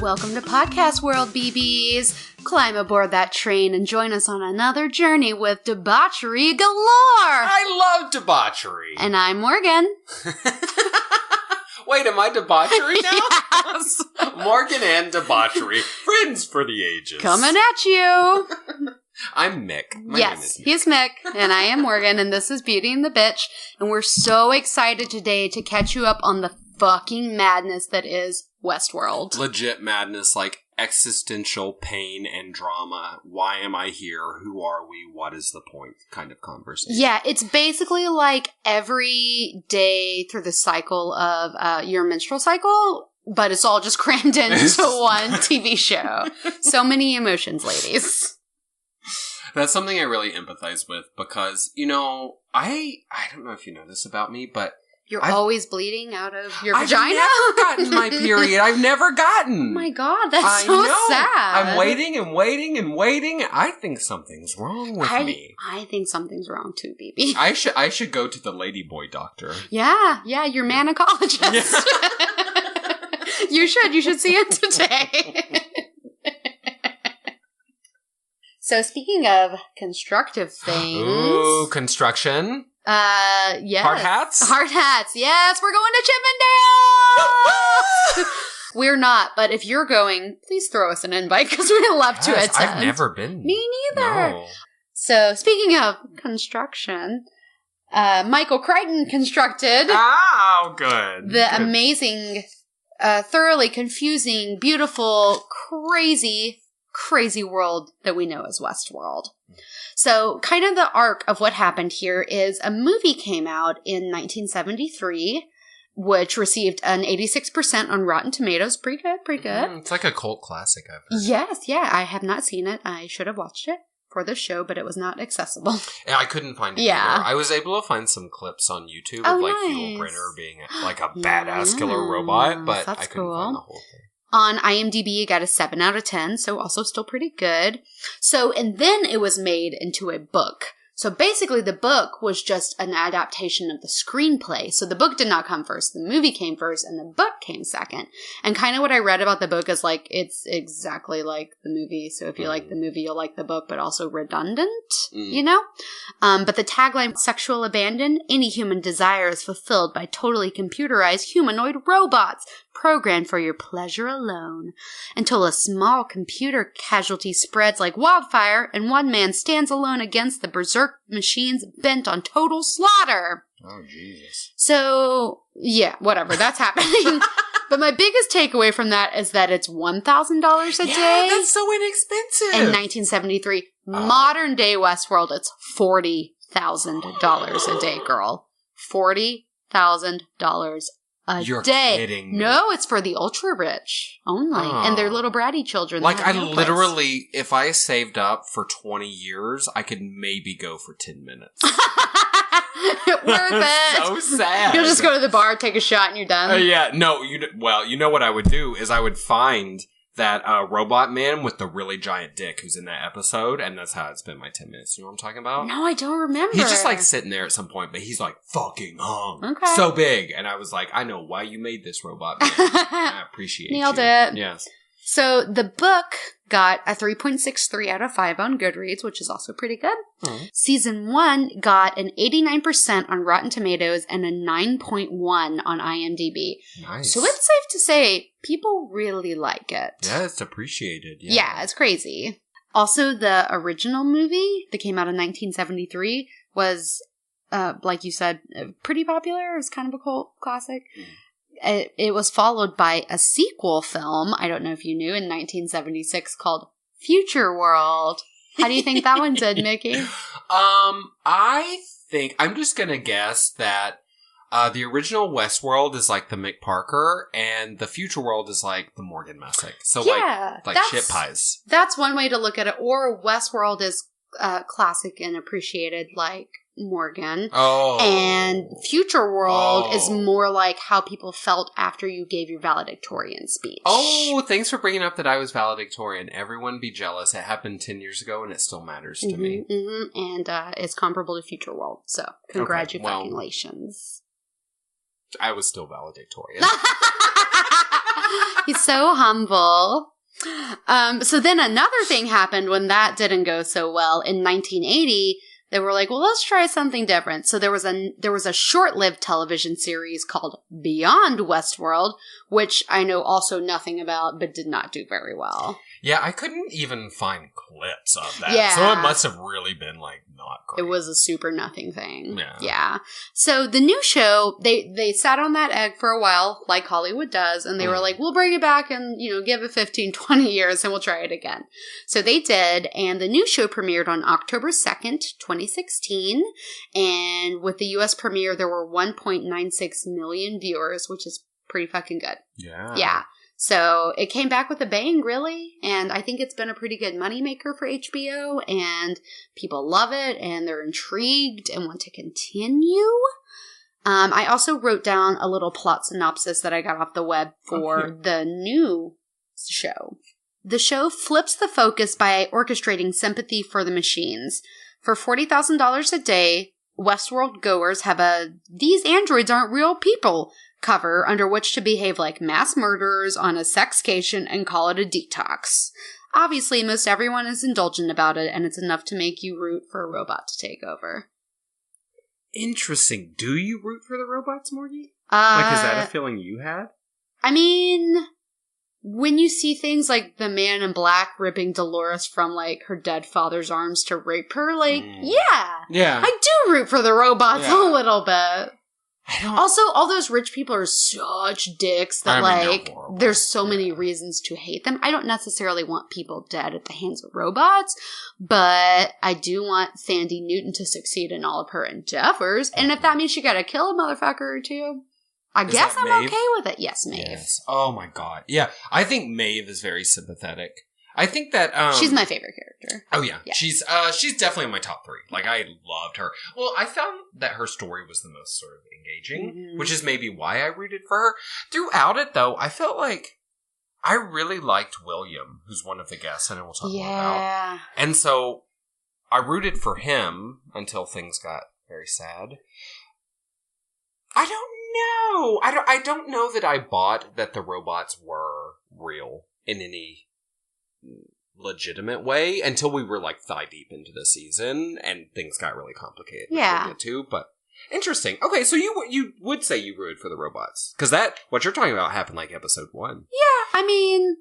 Welcome to Podcast World, BBs. Climb aboard that train and join us on another journey with debauchery galore. I love debauchery. And I'm Morgan. Wait, am I debauchery now? Yes. Morgan and debauchery. Friends for the ages. Coming at you. I'm Mick. My name is Mick. He's Mick, and I am Morgan, and this is Beauty and the Bitch, and we're so excited today to catch you up on the fucking madness that is Westworld. Legit madness, like existential pain and drama. Why am I here? Who are we? What is the point? Kind of conversation. Yeah, it's basically like every day through the cycle of your menstrual cycle, but it's all just crammed into one TV show. So many emotions, ladies. That's something I really empathize with because, you know, I don't know if you know this about me, but You're always bleeding out of your vagina? I've never gotten my period. I've never gotten. Oh my god, that's so sad. I'm waiting and waiting and waiting. I think something's wrong with me. I think something's wrong too, baby. I should go to the ladyboy doctor. Yeah, your manicologist. Yeah. You should see him today. So speaking of constructive things. Ooh, construction. Yes. Hard hats? Hard hats. Yes, we're going to Chippendale! We're not, but if you're going, please throw us an invite because we'd love to attend. I've never been. Me neither. No. So speaking of construction, Michael Crichton constructed Oh, good. the amazing, thoroughly confusing, beautiful, crazy world that we know as Westworld. So kind of the arc of what happened here is a movie came out in 1973, which received an 86% on Rotten Tomatoes. Pretty good. It's like a cult classic, I've heard. Yes, I have not seen it. I should have watched it for the show, but it was not accessible. Yeah, I couldn't find it either. I was able to find some clips on YouTube of like Yul Brynner being like a badass killer robot, but I couldn't find the whole thing. On IMDb, it got a 7 out of 10, so also still pretty good. So, and then it was made into a book. So basically the book was just an adaptation of the screenplay. So the book did not come first. The movie came first and the book came second. And kind of what I read about the book is like, it's exactly like the movie. So if you like the movie, you'll like the book, but also redundant, you know? But the tagline, sexual abandon, any human desire is fulfilled by totally computerized humanoid robots programmed for your pleasure alone, until a small computer casualty spreads like wildfire and one man stands alone against the berserk machines bent on total slaughter. Oh, Jesus. So, yeah, whatever, that's happening. But my biggest takeaway from that is that it's $1,000 a day. That's so inexpensive. In 1973. Modern day Westworld, it's $40,000 a day, girl. $40,000 You're day. Kidding me. No, it's for the ultra rich only, and their little bratty children. Like, I literally, if I saved up for 20 years, I could maybe go for 10 minutes. Worth it. So sad. You'll just go to the bar, take a shot, and you're done. Yeah, no, you know what I would do is I would find that robot man with the really giant dick who's in that episode, and that's how I'd spend my 10 minutes. You know what I'm talking about? No, I don't remember. He's just like sitting there at some point, but he's like fucking hung. Okay. So big. And I was like, I know why you made this robot man. I appreciate Nailed you. it. Yes. So the book got a 3.63 out of 5 on Goodreads, which is also pretty good. Mm. Season 1 got an 89% on Rotten Tomatoes and a 9.1 on IMDb. Nice. So it's safe to say people really like it. Yeah, it's appreciated. Yeah, it's crazy. Also, the original movie that came out in 1973 was, like you said, pretty popular. It was kind of a cult classic. Mm. It was followed by a sequel film, I don't know if you knew, in 1976 called Future World. How do you think that one did, Mickey? I think, I'm just going to guess that the original Westworld is like the Mick Parker, and the Future World is like the Morgan Messick. So like shit pies. That's one way to look at it. Or Westworld is classic and appreciated like Morgan. Oh. And Future World is more like how people felt after you gave your valedictorian speech. Oh, thanks for bringing up that I was valedictorian. Everyone be jealous. It happened 10 years ago and it still matters to me. Mm-hmm. And it's comparable to Future World. So congratulations. I was still valedictorian. He's so humble. So then another thing happened when that didn't go so well. In 1980, they were like, well, let's try something different. So there was a short-lived television series called Beyond Westworld, which I know also nothing about, but did not do very well. Yeah, I couldn't even find clips of that. Yeah. So it must have really been, like, not great. It was a super nothing thing. Yeah. So the new show, they sat on that egg for a while, like Hollywood does, and they were like, we'll bring it back and, give it 15, 20 years and we'll try it again. So they did, and the new show premiered on October 2nd, 2016, and with the U.S. premiere, there were 1.96 million viewers, which is pretty fucking good. Yeah. Yeah. So it came back with a bang, really, and I think it's been a pretty good moneymaker for HBO, and people love it, and they're intrigued and want to continue. I also wrote down a little plot synopsis that I got off the web for the new show. The show flips the focus by orchestrating sympathy for the machines. For $40,000 a day, Westworld goers have "these androids aren't real people" cover under which to behave like mass murderers on a sexcation and call it a detox. Obviously, most everyone is indulgent about it, and it's enough to make you root for a robot to take over. Interesting. Do you root for the robots, Morgie? Is that a feeling you had? I mean, when you see things like the man in black ripping Dolores from, like, her dead father's arms to rape her, like, yeah. I do root for the robots a little bit. Also, all those rich people are such dicks that, there's so many reasons to hate them. I don't necessarily want people dead at the hands of robots, but I do want Sandy Newton to succeed in all of her endeavors. And if that means she gotta kill a motherfucker or two, I guess I'm Maeve? okay with it. Yes, Maeve. Yes. Oh my god. Yeah, I think Maeve is very sympathetic. I think that she's my favorite character. Oh yeah. She's definitely in my top 3. Like, I loved her. Well, I found that her story was the most sort of engaging, which is maybe why I rooted for her. Throughout it, though, I felt like I really liked William, who's one of the guests, and we'll talk more about. And so I rooted for him until things got very sad. I don't know. I don't know that I bought that the robots were real in any legitimate way until we were like thigh deep into the season and things got really complicated. Too, but interesting. Okay, so you would say you rooted for the robots because that what you're talking about happened like episode 1. Yeah, I mean,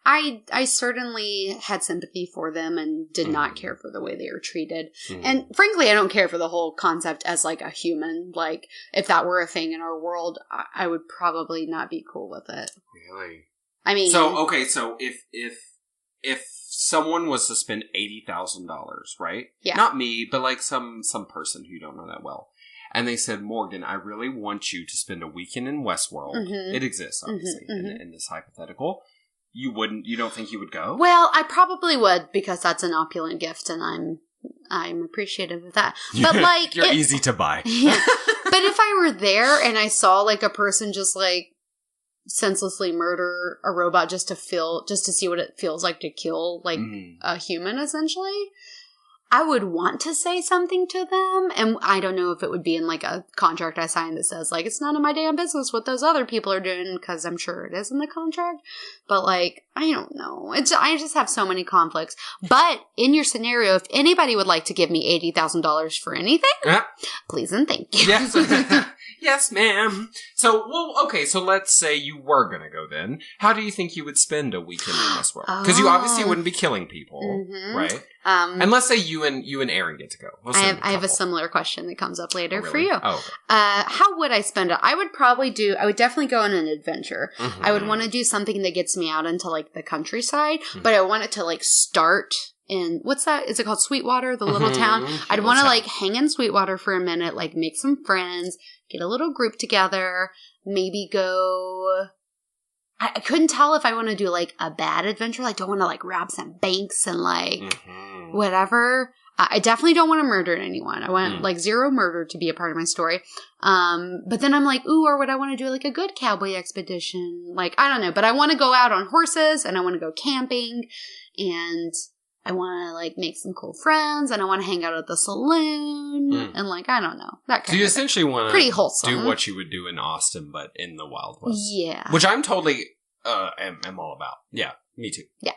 I certainly had sympathy for them and did not care for the way they were treated. And frankly, I don't care for the whole concept as like a human. Like, if that were a thing in our world, I would probably not be cool with it. Really? I mean, so if someone was to spend $80,000, right? Yeah. Not me, but like some person who you don't know that well. And they said, Morgan, I really want you to spend a weekend in Westworld. It exists, obviously, in this hypothetical. You don't think you would go? Well, I probably would because that's an opulent gift and I'm appreciative of that. But like, you're easy to buy. But if I were there and I saw like a person just like senselessly murder a robot just to see what it feels like to kill like a human, essentially, I would want to say something to them. And I don't know if it would be in like a contract I signed that says like, it's none of my damn business what those other people are doing, because I'm sure it is in the contract. But like, I don't know. I just have so many conflicts. But in your scenario, if anybody would like to give me $80,000 for anything, please and thank you. Yes. Yes, ma'am. So, so let's say you were going to go then. How do you think you would spend a weekend in Westworld? Because you obviously wouldn't be killing people, right? And let's say you and Aaron get to go. I have a similar question that comes up later for you. Oh, okay. How would I spend it? I would definitely go on an adventure. I would want to do something that gets me out into like the countryside, but I want it to like start in, what's that? Is it called Sweetwater, the little town? I'd want to like hang in Sweetwater for a minute, like make some friends, get a little group together, maybe go. I couldn't tell if I want to do like a bad adventure. Like, don't want to like rob some banks and like whatever. I definitely don't want to murder anyone. I want like zero murder to be a part of my story. But then I'm like, ooh, or would I want to do like a good cowboy expedition? Like, I don't know, but I want to go out on horses and I want to go camping and I want to like make some cool friends and I want to hang out at the saloon and like, I don't know, that kind of thing. So you essentially want to do what you would do in Austin, but in the Wild West. Yeah. Which I'm totally am all about. Yeah, me too. Yeah.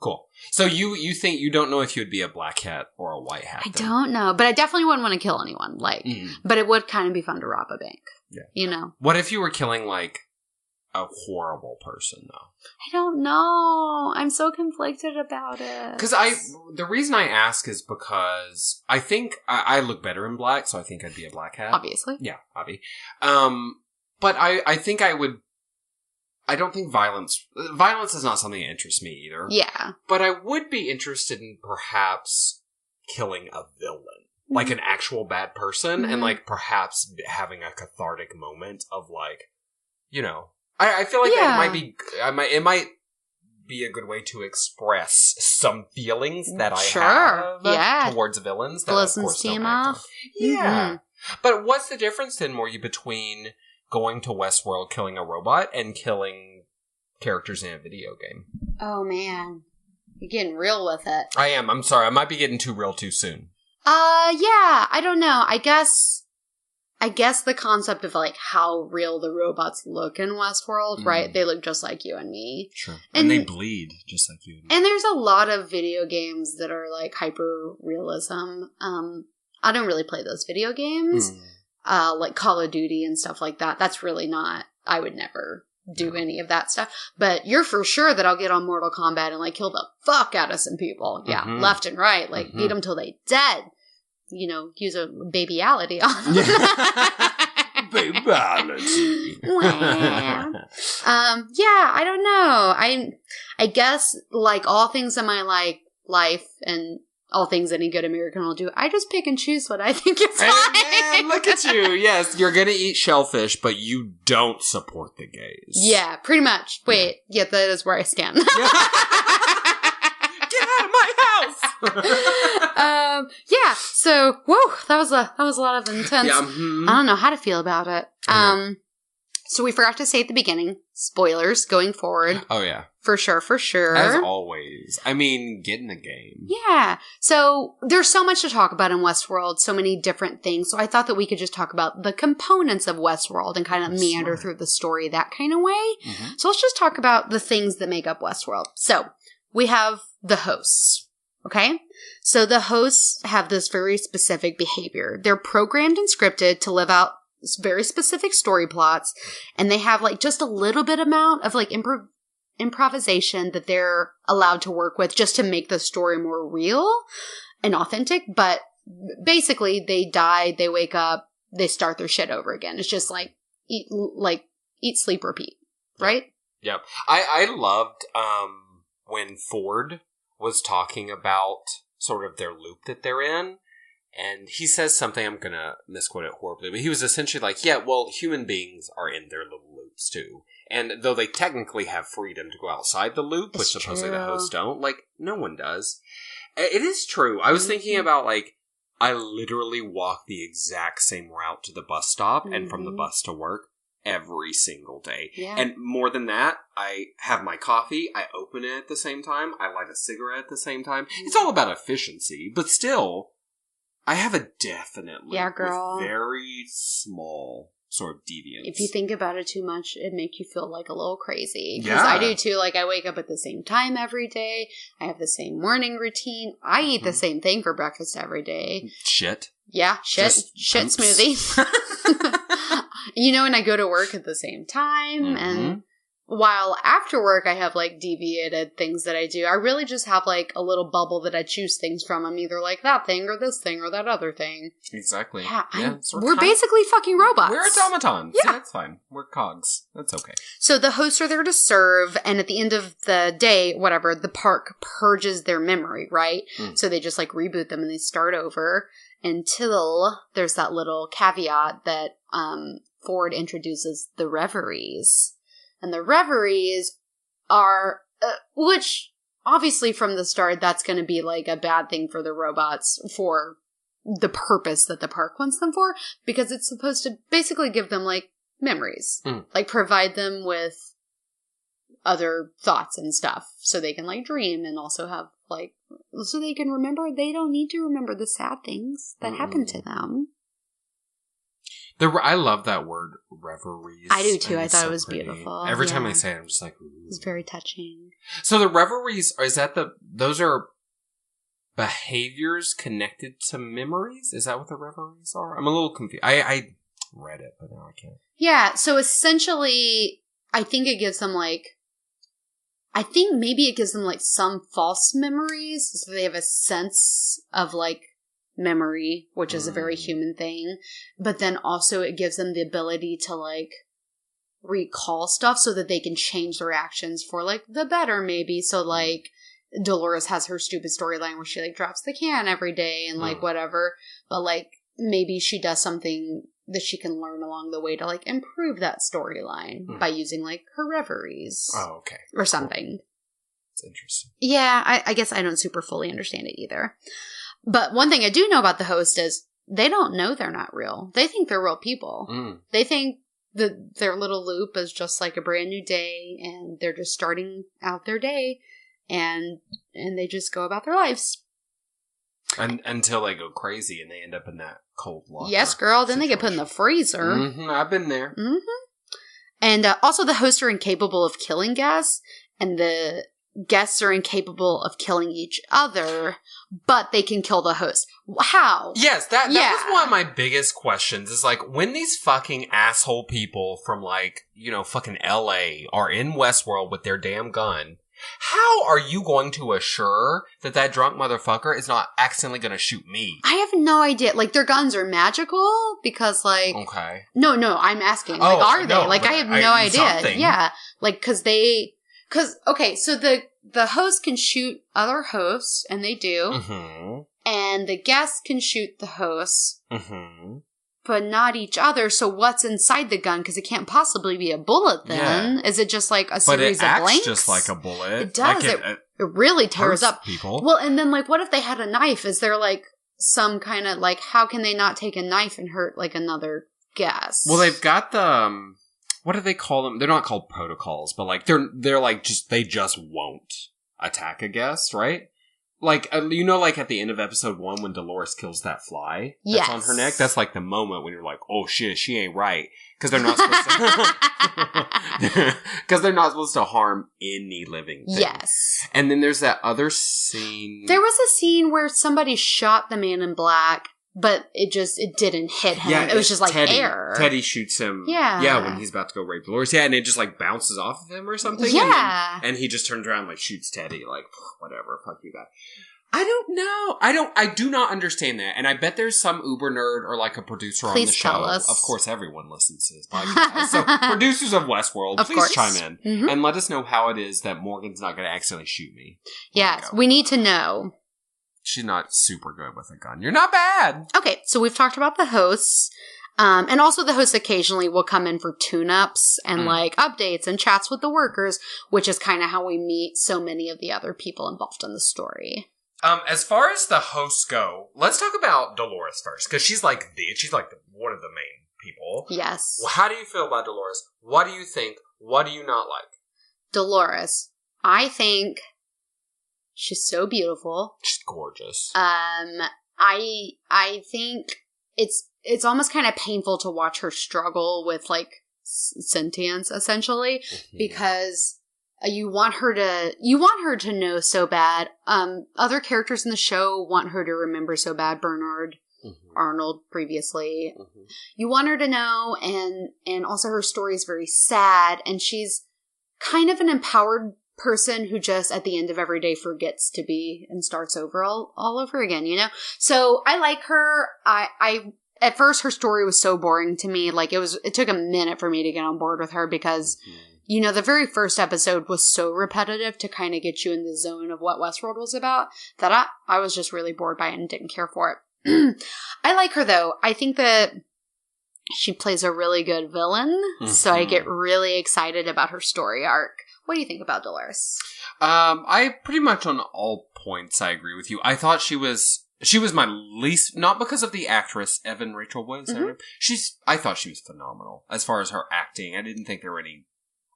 Cool. So you think you don't know if you would be a black hat or a white hat? I don't know, but I definitely wouldn't want to kill anyone. But it would kind of be fun to rob a bank. Yeah. You know. What if you were killing like a horrible person though? I don't know. I'm so conflicted about it. Because the reason I ask is because I think I look better in black, so I think I'd be a black hat. Obviously. Yeah, obvi. But I think I would. I don't think violence is not something that interests me either. Yeah. But I would be interested in perhaps killing a villain. Like an actual bad person, and like perhaps having a cathartic moment of like, you know. I feel like that might be, it might be a good way to express some feelings that I have towards villains. That blow some steam off. Yeah. But what's the difference then, Morgie, between going to Westworld, killing a robot, and killing characters in a video game? Oh, man. You're getting real with it. I am. I'm sorry. I might be getting too real too soon. Yeah. I don't know. I guess the concept of, like, how real the robots look in Westworld, right? They look just like you and me. Sure. And they bleed just like you and me. And there's a lot of video games that are, like, hyper-realism. I don't really play those video games. Like Call of Duty and stuff like that. That's really not... I would never do any of that stuff. But you're for sure that I'll get on Mortal Kombat and, like, kill the fuck out of some people. Yeah, left and right. Like, beat them till they dead. You know, use a babyality on them. Babyality. Yeah, I don't know. I guess, like all things in my life and all things any good American will do, I just pick and choose what I think is fine. Man, look at you. Yes, you're going to eat shellfish, but you don't support the gays. Yeah, pretty much. Wait, yeah that is where I stand. Get out of my house! Yeah, so, whoa, that was a lot of intense. Yeah, I don't know how to feel about it. So we forgot to say at the beginning, spoilers going forward. Oh, yeah. For sure. As always. I mean, get in the game. Yeah. So there's so much to talk about in Westworld, so many different things. So I thought that we could just talk about the components of Westworld and kind of meander through the story that kind of way. So let's just talk about the things that make up Westworld. So we have the hosts. Okay? So the hosts have this very specific behavior. They're programmed and scripted to live out very specific story plots, and they have like just a little bit amount of like improvisation that they're allowed to work with just to make the story more real and authentic. But basically they die, they wake up, they start their shit over again. It's just like eat, sleep, repeat. Right? Yep. I loved when Ford was talking about sort of their loop that they're in. And he says something, I'm going to misquote it horribly, but he was essentially like, yeah, well, human beings are in their little loops too. And though they technically have freedom to go outside the loop, which supposedly the hosts don't, like, no one does. It is true. I was thinking about, like, I literally walk the exact same route to the bus stop and from the bus to work every single day. Yeah. And more than that, I have my coffee, I open it at the same time, I light a cigarette at the same time. It's all about efficiency, but still... I have a definite loop with very small sort of deviance. If you think about it too much, it makes you feel like a little crazy. Because I do too. Like, I wake up at the same time every day. I have the same morning routine. I eat the same thing for breakfast every day. Shit. Yeah, shit smoothie. You know, and I go to work at the same time. And while after work I have like deviated things that I do, I really just have like a little bubble that I choose things from. I'm either like that thing or this thing or that other thing. Exactly. Yeah, we're basically fucking robots. We're automatons. Yeah, that's fine. We're cogs. That's okay. So the hosts are there to serve, and at the end of the day, whatever, the park purges their memory, right? So they just like reboot them and they start over until there's that little caveat that Ford introduces the reveries. And the reveries are, which obviously from the start, that's going to be like a bad thing for the robots for the purpose that the park wants them for, because it's supposed to basically give them like memories, like provide them with other thoughts and stuff so they can like dream and also have like, so they can remember, they don't need to remember the sad things that happened to them. I love that word, reveries. I do too. I thought it was beautiful. Every time I say it, I'm just like, ooh. It's very touching. So the reveries, those are behaviors connected to memories? Is that what the reveries are? I'm a little confused. I read it, but now I can't. Yeah, so essentially, I think maybe it gives them like some false memories, so they have a sense of like memory, which is a very human thing, but then also it gives them the ability to like recall stuff so that they can change their actions for like the better, maybe. So like Dolores has her stupid storyline where she like drops the can every day and like whatever, but like maybe she does something that she can learn along the way to like improve that storyline by using like her reveries. Oh, okay. Or something. It's interesting. Yeah, I guess I don't super fully understand it either. But one thing I do know about the host is they don't know they're not real. They think they're real people. They think that their little loop is just like a brand new day and they're just starting out their day and they just go about their lives. Until they go crazy and they end up in that cold locker. Yes, girl. Then they get put in the freezer. I've been there. And also the hosts are incapable of killing guests and the guests are incapable of killing each other, but they can kill the host. How? Yes, that was one of my biggest questions is like when these fucking asshole people from like, fucking LA are in Westworld with their damn gun, how are you going to assure that drunk motherfucker is not accidentally going to shoot me? I have no idea. Like, their guns are magical because, like... Okay. No, I'm asking. Like, are they? Like, I have no idea. Something. Yeah. Like, okay, so the host can shoot other hosts, and they do. And the guests can shoot the hosts. But not each other, so what's inside the gun? Because it can't possibly be a bullet then. Yeah. Is it just like a series of blanks? But it acts just like a bullet. It does. Like it really tears up people. Well, and then like what if they had a knife? Is there like some kind of like, how can they not take a knife and hurt like another guest? Well, they've got the, what do they call them? They're not called protocols, but like they're like they just won't attack a guest, right? Like, like at the end of episode 1 when Dolores kills that fly that's on her neck? That's like the moment when you're like, oh shit, she ain't right. Because they're not supposed to harm any living thing. Yes. And then there's that other scene. There was a scene where somebody shot the man in black, but it didn't hit him. Yeah, it was just like air. Teddy shoots him. Yeah. Yeah, when he's about to go rape Dolores. Yeah, and it just like bounces off of him or something. Yeah. And he just turns around and like shoots Teddy. Like, whatever, fuck you guys. I don't know. I do not understand that. And I bet there's some Uber nerd or like a producer on the show. Tell us. Of course, everyone listens to this podcast. So producers of Westworld, please chime in. And let us know how it is that Morgan's not going to accidentally shoot me. Yes, we need to know. She's not super good with a gun. You're not bad. Okay, so we've talked about the hosts. And also the hosts occasionally will come in for tune-ups and like updates and chats with the workers, which is kind of how we meet so many of the other people involved in the story. As far as the hosts go, let's talk about Dolores first, because she's like one of the main people. Yes. Well, how do you feel about Dolores? What do you think? What do you not like? Dolores, I think she's so beautiful. She's gorgeous. I think it's almost kind of painful to watch her struggle with like sentience, essentially, because you want her to know so bad. Other characters in the show want her to remember so bad. Bernard, Arnold previously. You want her to know, and also her story is very sad, and she's kind of an empowered person who just at the end of every day forgets to be and starts over all over again, So I like her. I at first her story was so boring to me. Like it took a minute for me to get on board with her because the very first episode was so repetitive to kind of get you in the zone of what Westworld was about that I was just really bored by it and didn't care for it. I like her though. I think that she plays a really good villain, so I get really excited about her story arc. What do you think about Dolores? I pretty much on all points I agree with you. I thought she was my least, not because of the actress, Evan Rachel Wood. I thought she was phenomenal as far as her acting. I didn't think there were any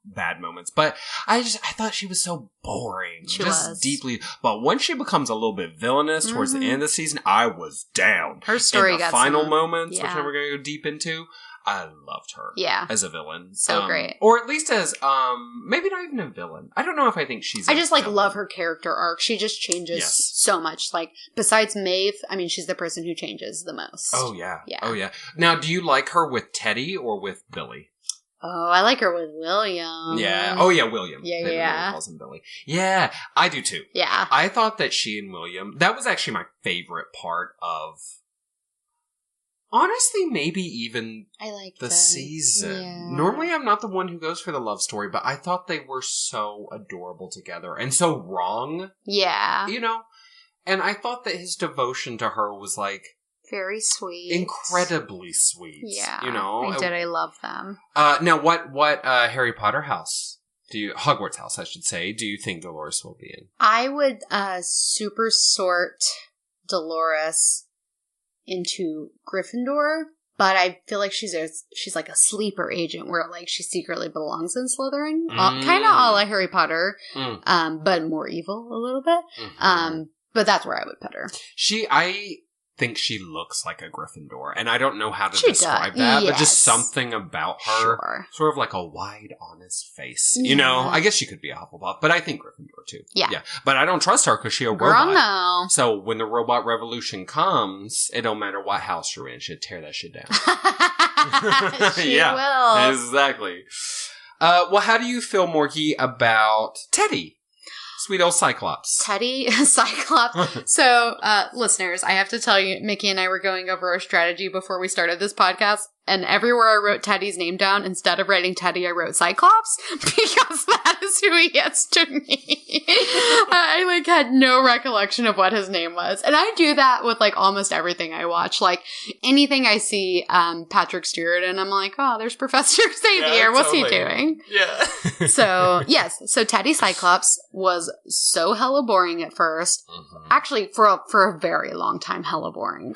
bad moments, but I thought she was so boring. She was. Deeply. But once she becomes a little bit villainous towards the end of the season, I was down. Her story got final moments, which we're going to go deep into. I loved her. Yeah. As a villain. So great. Or at least as, maybe not even a villain. I don't know if I think she's I just, love her character arc. She just changes so much. Besides Maeve, I mean, she's the person who changes the most. Oh, yeah. Oh, yeah. Now, do you like her with Teddy or with Billy? Oh, I like her with William. Yeah. Oh, yeah, William. Yeah, Everybody calls him Billy. Yeah, I do too. Yeah. I thought that she and William, that was actually my favorite part of, honestly, maybe even the season. Yeah. Normally, I'm not the one who goes for the love story, but I thought they were so adorable together and so wrong. Yeah. And I thought that his devotion to her was very sweet. Incredibly sweet. Yeah. I did. I love them. Now, what Harry Potter house Hogwarts house, I should say, do you think Dolores will be in? I would super sort Dolores into Gryffindor, but I feel like she's like a sleeper agent where she secretly belongs in Slytherin. Kind of a la Harry Potter, but more evil a little bit. Mm-hmm. But that's where I would put her. I think she looks like a Gryffindor, and I don't know how to describe that, but just something about her, sort of like a wide, honest face. I guess she could be a Hufflepuff, but I think Gryffindor too. Yeah. But I don't trust her because she's a robot. No. So when the robot revolution comes, it don't matter what house you're in, she'll tear that shit down. She will. Exactly. Well, how do you feel, Morgie, about Teddy? Sweet old Cyclops. Teddy, Cyclops. So, listeners, I have to tell you, Mickey and I were going over our strategy before we started this podcast, and everywhere I wrote Teddy's name down, instead of writing Teddy, I wrote Cyclops, because that is who he is to me. I, had no recollection of what his name was. And I do that with, almost everything I watch. Anything I see Patrick Stewart, and I'm like, oh, there's Professor Xavier. What's he doing? Yeah. So, yes. So, Teddy Cyclops was so hella boring at first. Mm-hmm. Actually, for a very long time, hella boring.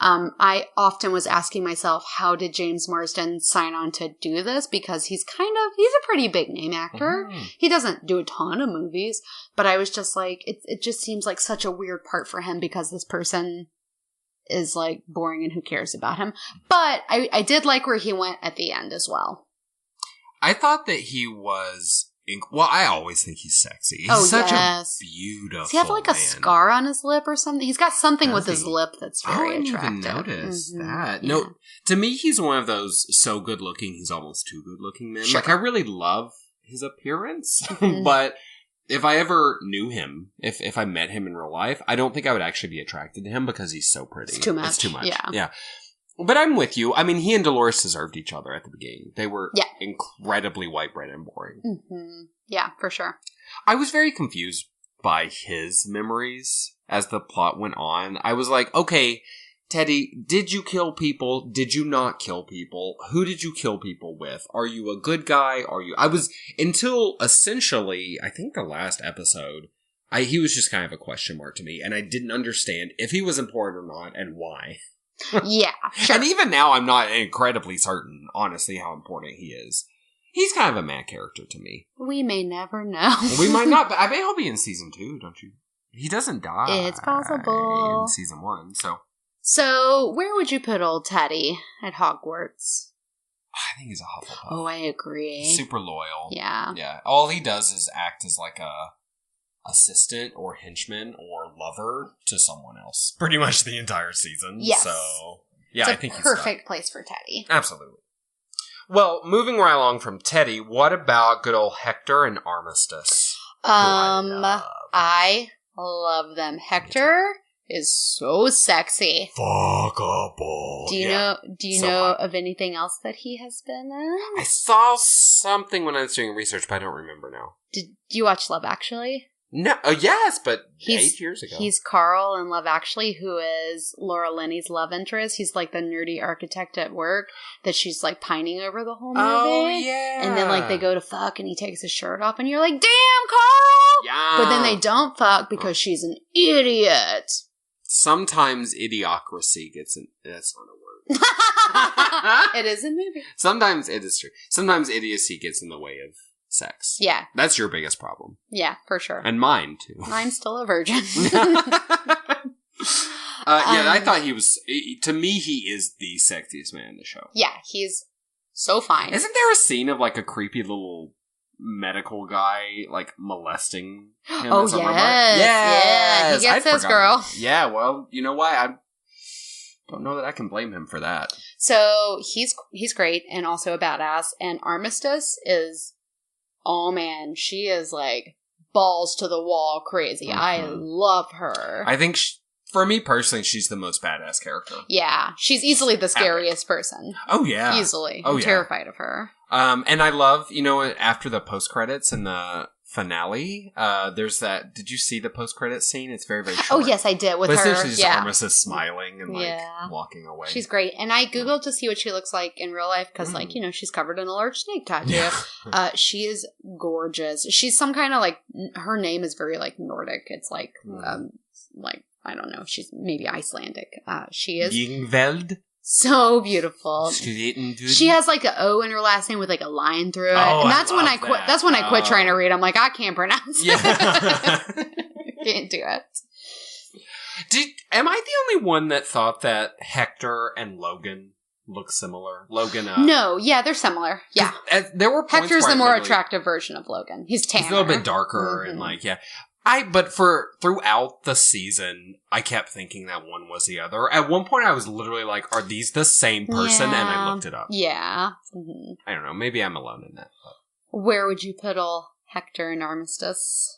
I often was asking myself, how did James Marsden sign on to do this? Because he's a pretty big name actor. Mm-hmm. He doesn't do a ton of movies, but I was just it just seems like such a weird part for him because this person is boring and who cares about him. But I did like where he went at the end as well. I thought that he was... I always think he's sexy. He's such a beautiful Does he have a scar on his lip or something? He's got something with his lip that's very attractive. I didn't even notice that. Yeah. No, to me, he's one of those so good looking, he's almost too good looking men. Sure. I really love his appearance, but if I ever knew him, if I met him in real life, I don't think I would actually be attracted to him because he's so pretty. It's too much. It's too much. Yeah. But I'm with you. I mean, he and Dolores deserved each other at the beginning. They were incredibly white bread and boring. Mm-hmm. Yeah, for sure. I was very confused by his memories as the plot went on. I was like, okay, Teddy, did you kill people? Did you not kill people? Who did you kill people with? Are you a good guy? Until essentially, I think the last episode, he was just kind of a question mark to me, and I didn't understand if he was important or not and why. Yeah, sure. And even now, I'm not incredibly certain, honestly, how important he is. He's kind of a mad character to me. We may never know. We might not, but I bet he'll be in season 2, don't you? He doesn't die. It's possible. In season 1, so. So, where would you put old Teddy at Hogwarts? I think he's a Hufflepuff. Oh, I agree. Super loyal. Yeah. Yeah. All he does is act as a assistant or henchman or lover to someone else. Pretty much the entire season. Yes. So, yeah, I think he's perfect place for Teddy. Absolutely. Well, moving right along from Teddy, what about good old Hector and Armistice? I love them. Hector is so sexy. Fuckable. Do you know of anything else that he has been in? I saw something when I was doing research, but I don't remember now. Did you watch Love Actually? No, yes, but 8 years ago. He's Carl in Love Actually, who is Laura Linney's love interest. He's the nerdy architect at work that she's pining over the whole movie. Oh, yeah. And then they go to fuck and he takes his shirt off and you're like, damn, Carl! Yeah. But then they don't fuck because she's an idiot. Sometimes idiocracy gets in. That's not a word. It is a movie. Sometimes it is true. Sometimes idiocy gets in the way of sex. Yeah. That's your biggest problem. Yeah, for sure. And mine, too. I'm still a virgin. I thought he was, to me, he is the sexiest man in the show. Yeah, he's so fine. Isn't there a scene of, like, a creepy little medical guy, like, molesting him? Oh, yes. Yeah, he gets his girl. Yeah, well, you know why? I don't know that I can blame him for that. So, he's great and also a badass. And Armistice is, oh man, she is, like, balls to the wall crazy. Mm-hmm. I love her. I think, for me personally, she's the most badass character. Yeah, she's easily the scariest person. Oh, yeah. Easily. I'm terrified of her. And I love, after the post-credits and the finale, there's that, did you see the post-credits scene? It's very, very short. Oh, yes, I did, with her. Essentially just Armistice smiling and, walking away. She's great. And I Googled to see what she looks like in real life, because, she's covered in a large snake tattoo. Yeah. She is gorgeous. She's some kind of, her name is very, Nordic. It's I don't know. She's maybe Icelandic. She is Yngveld. So beautiful. She has an O in her last name with a line through it. Oh, and that's when I quit. That's when I quit trying to read. I'm like, I can't pronounce it. Can't do it. Am I the only one that thought that Hector and Logan look similar? Logan, no, yeah, they're similar. Yeah, there were points Hector's the more attractive version of Logan. He's tanner. He's a little bit darker and but throughout the season, I kept thinking that one was the other. At one point, I was literally like, are these the same person? Yeah. And I looked it up. Yeah. Mm-hmm. I don't know. Maybe I'm alone in that. But. Where would you put Hector and Armistice?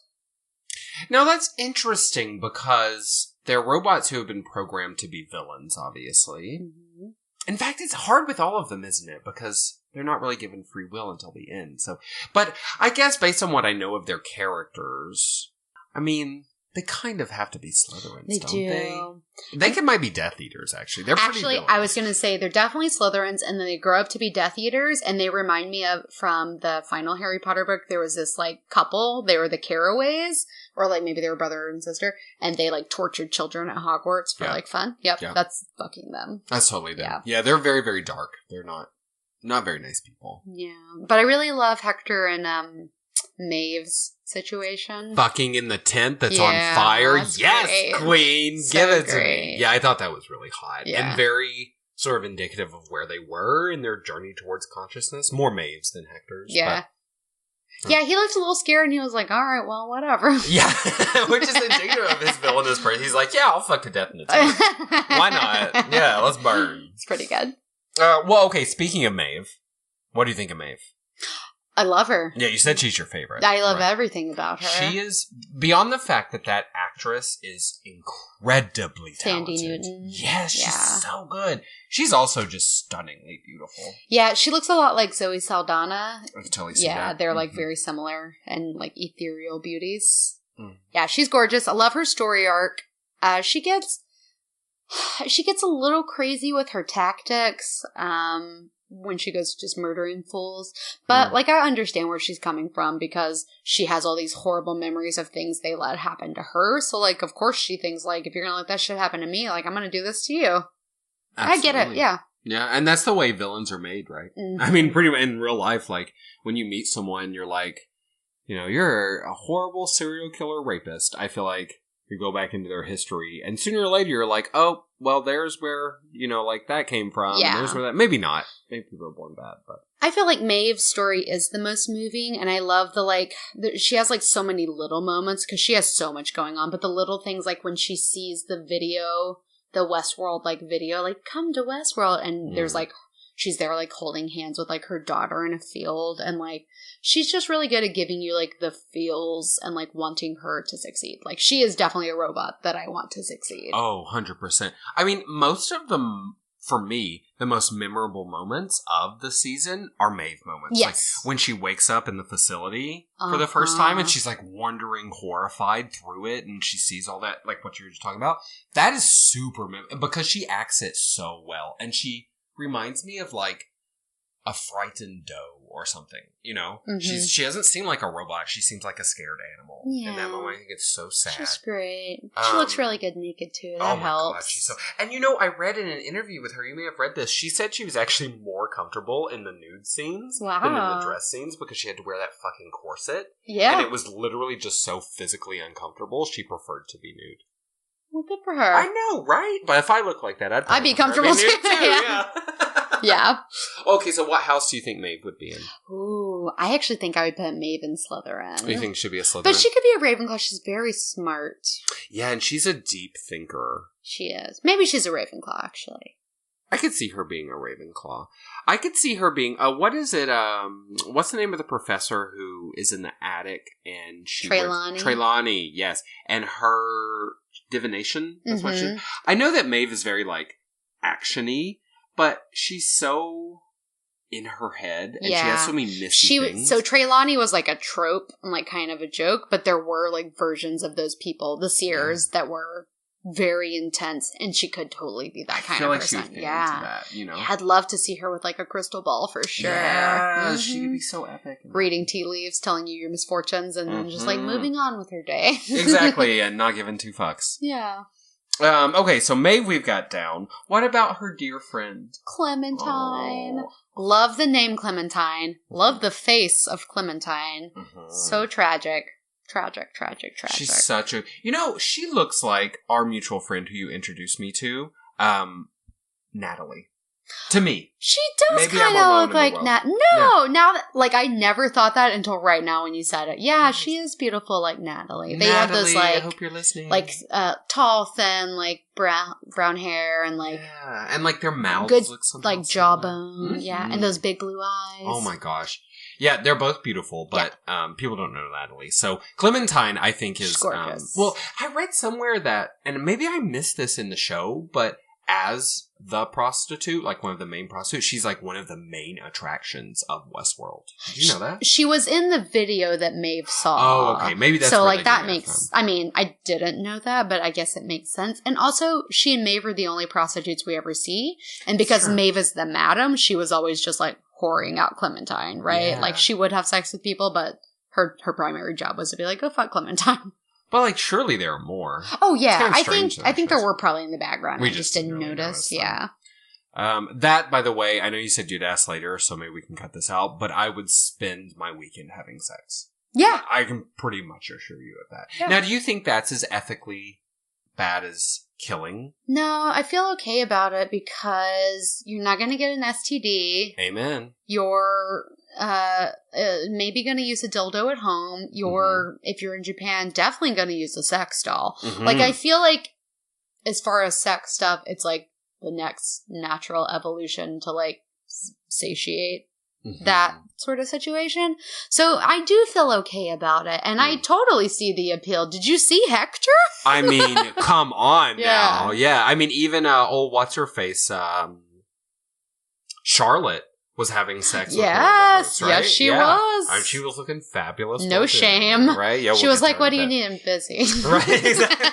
Now, that's interesting because they're robots who have been programmed to be villains, obviously. Mm-hmm. In fact, it's hard with all of them, isn't it? Because they're not really given free will until the end. So, but I guess based on what I know of their characters... I mean, they kind of have to be Slytherins, don't they? They might be Death Eaters, actually. They're pretty villainous. I was going to say, they're definitely Slytherins, and then they grow up to be Death Eaters, and they remind me of, from the final Harry Potter book, there was this, couple, they were the Carraways, or, maybe they were brother and sister, and they, tortured children at Hogwarts for, fun. Yep, that's fucking them. That's totally them. Yeah, they're very, very dark. They're not very nice people. Yeah, but I really love Hector and, Maeve's situation. Fucking in the tent that's on fire. Yes, great. Queen. So give it to me. Yeah, I thought that was really hot. Yeah. And very sort of indicative of where they were in their journey towards consciousness. More Maeve's than Hector's. Yeah. Yeah, he looked a little scared and he was like, alright, well, whatever. Yeah, which is indicative of his villainous person. He's like, yeah, I'll fuck to death in the tent. Why not? Yeah, let's burn. It's pretty good. Well, okay, speaking of Maeve, what do you think of Maeve? I love her. Yeah, you said she's your favorite. I love everything about her. She is, beyond the fact that actress is incredibly talented. Sandy Newton. Yes, she's so good. She's also just stunningly beautiful. Yeah, she looks a lot like Zoe Saldana. I can totally see that. They're very similar and ethereal beauties. Mm. Yeah, she's gorgeous. I love her story arc. She gets a little crazy with her tactics. When she goes just murdering fools. But, I understand where she's coming from because she has all these horrible memories of things they let happen to her. So, of course she thinks, if you're gonna let that shit happen to me, I'm gonna do this to you. Absolutely. I get it, yeah. Yeah, and that's the way villains are made, right? Mm-hmm. I mean, pretty much in real life, when you meet someone, you're you're a horrible serial killer rapist. I feel like you go back into their history, and sooner or later you're like, oh, well, there's where, that came from. Yeah. And there's where that, maybe not. Maybe people are born bad, but. I feel like Maeve's story is the most moving, and I love she has, so many little moments, because she has so much going on, but the little things, when she sees the video, the Westworld, video, come to Westworld, and there's, she's there, holding hands with, her daughter in a field, and, she's just really good at giving you, the feels and, wanting her to succeed. She is definitely a robot that I want to succeed. Oh, 100%. I mean, most of them, for me, the most memorable moments of the season are Maeve moments. Yes. When she wakes up in the facility for the first time, and she's, wandering horrified through it, and she sees all that, what you were just talking about. That is super because she acts it so well, and she reminds me of, a frightened doe or something, Mm-hmm. She doesn't seem like a robot. She seems like a scared animal. Yeah. In that moment, I think it's so sad. She's great. She looks really good naked, too. That helps. God, she's so... And, I read in an interview with her, you may have read this, she said she was actually more comfortable in the nude scenes than in the dress scenes because she had to wear that fucking corset. Yeah. And it was literally just so physically uncomfortable, she preferred to be nude. Well, good for her. I know, right? But if I look like that, I'd be comfortable too. Yeah. Yeah. Okay, so what house do you think Maeve would be in? Ooh, I actually think I would put Maeve in Slytherin. You think she'd be a Slytherin? But she could be a Ravenclaw. She's very smart. Yeah, and she's a deep thinker. She is. Maybe she's a Ravenclaw, actually. I could see her being a Ravenclaw. I could see her being, what is it, what's the name of the professor who is in the attic and she Trelawney. Trelawney, yes. And her divination, that's what she, I know that Maeve is very, like, action-y, but she's so in her head, and she has so many missing things. So Trelawney was, like, a trope and, like, kind of a joke, but there were, like, versions of those people, the seers, that were very intense, and she could totally be that kind of person. I feel like she would fit into that, you know? Yeah, I'd love to see her with, like, a crystal ball for sure. Yeah, she could be so epic. Reading tea leaves, telling you your misfortunes, and then just, like, moving on with her day. Exactly, and not giving two fucks. Yeah. Okay, so Maeve we've got down. What about her dear friend? Clementine. Oh. Love the name Clementine. Love the face of Clementine. So tragic. Tragic. She's such a... You know, she looks like our mutual friend who you introduced me to, Natalie. To me. She does kind of look like Natalie. No, now that, like, I never thought that until right now when you said it. Yeah, she is beautiful like Natalie. They have those, like... I hope you're listening. Like, tall, thin, like, brown hair and, like... Yeah, and, like, their mouths good, look something like, jawbone. Yeah, and those big blue eyes. Oh, my gosh. Yeah, they're both beautiful, but people don't know Natalie. So Clementine, I think, is gorgeous. Well, I read somewhere that, and maybe I missed this in the show, but as the prostitute, like one of the main prostitutes, she's like one of the main attractions of Westworld. Did you know that? She was in the video that Maeve saw. Oh, okay. Maybe that's so like that makes. I mean, I didn't know that, but I guess it makes sense. And also, she and Maeve are the only prostitutes we ever see, and because Maeve is the madam, she was always just like whoring out Clementine, right? Yeah. Like, she would have sex with people, but her primary job was to be like, go fuck Clementine. But, like, surely there are more. Oh, yeah. I think there were probably in the background. We just didn't really notice. Yeah. That, by the way, I know you said you'd ask later, so maybe we can cut this out, but I would spend my weekend having sex. Yeah. I can pretty much assure you of that. Yeah. Now, do you think that's as ethically bad as killing? No, I feel okay about it because you're not going to get an STD. Amen. You're maybe going to use a dildo at home. You're, if you're in Japan, definitely going to use a sex doll. Like, I feel like as far as sex stuff, it's like the next natural evolution to like satiate that sort of situation. So I do feel okay about it. And I totally see the appeal. Did you see Hector? I mean, come on now. Yeah. I mean, even old what's-her-face, Charlotte was having sex with one of the hosts, right? Yes, she was. I mean, she was looking fabulous. No shame. Right? Yeah, she was like, what do you need? I'm busy. Right, exactly.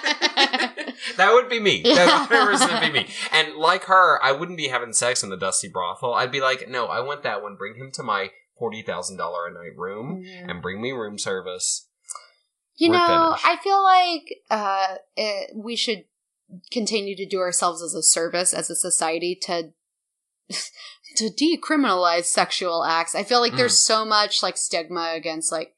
That would be me. That would be me. And like her, I wouldn't be having sex in the dusty brothel. I'd be like, no, I want that one. Bring him to my $40,000 a night room and bring me room service. You know, I feel like we should continue to do ourselves as a service, as a society, to decriminalize sexual acts. I feel like there's so much like stigma against like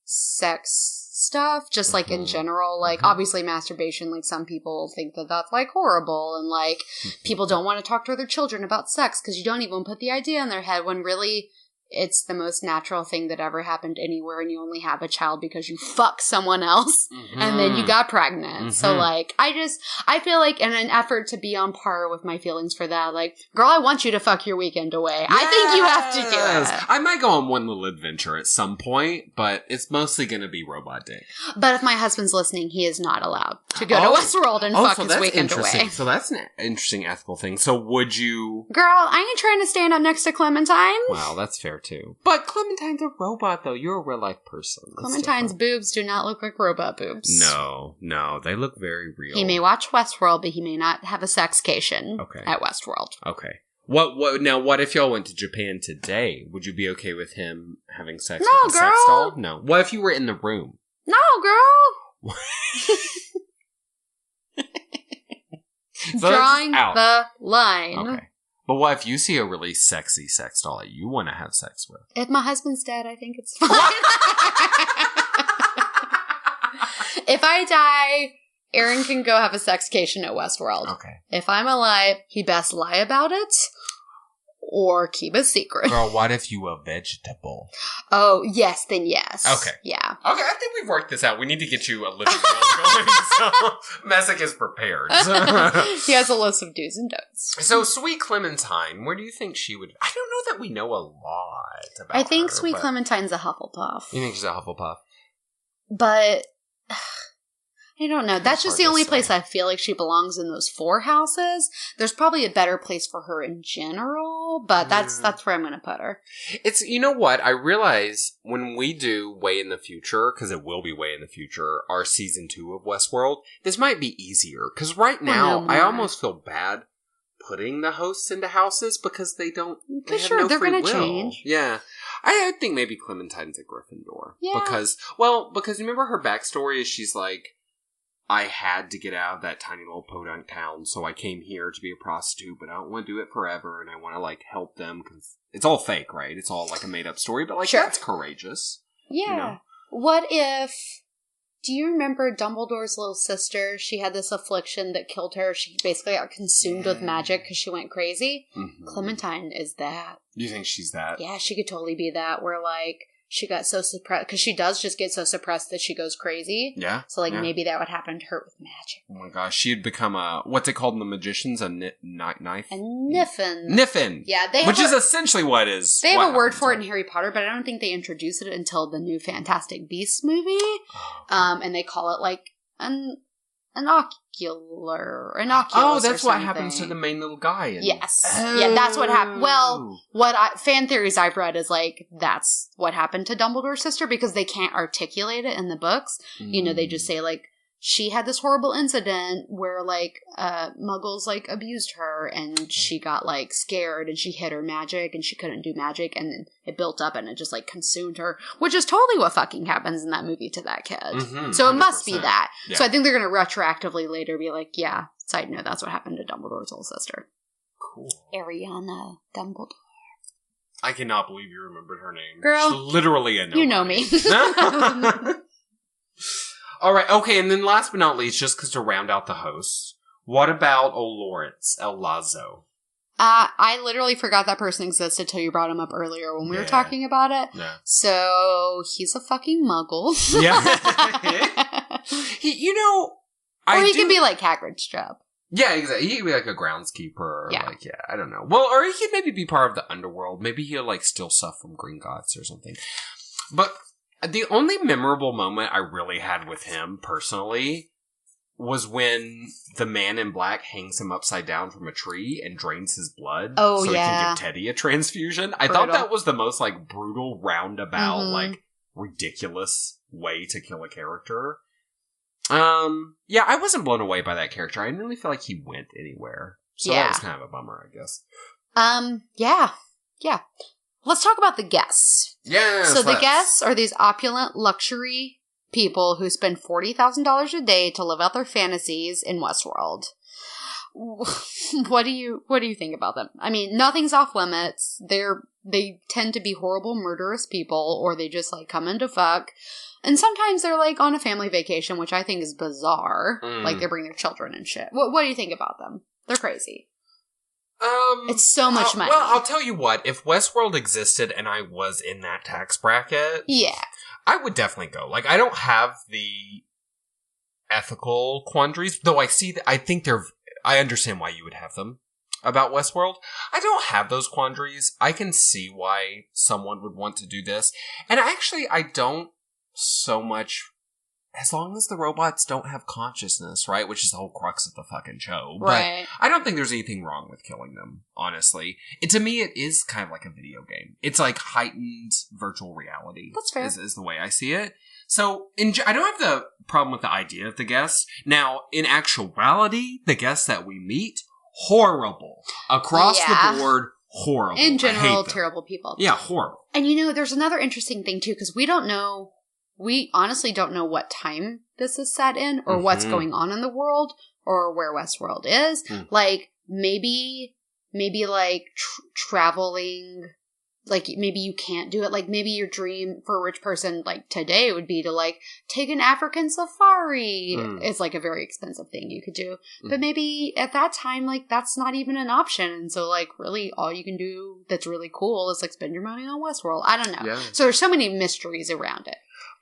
sex stuff, just like in general, like obviously masturbation, like some people think that that's like horrible, and like people don't want to talk to their children about sex because you don't even put the idea in their head, when really it's the most natural thing that ever happened anywhere, and you only have a child because you fuck someone else and then you got pregnant. So like, I feel like in an effort to be on par with my feelings for that, like, girl, I want you to fuck your weekend away. Yes! I think you have to do it. I might go on one little adventure at some point, but it's mostly going to be robot dick. But if my husband's listening, he is not allowed to go to Westworld and fuck his weekend away. So that's an interesting ethical thing. So would you... Girl, I ain't trying to stand up next to Clementine. Well, that's fair too. But Clementine's a robot, though. You're a real life person. That's Clementine's boobs do not look like robot boobs. No, they look very real. He may watch Westworld, but he may not have a sexcation at Westworld. Okay. What if y'all went to Japan today? Would you be okay with him having sex with a sex doll? No. What if you were in the room? No, girl. Drawing the line. Okay. But what if you see a really sexy sex doll that you want to have sex with? If my husband's dead, I think it's fine. If I die Aaron can go have a sexcation at Westworld. Okay. If I'm alive, he best lie about it or keep a secret. Girl, what if you a vegetable? Oh, yes, then yes. Okay. Yeah. Okay, I think we've worked this out. We need to get you a living will going, so Messick is prepared. He has a list of do's and don'ts. So, Sweet Clementine, where do you think she would... I don't know that we know a lot about I think her, Sweet Clementine's a Hufflepuff. You think she's a Hufflepuff? But... I don't know. That's just the only say. place I feel like she belongs in those 4 houses. There's probably a better place for her in general, but that's where I'm going to put her. It's, you know what? I realize when we do Way in the Future, because it will be Way in the Future, our season 2 of Westworld, this might be easier. Because right now, I almost feel bad putting the hosts into houses because they don't. They have no they're going to change. Yeah. I think maybe Clementine's a Gryffindor. Yeah. Because remember her backstory is she's like, I had to get out of that tiny little podunk town, so I came here to be a prostitute, but I don't want to do it forever, and I want to, like, help them, because it's all fake, right? It's all, like, a made-up story, but, like, that's courageous. Yeah. You know? What if... Do you remember Dumbledore's little sister? She had this affliction that killed her. She basically got consumed with magic because she went crazy. Mm-hmm. Clementine is that. You think she's that? Yeah, she could totally be that, where, like... She got so suppressed, because she does just get so suppressed that she goes crazy. Yeah. So, like, maybe that would happen to her with magic. Oh my gosh, she'd become what's it called in the Magicians? A knife? A Niffin. Niffin! Yeah, which is essentially what is. They have a word for it in Harry Potter, but I don't think they introduce it until the new Fantastic Beasts movie. And they call it, like, Innocuous Oh, that's what happens to the main little guy. Yes. Yeah, that's what happened. Well, fan theories I've read is like, that's what happened to Dumbledore's sister because they can't articulate it in the books. Mm. You know, they just say like, she had this horrible incident where like, muggles like abused her and she got like scared and she hid her magic and she couldn't do magic and then it built up and it just like consumed her, which is totally what fucking happens in that movie to that kid. Mm-hmm, so it must be that. Yeah. So I think they're going to retroactively later be like, yeah, side note, that's what happened to Dumbledore's little sister. Cool. Ariana Dumbledore. I cannot believe you remembered her name. Girl. She's literally a nobody. You know me. All right, okay, and then last but not least, just because to round out the hosts, what about Lawrence, El Lazo? I literally forgot that person existed till you brought him up earlier when we were talking about it. Yeah. So, he's a fucking muggle. Yeah. He could be like Hagrid's job. Yeah, exactly. He could be like a groundskeeper. Or I don't know. Well, or he could maybe be part of the underworld. Maybe he'll like steal stuff from Gringotts or something. But... the only memorable moment I really had with him, personally, was when the man in black hangs him upside down from a tree and drains his blood so he can give Teddy a transfusion. I thought that was the most, like, brutal, roundabout, like, ridiculous way to kill a character. Yeah, I wasn't blown away by that character. I didn't really feel like he went anywhere. So that was kind of a bummer, I guess. Yeah. Let's talk about the guests. Yes. So the guests are these opulent luxury people who spend $40,000 a day to live out their fantasies in Westworld. What do you think about them? I mean, nothing's off limits. They tend to be horrible, murderous people, or they just like come in to fuck. And sometimes they're like on a family vacation, which I think is bizarre. Like they bring their children and shit. What do you think about them? They're crazy. It's so much money. Well, I'll tell you what. If Westworld existed and I was in that tax bracket, I would definitely go. Like, I don't have the ethical quandaries, though I understand why you would have them about Westworld. I don't have those quandaries. I can see why someone would want to do this. And actually, I don't so much... as long as the robots don't have consciousness, right? Which is the whole crux of the fucking show. Right. But I don't think there's anything wrong with killing them, honestly. To me, it is kind of like a video game. It's like heightened virtual reality. That's fair. Is the way I see it. So, I don't have the problem with the idea of the guests. Now, in actuality, the guests that we meet, horrible. Across the board, horrible. In general, terrible people. Yeah, horrible. And there's another interesting thing, too, because we honestly don't know what time this is set in or what's going on in the world or where Westworld is. Like, maybe like traveling like, maybe you can't do it. Like, maybe your dream for a rich person, like, today would be to, like, take an African safari. It's, like, a very expensive thing you could do. But maybe at that time, like, that's not even an option. And so, like, really, all you can do that's really cool is, like, spend your money on Westworld. I don't know. Yeah. So there's so many mysteries around it.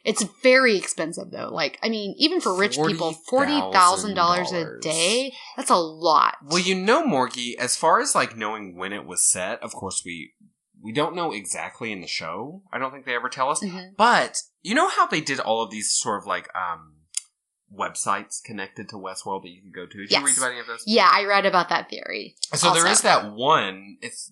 It's very expensive, though. Like, I mean, even for rich people, $40,000 a day, that's a lot. Well, you know, Morgie, as far as, like, knowing when it was set, of course, we don't know exactly in the show. I don't think they ever tell us. But you know how they did all of these sort of, like, websites connected to Westworld that you can go to? Did you read about any of those? Yeah, I read about that theory. So also, there is that one. It's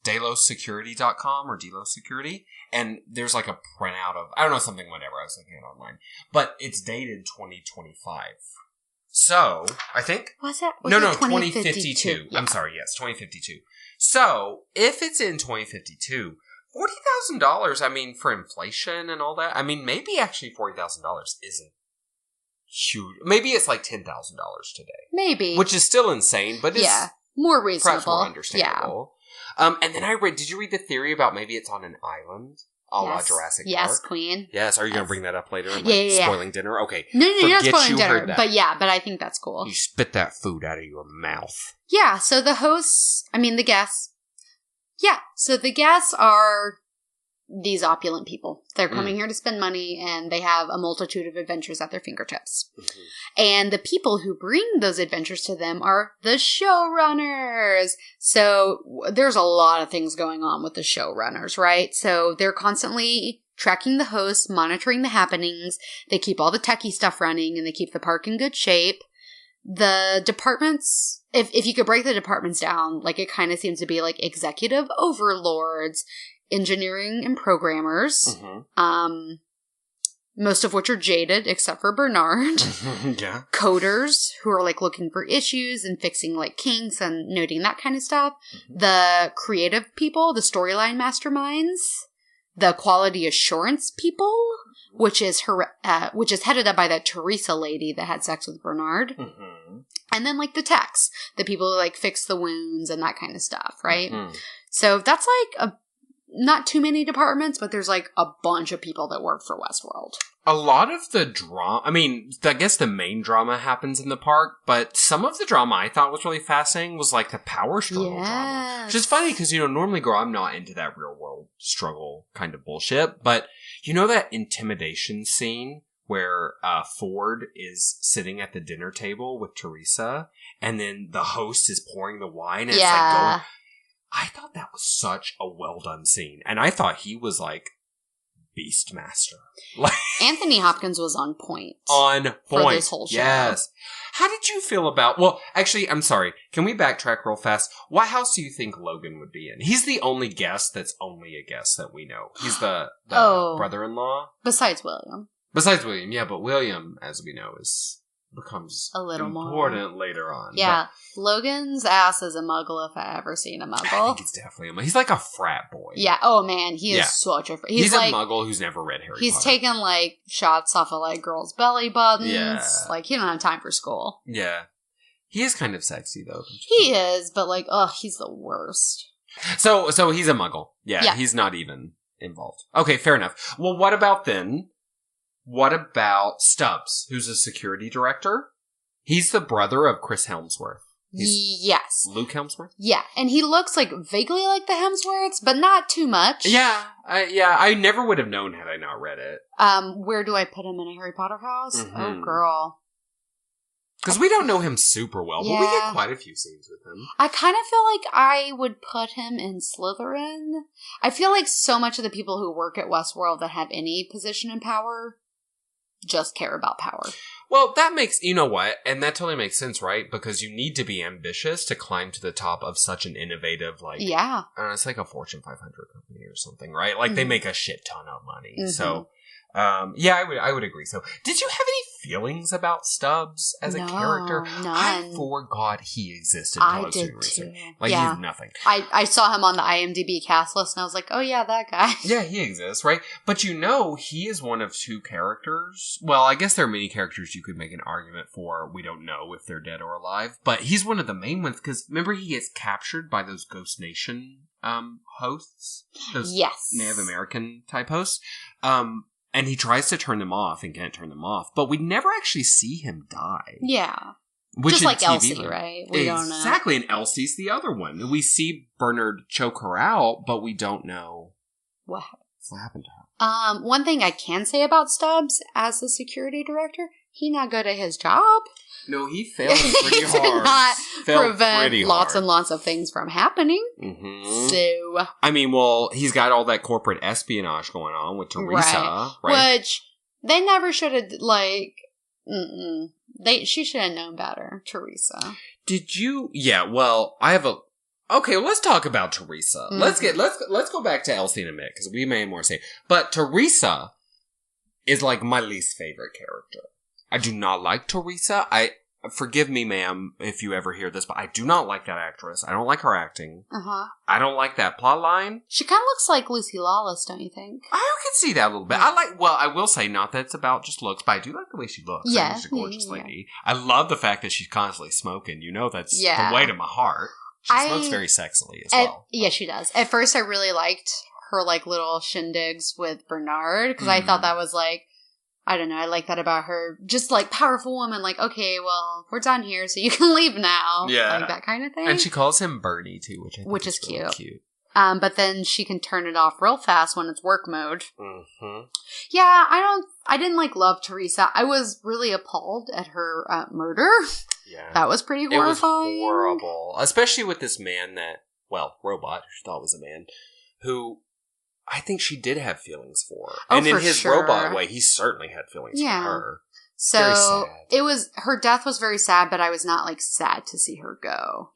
DelosSecurity.com or Delos Security. And there's like a printout of, I don't know, something, whatever. I was looking at online. But it's dated 2025. So, I think... Was it? No, 2052. Yeah. I'm sorry, yes, 2052. So, if it's in 2052, $40,000, I mean, for inflation and all that, I mean, maybe actually $40,000 isn't huge. Maybe it's like $10,000 today. Maybe. Which is still insane, but it's more reasonable. Perhaps more understandable. Yeah. And then did you read the theory about maybe it's on an island? A la Jurassic Park? Yes, Queen. Yes, are you going to bring that up later? Spoiling dinner? Okay. No, you're not spoiling dinner. But I think that's cool. You spit that food out of your mouth. Yeah, so the guests. Yeah, so the guests are these opulent people. They're coming here to spend money, and they have a multitude of adventures at their fingertips. And the people who bring those adventures to them are the showrunners. So there's a lot of things going on with the showrunners, right? So they're constantly tracking the hosts, monitoring the happenings. They keep all the techie stuff running, and they keep the park in good shape. The departments, if you could break the departments down, like, it kind of seems to be like executive overlords, engineering and programmers, most of which are jaded, except for Bernard. Coders, who are, like, looking for issues and fixing, like, kinks and noting that kind of stuff. The creative people, the storyline masterminds. The quality assurance people, which is headed up by that Teresa lady that had sex with Bernard. And then, like, the techs, the people who, like, fix the wounds and that kind of stuff, right? So that's, like, not too many departments, but there's, like, a bunch of people that work for Westworld. A lot of the drama, I mean, I guess the main drama happens in the park, but some of the drama I thought was really fascinating was, like, the power struggle drama. Which is funny because, normally, girl, I'm not into that real world struggle kind of bullshit, but you know that intimidation scene where Ford is sitting at the dinner table with Teresa, and then the host is pouring the wine, and it's like going... I thought that was such a well-done scene, and I thought he was, like, Beastmaster. Like, Anthony Hopkins was on point. For this whole show. Yes. How did you feel about... Well, actually, I'm sorry. Can we backtrack real fast? What house do you think Logan would be in? He's the only guest that's only a guest that we know. He's the brother-in-law. Besides William. Yeah, but William, as we know, becomes a little important more later on. Yeah. But Logan's ass is a muggle if I ever seen a muggle. I think it's definitely a muggle. He's like a frat boy. Yeah. Oh, man. He is such a... He's like, a muggle who's never read Harry Potter. He's taken, like, shots off of, like, girls' belly buttons. Yeah. Like, he don't have time for school. Yeah. He is kind of sexy, though. He is, but, like, he's the worst. So he's a muggle. Yeah. He's not even involved. Okay, fair enough. Well, what about Stubbs, who's a security director? He's the brother of Chris Helmsworth. Yes. Luke Helmsworth? Yeah, and he looks, like, vaguely like the Helmsworths, but not too much. Yeah, I never would have known had I not read it. Where do I put him in a Harry Potter house? Oh, girl. Because we don't know him super well, but we get quite a few scenes with him. I kind of feel like I would put him in Slytherin. I feel like so much of the people who work at Westworld that have any position in power just care about power. Well, that makes, you know what, and that totally makes sense, right? Because you need to be ambitious to climb to the top of such an innovative, like, I don't know, it's like a Fortune 500 company or something, right? Like, they make a shit ton of money. So, I would agree. So, did you have any feelings about Stubbs as a character? None. I forgot he existed until I was doing research. Like, he's nothing. I saw him on the IMDb cast list, and I was like, oh yeah, that guy. Yeah, he exists, right? But he is one of two characters. Well, I guess there are many characters you could make an argument for. We don't know if they're dead or alive. But he's one of the main ones, because remember he gets captured by those Ghost Nation hosts. Those yes. Native American type hosts. And he tries to turn them off and can't turn them off. But we never actually see him die. Yeah. Which just like TV, Elsie, right? We don't know. Exactly, and Elsie's the other one. We see Bernard choke her out, but we don't know what happened to her. One thing I can say about Stubbs as the security director, he not good at his job. No, he failed pretty he hard. Did not prevent lots and lots of things from happening. Mm-hmm. So, I mean, well, he's got all that corporate espionage going on with Teresa, right? Which they never should have She should have known better, Teresa. Did you? Yeah. Well, I have a. Okay, let's talk about Teresa. Mm-hmm. Let's go back to Elsie in a minute because we may have more to say. But Teresa is like my least favorite character. I do not like Teresa. Forgive me, ma'am, if you ever hear this, but I do not like that actress. I don't like her acting. Uh-huh. I don't like that plot line. She kind of looks like Lucy Lawless, don't you think? I can see that a little bit. I will say, not that it's about just looks, but I do like the way she looks. Yeah. She's a gorgeous lady. I love the fact that she's constantly smoking. You know, that's the way to my heart. She smokes very sexily as well. Yeah, she does. At first, I really liked her, little shindigs with Bernard, because I thought that was, I don't know, I like that about her. Just, powerful woman, okay, well, we're done here, so you can leave now. Yeah. That kind of thing. And she calls him Bernie, too, which is really cute. Cute. But then she can turn it off real fast when it's work mode. Mm-hmm. Yeah, I didn't, love Teresa. I was really appalled at her murder. Yeah. That was pretty horrifying. It was horrible. Especially with this man robot, who she thought was a man, who I think she did have feelings for. Oh, and in his robot way, he certainly had feelings for her. So very sad. Her death was very sad, but I was not sad to see her go,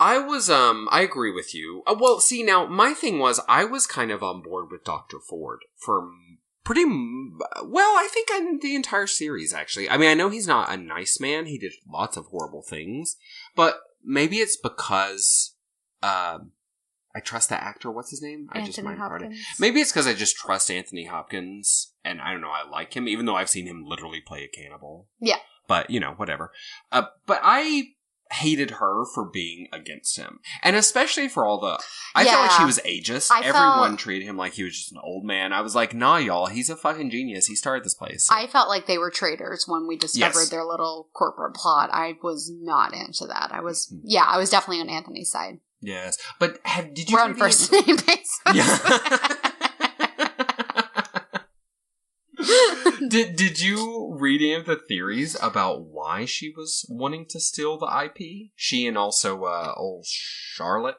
I was, I agree with you. Well, see, now, my thing was, I was kind of on board with Dr. Ford for I think in the entire series, actually. I mean, I know he's not a nice man. He did lots of horrible things. But maybe it's because, I trust that actor. What's his name? Anthony Hopkins. Maybe it's because I just trust Anthony Hopkins, and I don't know, I like him, even though I've seen him literally play a cannibal. Yeah. But, whatever. But I hated her for being against him. And especially for all I felt like she was ageist. Everyone treated him like he was just an old man. I was like, nah, y'all, he's a fucking genius. He started this place. I felt like they were traitors when we discovered their little corporate plot. I was not into that. I was definitely on Anthony's side. Yes. But did you... We're on first name basis. Yeah. Did you read any of the theories about why she was wanting to steal the IP? She and also old Charlotte?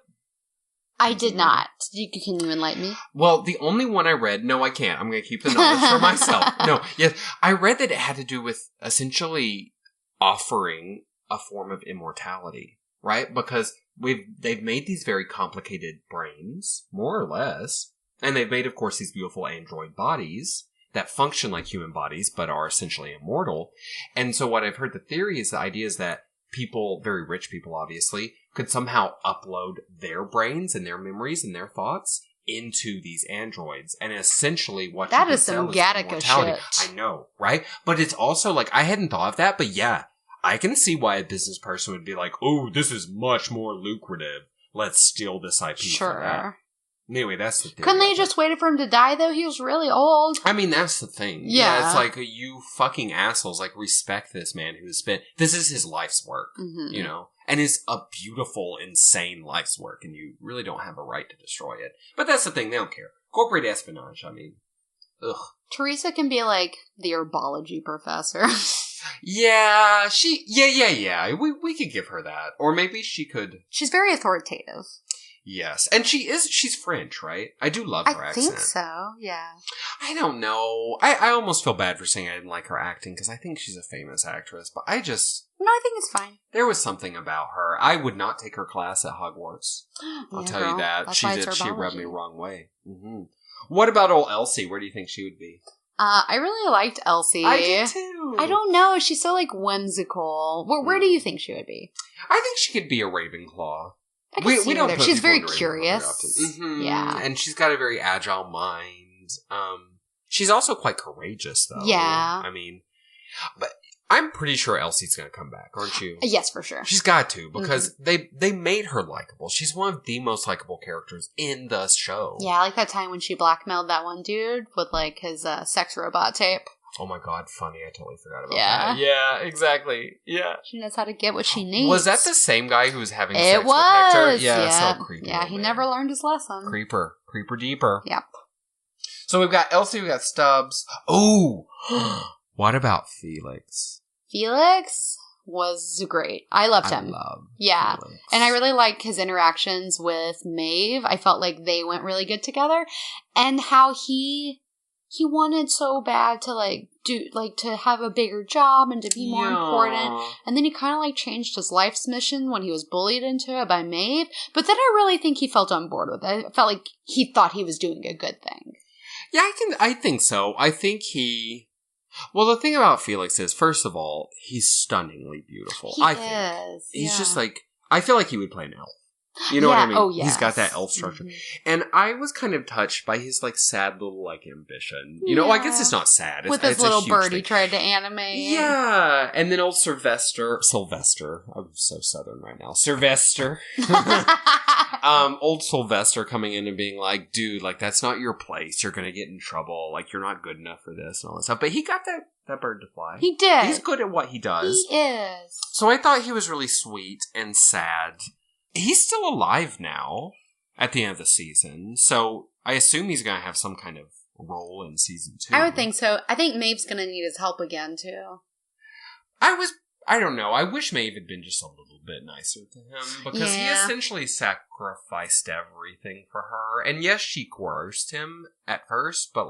I did not. Can you enlighten me? Well, the only one I read... No, I can't. I'm going to keep the knowledge for myself. No, yes. I read that it had to do with essentially offering a form of immortality, right? Because they've made these very complicated brains, more or less. And they've made, of course, these beautiful android bodies that function like human bodies, but are essentially immortal. And so what I've heard the theory is, the idea is that people, very rich people obviously, could somehow upload their brains and their memories and their thoughts into these androids. And essentially what that is some Gattaca shit. I know, right? But it's also I hadn't thought of that, but yeah, I can see why a business person would be like, oh, this is much more lucrative. Let's steal this IP for that. Anyway, that's the thing. Couldn't they just waited for him to die, though? He was really old. I mean, that's the thing. Yeah, it's you fucking assholes, respect this man who's this is his life's work, And it's a beautiful, insane life's work, and you really don't have a right to destroy it. But that's the thing, they don't care. Corporate espionage, I mean, ugh. Teresa can be the herbology professor. Yeah, yeah. We could give her that. Or maybe she could... She's very authoritative. Yes. And she's French, right? I do love her accent. I think so, yeah. I don't know. I almost feel bad for saying I didn't like her acting, because I think she's a famous actress, but I just... No, I think it's fine. There was something about her. I would not take her class at Hogwarts. I'll tell you that. She rubbed me the wrong way. Mm-hmm. What about old Elsie? Where do you think she would be? I really liked Elsie. I did too. I don't know. She's so whimsical. Where do you think she would be? I think she could be a Ravenclaw. We don't put she's very curious. Mm-hmm. Yeah. And she's got a very agile mind. She's also quite courageous, though. Yeah. I mean, but I'm pretty sure Elsie's going to come back, aren't you? Yes, for sure. She's got to, because they made her likable. She's one of the most likable characters in the show. Yeah, I like that time when she blackmailed that one dude with, like, his sex robot tape. Oh my god, funny. I totally forgot about that. Yeah, exactly. Yeah. She knows how to get what she needs. Was that the same guy who was having sex with Hector? Yeah, so creepy. Yeah, he never learned his lesson. Creeper deeper. Yep. So we've got Elsie, we've got Stubbs. Oh! What about Felix? Felix was great. I loved him. Yeah. Felix. And I really liked his interactions with Maeve. I felt like they went really good together. And how he wanted so bad to to have a bigger job and to be more important. And then he kind of changed his life's mission when he was bullied into it by Maeve. But then I really think he felt on board with it. I felt like he thought he was doing a good thing. Yeah, I think so. I think well, the thing about Felix is, first of all, he's stunningly beautiful. He's just I feel like he would play an elf. You know what I mean? Oh, yes. He's got that elf structure. Mm-hmm. And I was kind of touched by his, sad little, ambition. You know, I guess it's not sad. With his little bird he tried to animate. Yeah. And then old Sylvester. I'm so southern right now. Sylvester. Old Sylvester coming in and being like, dude, that's not your place. You're going to get in trouble. You're not good enough for this and all that stuff. But he got that bird to fly. He did. He's good at what he does. He is. So I thought he was really sweet and sad. He's still alive now at the end of the season, so I assume he's going to have some kind of role in season 2. I would think so. I think Maeve's going to need his help again, too. I don't know. I wish Maeve had been just a little bit nicer to him, because he essentially sacrificed everything for her. And yes, she coerced him at first, but,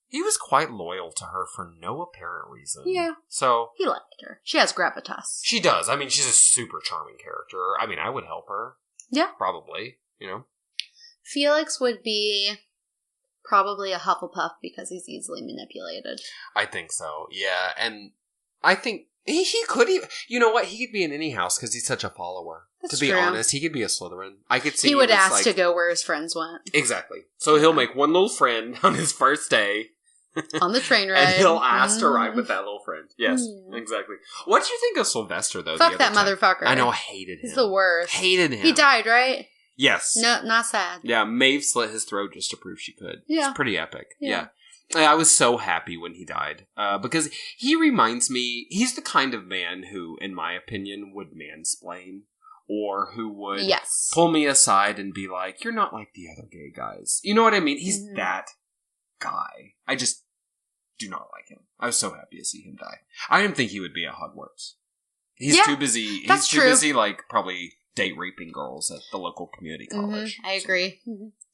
he was quite loyal to her for no apparent reason. Yeah. So he liked her. She has gravitas. She does. I mean, she's a super charming character. I mean, I would help her. Yeah. Probably, Felix would be probably a Hufflepuff because he's easily manipulated. I think so, yeah. And I think he could even... You know what? He could be in any house because he's such a follower. That's to be true. honest, he could be a Slytherin. I could see he would ask to go where his friends went. Exactly. So he'll make one little friend on his first day. On the train ride. And he'll ask to ride with that little friend. Yes, exactly. What did you think of Sylvester, though? Fuck that motherfucker. I know, I hated him. He's the worst. Hated him. He died, right? Yes. No, not sad. Yeah, Maeve slit his throat just to prove she could. Yeah. It's pretty epic. Yeah. I was so happy when he died. Because he reminds me, he's the kind of man who, in my opinion, would mansplain. Or who would pull me aside and be like, you're not like the other gay guys. You know what I mean? He's that guy. I just do not like him. I was so happy to see him die. I didn't think he would be at Hogwarts. He's too busy. He's too busy, probably date raping girls at the local community college. I agree.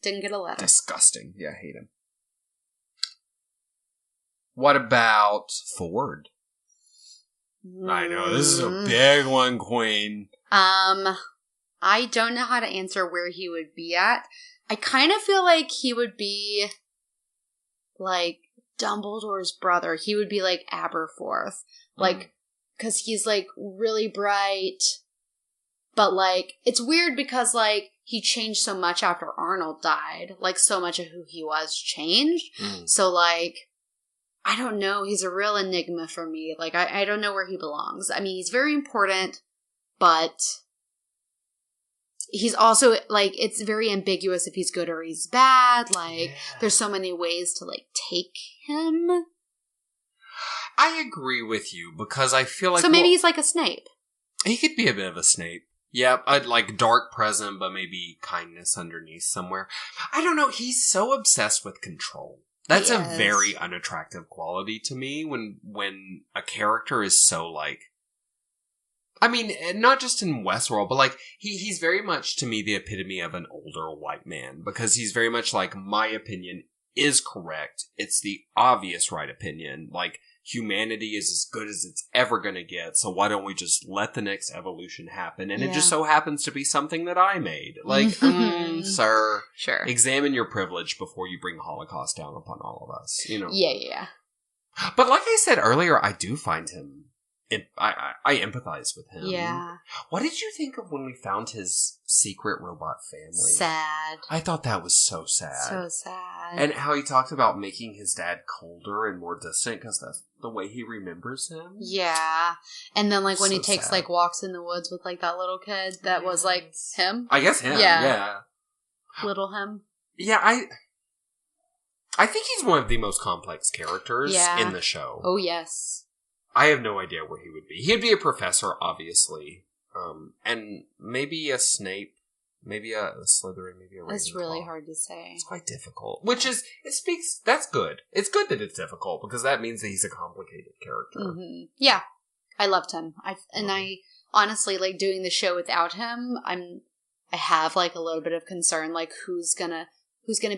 Didn't get a letter. Disgusting. Yeah, I hate him. What about Ford? I know, this is a big one, Queen. I don't know how to answer where he would be at. I kind of feel like he would be Dumbledore's brother. He would be Aberforth. Because he's really bright. But it's weird because he changed so much after Arnold died. So much of who he was changed. So I don't know. He's a real enigma for me. I don't know where he belongs. I mean, he's very important, but he's also, it's very ambiguous if he's good or he's bad. There's so many ways to, take him. I agree with you, because I feel like... So maybe he's like a Snape. He could be a bit of a Snape. Yeah, dark present, but maybe kindness underneath somewhere. I don't know. He's so obsessed with control. That's a very unattractive quality to me when a character is so I mean, not just in Westworld, but he's very much to me the epitome of an older white man, because he's very much my opinion is correct. It's the obvious right opinion. Humanity is as good as it's ever going to get, so why don't we just let the next evolution happen? And it just so happens to be something that I made. Sir, sure. Examine your privilege before you bring Holocaust down upon all of us, Yeah. But like I said earlier, I do find him... I empathize with him. Yeah. What did you think of when we found his secret robot family? Sad. I thought that was so sad. So sad. And how he talked about making his dad colder and more distant because that's the way he remembers him. Yeah. And then, like, when So he takes, sad. like, walks in the woods with, like, that little kid that was, like, him. I guess him, yeah. Little him. Yeah, I think he's one of the most complex characters in the show. Oh, yes. I have no idea where he would be. He'd be a professor, obviously. And maybe a Snape, maybe a Slytherin, maybe a Ravenclaw. It's really hard to say. It's quite difficult. That's good. It's good that it's difficult, because that means that he's a complicated character. Mm-hmm. Yeah. I loved him. I honestly, like, doing the show without him, I have, like, a little bit of concern, like, who's gonna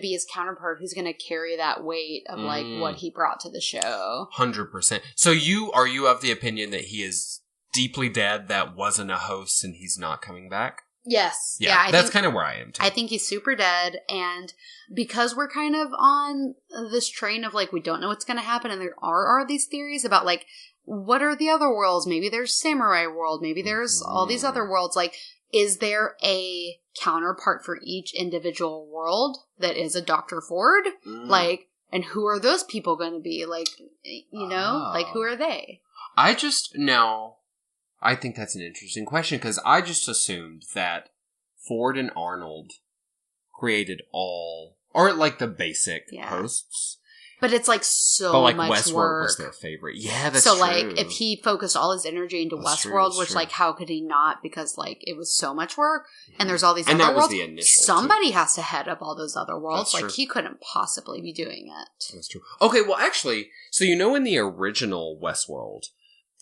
be his counterpart, who's gonna carry that weight of, like, what he brought to the show. 100%. So are you of the opinion that he is deeply dead, that wasn't a host, and he's not coming back? Yes. Yeah, that's kind of where I am, too. I think he's super dead, and because we're kind of on this train of, like, we don't know what's gonna happen, and there are these theories about, like, what are the other worlds? Maybe there's Samurai World, maybe there's all these other worlds, like, is there a counterpart for each individual world that is a Dr. Ford? Like, and who are those people going to be? Like, you know, like, who are they? I think that's an interesting question, because I just assumed that Ford and Arnold created all, or like the basic hosts. But it's like much Westworld work. Was their favorite. Yeah, that's so, true. Like, if he focused all his energy into Westworld, which, like, how could he not? Because, like, it was so much work, and there's all these other worlds. The initial somebody has to head up all those other worlds. That's like, true. He couldn't possibly be doing it. That's true. Okay, well, actually, so in the original Westworld,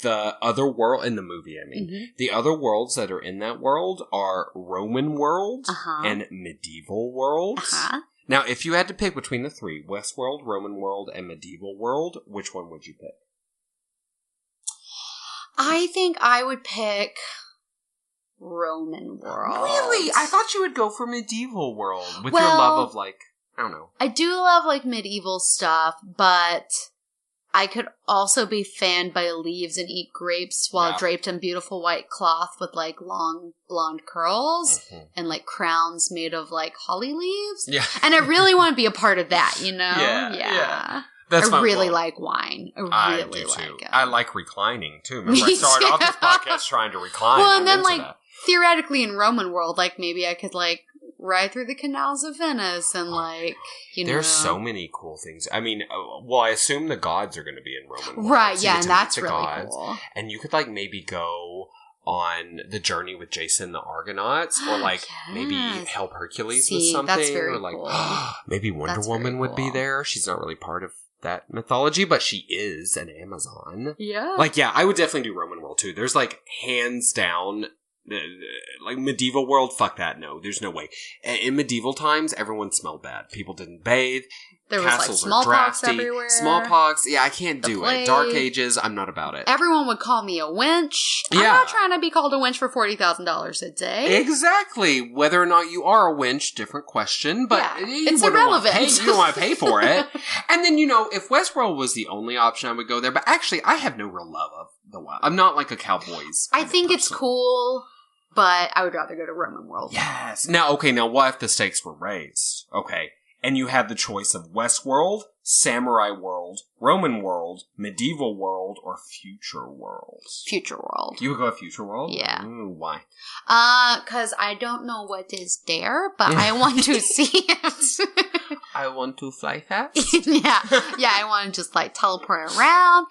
the other world, in the movie, the other worlds that are in that world are Roman world and medieval worlds. Now, if you had to pick between the three, Westworld, Roman world, and medieval world, which one would you pick? I think I would pick Roman world. Really? I thought you would go for medieval world with your love of, like, I don't know. I do love, like, medieval stuff, but I could also be fanned by leaves and eat grapes while draped in beautiful white cloth with, like, long blonde curls and, like, crowns made of, like, holly leaves. Yeah. And I really want to be a part of that, you know? Yeah. I really like wine. I really like it. I like reclining, too. Remember, I started off this podcast trying to recline. Well, and then, like, theoretically in Roman world, like, maybe I could, like, ride through the canals of Venice and, like, you know. There's so many cool things. I mean, I assume the gods are going to be in Roman world. Right, so and that's really cool. And you could, like, maybe go on the journey with Jason the Argonauts, or, like, maybe help Hercules with something. That's very or, like, cool. Maybe Wonder Woman would be there. She's not really part of that mythology, but she is an Amazon. Yeah. Like, yeah, I would definitely do Roman world, too. There's, like, hands down... like medieval world, fuck that, no, there's no way. In medieval times, everyone smelled bad. People didn't bathe. There was, like, smallpox everywhere. Smallpox, yeah, I can't do it. Dark Ages, I'm not about it. Everyone would call me a wench. Yeah. I'm not trying to be called a wench for $40,000 a day. Exactly. Whether or not you are a wench, different question, but it's irrelevant. You don't want to pay for it. And then, you know, if Westworld was the only option, I would go there. But actually, I have no real love of the Wild. I'm not like a Cowboys. I think it's cool, but I would rather go to Roman world. Yes. Now, what if the stakes were raised? Okay. And you had the choice of Westworld, Samurai World, Roman World, Medieval World, or Future World. Future World. You would go with Future World? Yeah. Ooh, why? 'Cause I don't know what is there, but I want to see it. I want to fly fast? Yeah, I want to just, like, teleport around.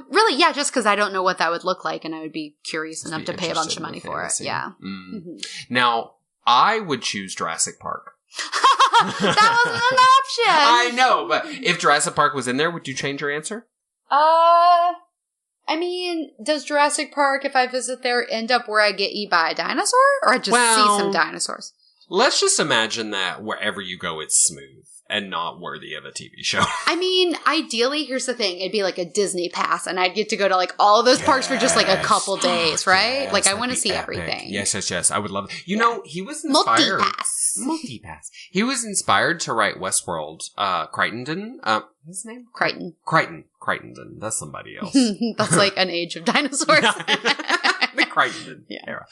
Really, yeah, just because I don't know what that would look like, and I would be curious enough to pay a bunch of money for it. Yeah. Now, I would choose Jurassic Park. That wasn't an option. I know, but if Jurassic Park was in there, would you change your answer? I mean, does Jurassic Park, if I visit there, end up where I get eaten by a dinosaur? Or I just see some dinosaurs? Let's just imagine that wherever you go, it's smooth and not worthy of a TV show. I mean, ideally, here's the thing. It'd be like a Disney pass, and I'd get to go to, like, all of those parks for just, like, a couple days, right? Yes, like, I want to see epic. everything. Yes. I would love it. You know, he was inspired. Multipass. He was inspired to write Westworld. Crichton. What's his name? Crichton. Crichton. That's somebody else. That's like an age of dinosaurs. The Crichton era.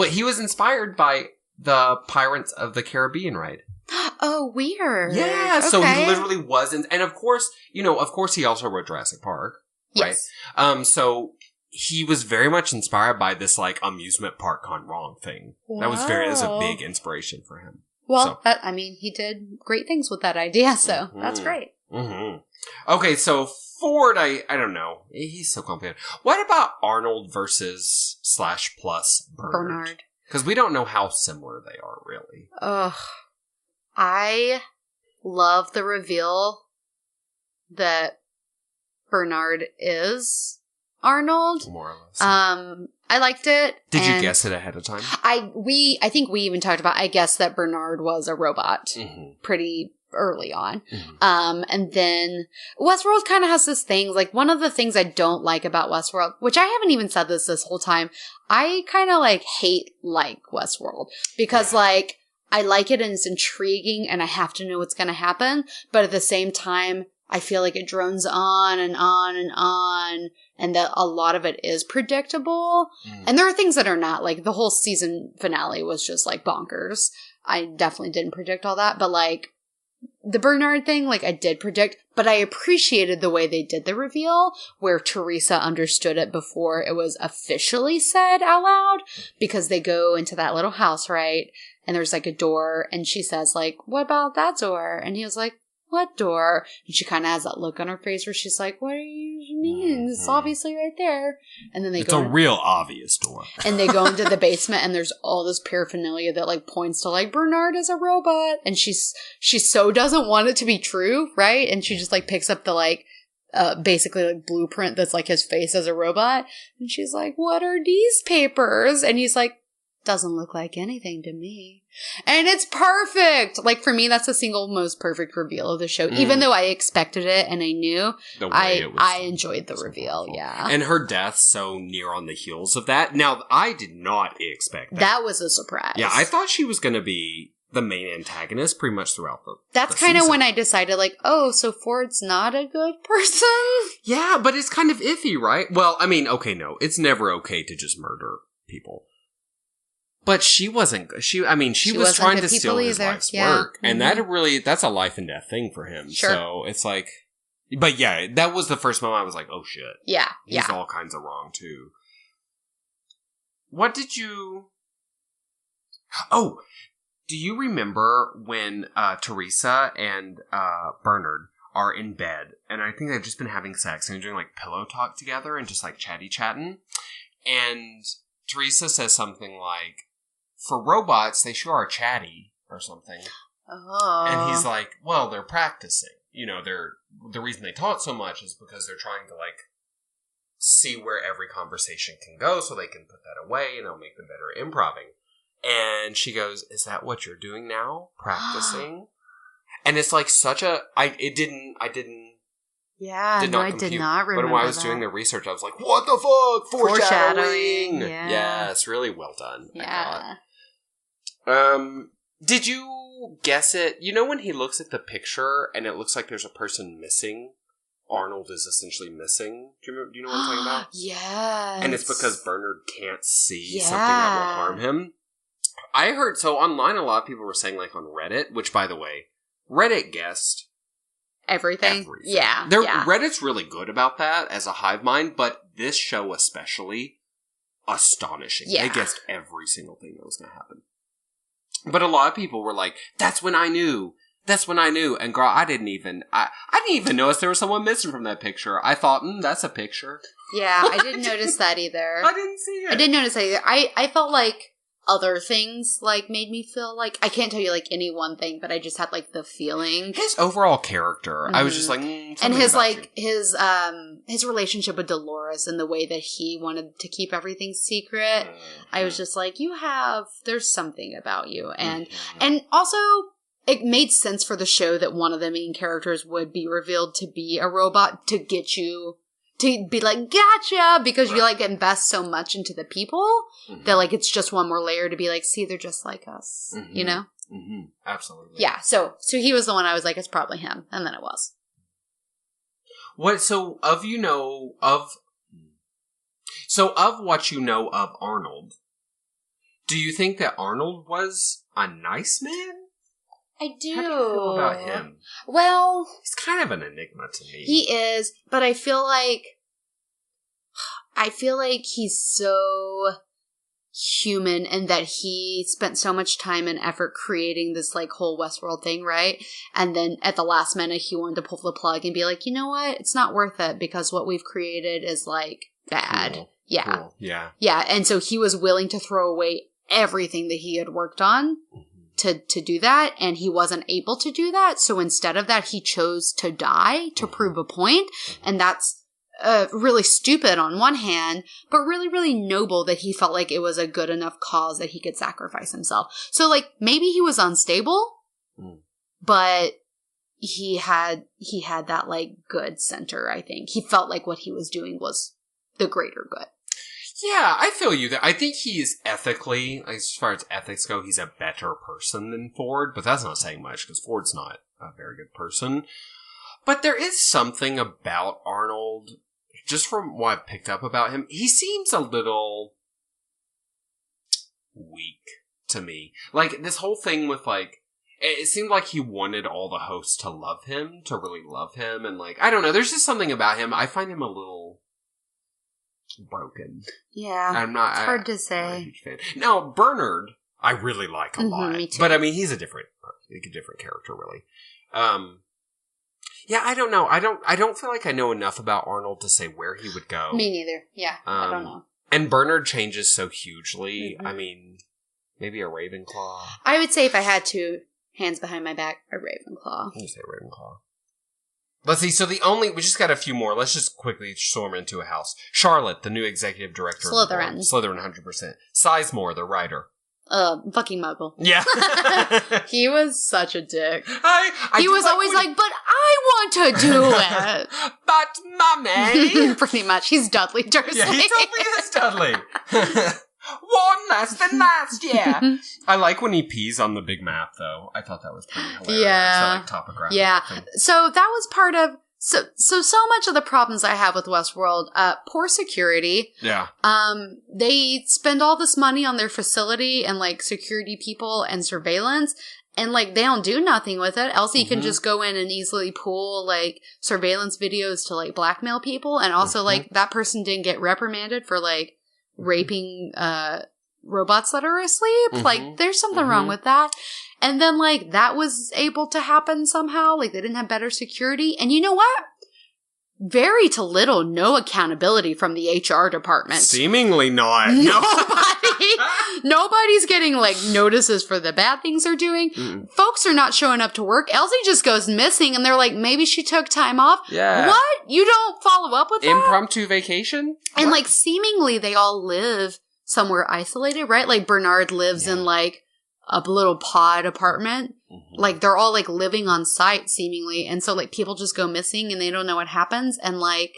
He was inspired by the Pirates of the Caribbean ride. Oh, weird. Yeah, okay. So he literally wasn't. And of course, he also wrote Jurassic Park. Yes. Right? So he was very much inspired by this, like, amusement park gone wrong thing. Wow. That was a big inspiration for him. Well, he did great things with that idea, so that's great. Mm-hmm. Okay, so Ford, I don't know. He's so complicated. What about Arnold versus / Bernard? Because we don't know how similar they are, really. Ugh. I love the reveal that Bernard is Arnold. More or less. I liked it. Did you guess it ahead of time? I think we even talked about, I guessed that Bernard was a robot pretty early on. Mm-hmm. And then Westworld kind of has this thing, like one of the things I don't like about Westworld, which I haven't even said this whole time, I kind of hate Westworld because like I like it and it's intriguing and I have to know what's going to happen. But at the same time, I feel like it drones on and on and on and that a lot of it is predictable. And there are things that are not, like the whole season finale was just like bonkers. I definitely didn't predict all that, but like the Bernard thing, like I did predict, but I appreciated the way they did the reveal where Teresa understood it before it was officially said out loud because they go into that little house, right? And there's like a door and she says like, what about that door? And he was like, what door? And she kind of has that look on her face where she's like, what do you mean? It's obviously right there. And then it's a real obvious door. And they go into the basement and there's all this paraphernalia that like points to like Bernard is a robot. And she so doesn't want it to be true, right? And she just like picks up the like, basically like blueprint that's like his face as a robot. And she's like, what are these papers? And he's like, doesn't look like anything to me. And it's perfect. Like for me, that's the single most perfect reveal of the show. Even though I expected it and I knew, I enjoyed the reveal. Powerful. Yeah. And her death so near on the heels of that. Now, I did not expect that. That was a surprise. Yeah, I thought she was going to be the main antagonist pretty much throughout the That's kind of when I decided like, oh, so Ford's not a good person? Yeah, but it's kind of iffy, right? Well, I mean, okay, no. It's never okay to just murder people. But she wasn't. She was trying to steal his life's work, and that's a life and death thing for him. Sure. So it's like, but yeah, that was the first moment I was like, oh shit, yeah, he's all kinds of wrong too. What did you? Oh, do you remember when Teresa and Bernard are in bed, and I think they've just been having sex and doing like pillow talk together and just like chatting, and Teresa says something like, for robots, they sure are chatty, or something. Oh. And he's like, well, they're practicing. You know, the reason they talk so much is because they're trying to, like, see where every conversation can go so they can put that away and it'll make them better at improving. And she goes, is that what you're doing now? Practicing? And it's like such a... I did not remember. But when I was doing the research, I was like, what the fuck? Foreshadowing! Yeah, it's really well done. Yeah. Did you guess it? You know when he looks at the picture and it looks like there's a person missing? Arnold is essentially missing. Do you know what I'm talking about? Yes. And it's because Bernard can't see something that will harm him. I heard, so online a lot of people were saying like on Reddit, which by the way, Reddit guessed Everything. Yeah. Reddit's really good about that as a hive mind, but this show especially, astonishing. Yeah. They guessed every single thing that was going to happen. But a lot of people were like, that's when I knew. And girl, I didn't even notice there was someone missing from that picture. I thought, that's a picture. Yeah, I didn't notice that either. I didn't see it. I didn't notice that either. I felt like other things like made me feel like, I can't tell you like any one thing, but I just had like the feeling. His overall character, I was just like, and his like his relationship with Dolores and the way that he wanted to keep everything secret. I was just like, there's something about you, and also it made sense for the show that one of the main characters would be revealed to be a robot to get you to be like, gotcha, because you like invest so much into the people that like it's just one more layer to be like, see, they're just like us, you know? Mm-hmm. Absolutely. Yeah, so he was the one I was like, it's probably him, and then it was. So of what you know of Arnold, do you think that Arnold was a nice man? I do. How do you feel about him? Well... He's kind of an enigma to me. He is, but I feel like he's so human and that he spent so much time and effort creating this like whole Westworld thing, right? And then at the last minute he wanted to pull the plug and be like, you know what? It's not worth it because what we've created is like bad. Cool. Yeah. Cool. Yeah. Yeah. And so he was willing to throw away everything that he had worked on to do that. And he wasn't able to do that. So instead of that, he chose to die to prove a point. And that's really stupid on one hand, but really, really noble that he felt like it was a good enough cause that he could sacrifice himself. So, like, maybe he was unstable, but he had that, like, good center, I think. He felt like what he was doing was the greater good. Yeah, I feel you there. I think he's ethically, as far as ethics go, he's a better person than Ford, but that's not saying much, because Ford's not a very good person. But there is something about Arnold, just from what I've picked up about him, he seems a little weak to me. Like, this whole thing with, like, it seemed like he wanted all the hosts to love him, to really love him, and, like, I don't know, there's just something about him. I find him a little broken. Yeah, it's hard to say. I'm not a huge fan. Now, Bernard, I really like a lot. Me too. But, I mean, he's a different character, really. Yeah, I don't know. I don't feel like I know enough about Arnold to say where he would go. Me neither. Yeah, I don't know. And Bernard changes so hugely. I mean, maybe a Ravenclaw. I would say if I had to, hands behind my back, a Ravenclaw. You say Ravenclaw. Let's see. So we just got a few more. Let's just quickly storm into a house. Charlotte, the new executive director. Slytherin. Slytherin, 100%. Sizemore, the writer. Fucking muggle. Yeah. He was such a dick. He was always like, but I want to do it. But, Mummy. Pretty much. He's Dudley Dursley. Yeah, he totally is Dudley. One less than last year. I like when he pees on the big map, though. I thought that was pretty hilarious. Yeah. That, like, topographical thing. So that was part of... So much of the problems I have with Westworld, poor security. Yeah. They spend all this money on their facility and, like, security people and surveillance, and, like, they don't do nothing with it. Elsie can just go in and easily pull, like, surveillance videos to, like, blackmail people, and also, like, that person didn't get reprimanded for, like, raping, robots that are asleep. Like, there's something wrong with that. And then, like, that was able to happen somehow. Like, they didn't have better security. And you know what? Very to little, no accountability from the HR department. Seemingly not. Nobody's getting, like, notices for the bad things they're doing. Folks are not showing up to work. Elsie just goes missing, and they're like, maybe she took time off. Yeah. What? You don't follow up with that? Impromptu vacation? And, like, seemingly they all live somewhere isolated, right? Like, Bernard lives in, like, a little pod apartment. Like, they're all, like, living on site, seemingly. And so, like, people just go missing and they don't know what happens. And, like,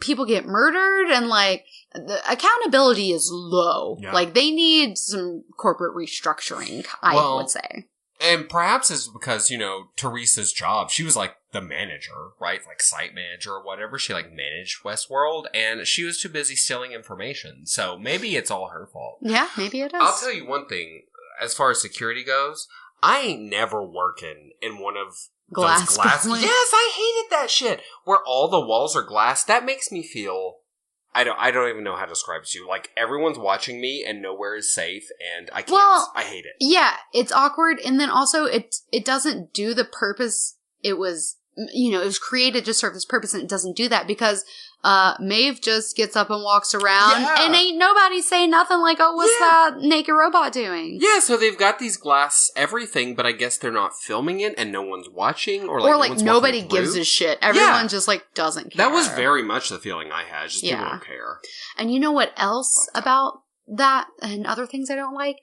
people get murdered. And, like, the accountability is low. Yeah. Like, they need some corporate restructuring, I would say. And perhaps it's because, you know, Teresa's job, she was, like, the manager, right? Like, site manager or whatever. She, like, managed Westworld, and she was too busy stealing information. So maybe it's all her fault. Yeah, maybe it is. I'll tell you one thing. As far as security goes, I ain't never working in one of those glass. Yes, I hated that shit. Where all the walls are glass. That makes me feel... I don't even know how to describe it to you. Like, everyone's watching me and nowhere is safe, and I can't. Well, I hate it. Yeah, it's awkward, and then also it doesn't do the purpose it was, you know, it was created to serve this purpose, and it doesn't do that because Maeve just gets up and walks around, and ain't nobody saying nothing like, oh, what's that naked robot doing? Yeah, so they've got these glass everything, but I guess they're not filming it, and no one's watching, or nobody gives a shit. Everyone just, like, doesn't care. That was very much the feeling I had, just people don't care. And you know what else about that, and other things I don't like?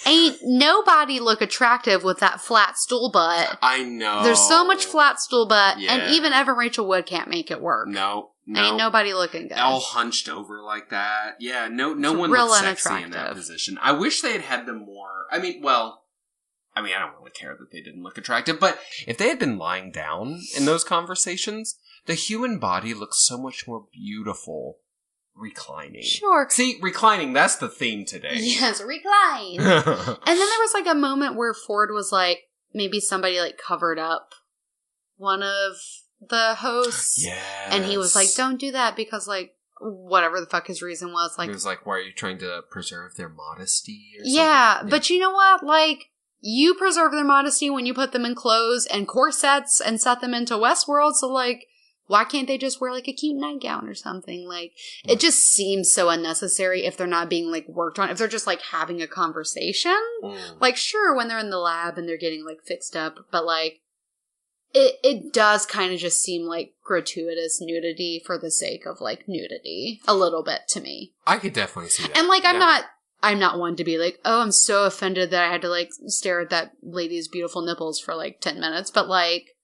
Ain't nobody look attractive with that flat stool butt. I know. There's so much flat stool butt, and even Evan Rachel Wood can't make it work. No. Ain't nobody looking good. All hunched over like that. Yeah, no one looks sexy in that position. I wish they had them more. I mean, I don't really care that they didn't look attractive, but if they had been lying down in those conversations, the human body looks so much more beautiful reclining. Sure. See, reclining, that's the theme today. Yes, recline. And then there was, like, a moment where Ford was like, maybe somebody, like, covered up one of the hosts. Yes. And he was like, don't do that because, like, whatever the fuck his reason was. Like, he was like, why are you trying to preserve their modesty or something? Yeah, but you know what? Like, you preserve their modesty when you put them in clothes and corsets and set them into Westworld, so, like, why can't they just wear, like, a cute nightgown or something? Like, it just seems so unnecessary if they're not being, like, worked on. If they're just, like, having a conversation. Like, sure, when they're in the lab and they're getting, like, fixed up, but, like, it does kind of just seem like gratuitous nudity for the sake of, like, nudity. A little bit to me. I could definitely see that. And, like, I'm not one to be like, oh, I'm so offended that I had to, like, stare at that lady's beautiful nipples for, like, 10 minutes. But, like,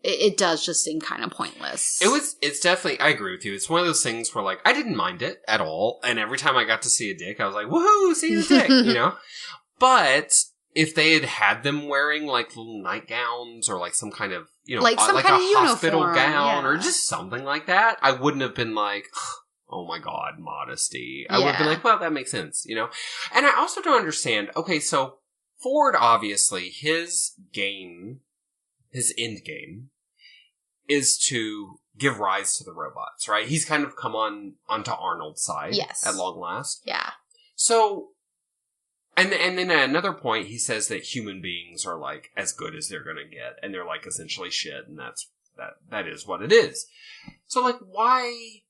it does just seem kind of pointless. It's definitely, I agree with you. It's one of those things where, like, I didn't mind it at all. And every time I got to see a dick, I was like, woohoo, see the dick, you know? But if they had them wearing, like, little nightgowns or, like, some kind of, you know, like, some like kind a of hospital uniform, gown or just something like that, I wouldn't have been like, oh my god, modesty. I would have been like, well, that makes sense, you know? And I also don't understand, okay, so Ford, obviously, his end game, is to give rise to the robots, right? He's kind of come onto Arnold's side at long last. Yeah. So, and then at another point, he says that human beings are, like, as good as they're gonna get, and they're, like, essentially shit, and that is what it is. So, like, why?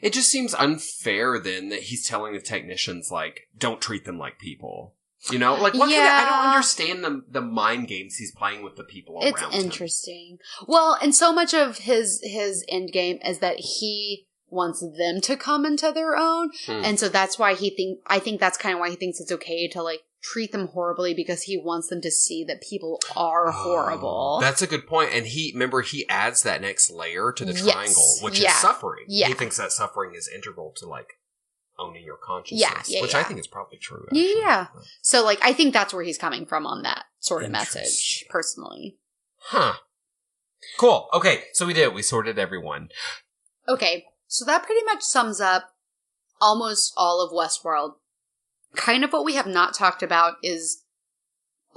It just seems unfair, then, that he's telling the technicians, like, don't treat them like people. You know? Like, what I don't understand the mind games he's playing with the people around him. It's interesting. Well, and so much of his end game is that he wants them to come into their own. And so that's why I think that's kind of why he thinks it's okay to, like, treat them horribly, because he wants them to see that people are horrible. That's a good point. And he adds that next layer to the triangle, which is suffering. Yeah. He thinks that suffering is integral to, like, owning your consciousness, which I think is probably true. Actually. Yeah. So, like, I think that's where he's coming from on that sort of message, personally. Huh. Cool. Okay, so we did it. We sorted everyone. Okay, so that pretty much sums up almost all of Westworld. Kind of what we have not talked about is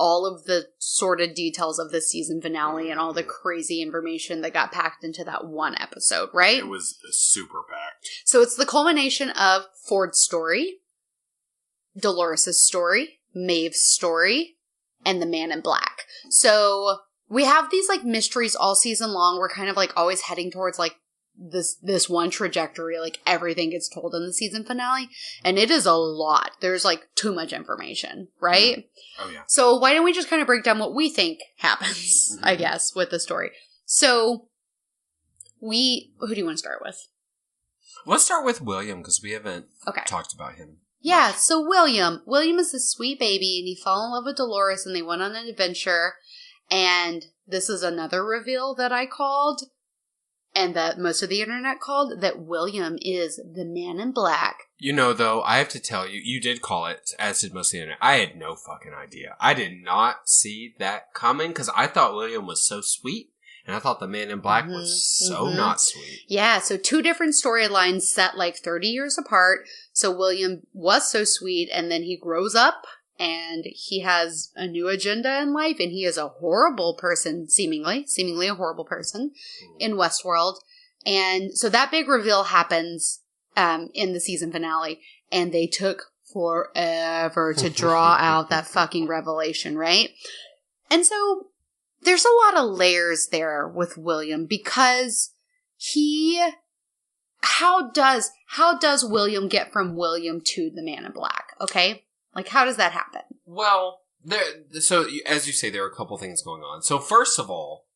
all of the sordid details of the season finale and all the crazy information that got packed into that one episode, right? It was super packed. So it's the culmination of Ford's story, Dolores' story, Maeve's story, and the Man in Black. So we have these, like, mysteries all season long. We're kind of, like, always heading towards, like, this one trajectory, like, everything gets told in the season finale, and it is a lot. There's, like, too much information, right? Oh, yeah. So why don't we just kind of break down what we think happens, I guess, with the story. So, who do you want to start with? Let's start with William, because we haven't talked about him. Yeah, so William is a sweet baby, and he fell in love with Dolores, and they went on an adventure, and this is another reveal that I called, and that most of the internet called, that William is the Man in Black. You know, though, I have to tell you, you did call it, as did most of the internet. I had no fucking idea. I did not see that coming, because I thought William was so sweet, and I thought the Man in Black was so not sweet. Yeah, so two different storylines set, like, 30 years apart. So William was so sweet, and then he grows up, and he has a new agenda in life, and he is a horrible person, seemingly a horrible person in Westworld. And so that big reveal happens in the season finale, and they took forever to draw out that fucking revelation, right? And so there's a lot of layers there with William, because how does William get from William to the Man in Black, okay? Like, how does that happen? Well, so as you say, there are a couple things going on. So first of all,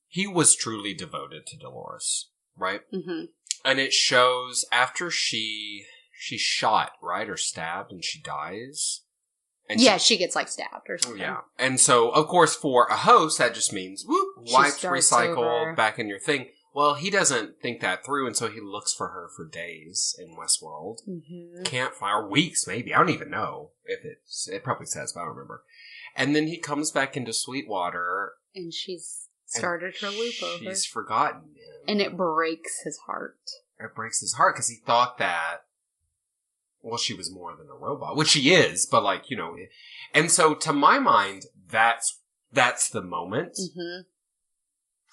he was truly devoted to Dolores, right? Mm-hmm. And it shows after she's shot, right? Or stabbed, and she dies. And she gets, like, stabbed or something. Yeah. And so, of course, for a host, that just means, wipes, recycle, back in your thing. Well, he doesn't think that through, and so he looks for her for days in Westworld. Mm-hmm. Can't find her, weeks maybe. I don't even know if it probably says, but I don't remember. And then he comes back into Sweetwater. And she's started her loop over. She's forgotten him. And it breaks his heart. it breaks his heart because he thought that, well, she was more than a robot, which she is, but like, you know, and so to my mind, that's the moment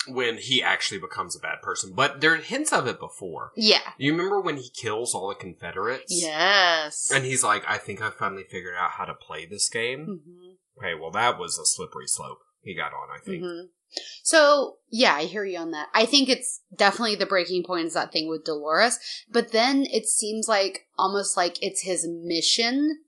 when he actually becomes a bad person. But there are hints of it before. Yeah. You remember when he kills all the Confederates? Yes. And he's like, I think I finally figured out how to play this game. Mm-hmm. Okay, well, that was a slippery slope he got on, I think. Mm-hmm. So, yeah, I hear you on that. I think it's definitely the breaking point is that thing with Dolores. But then it seems like almost like it's his mission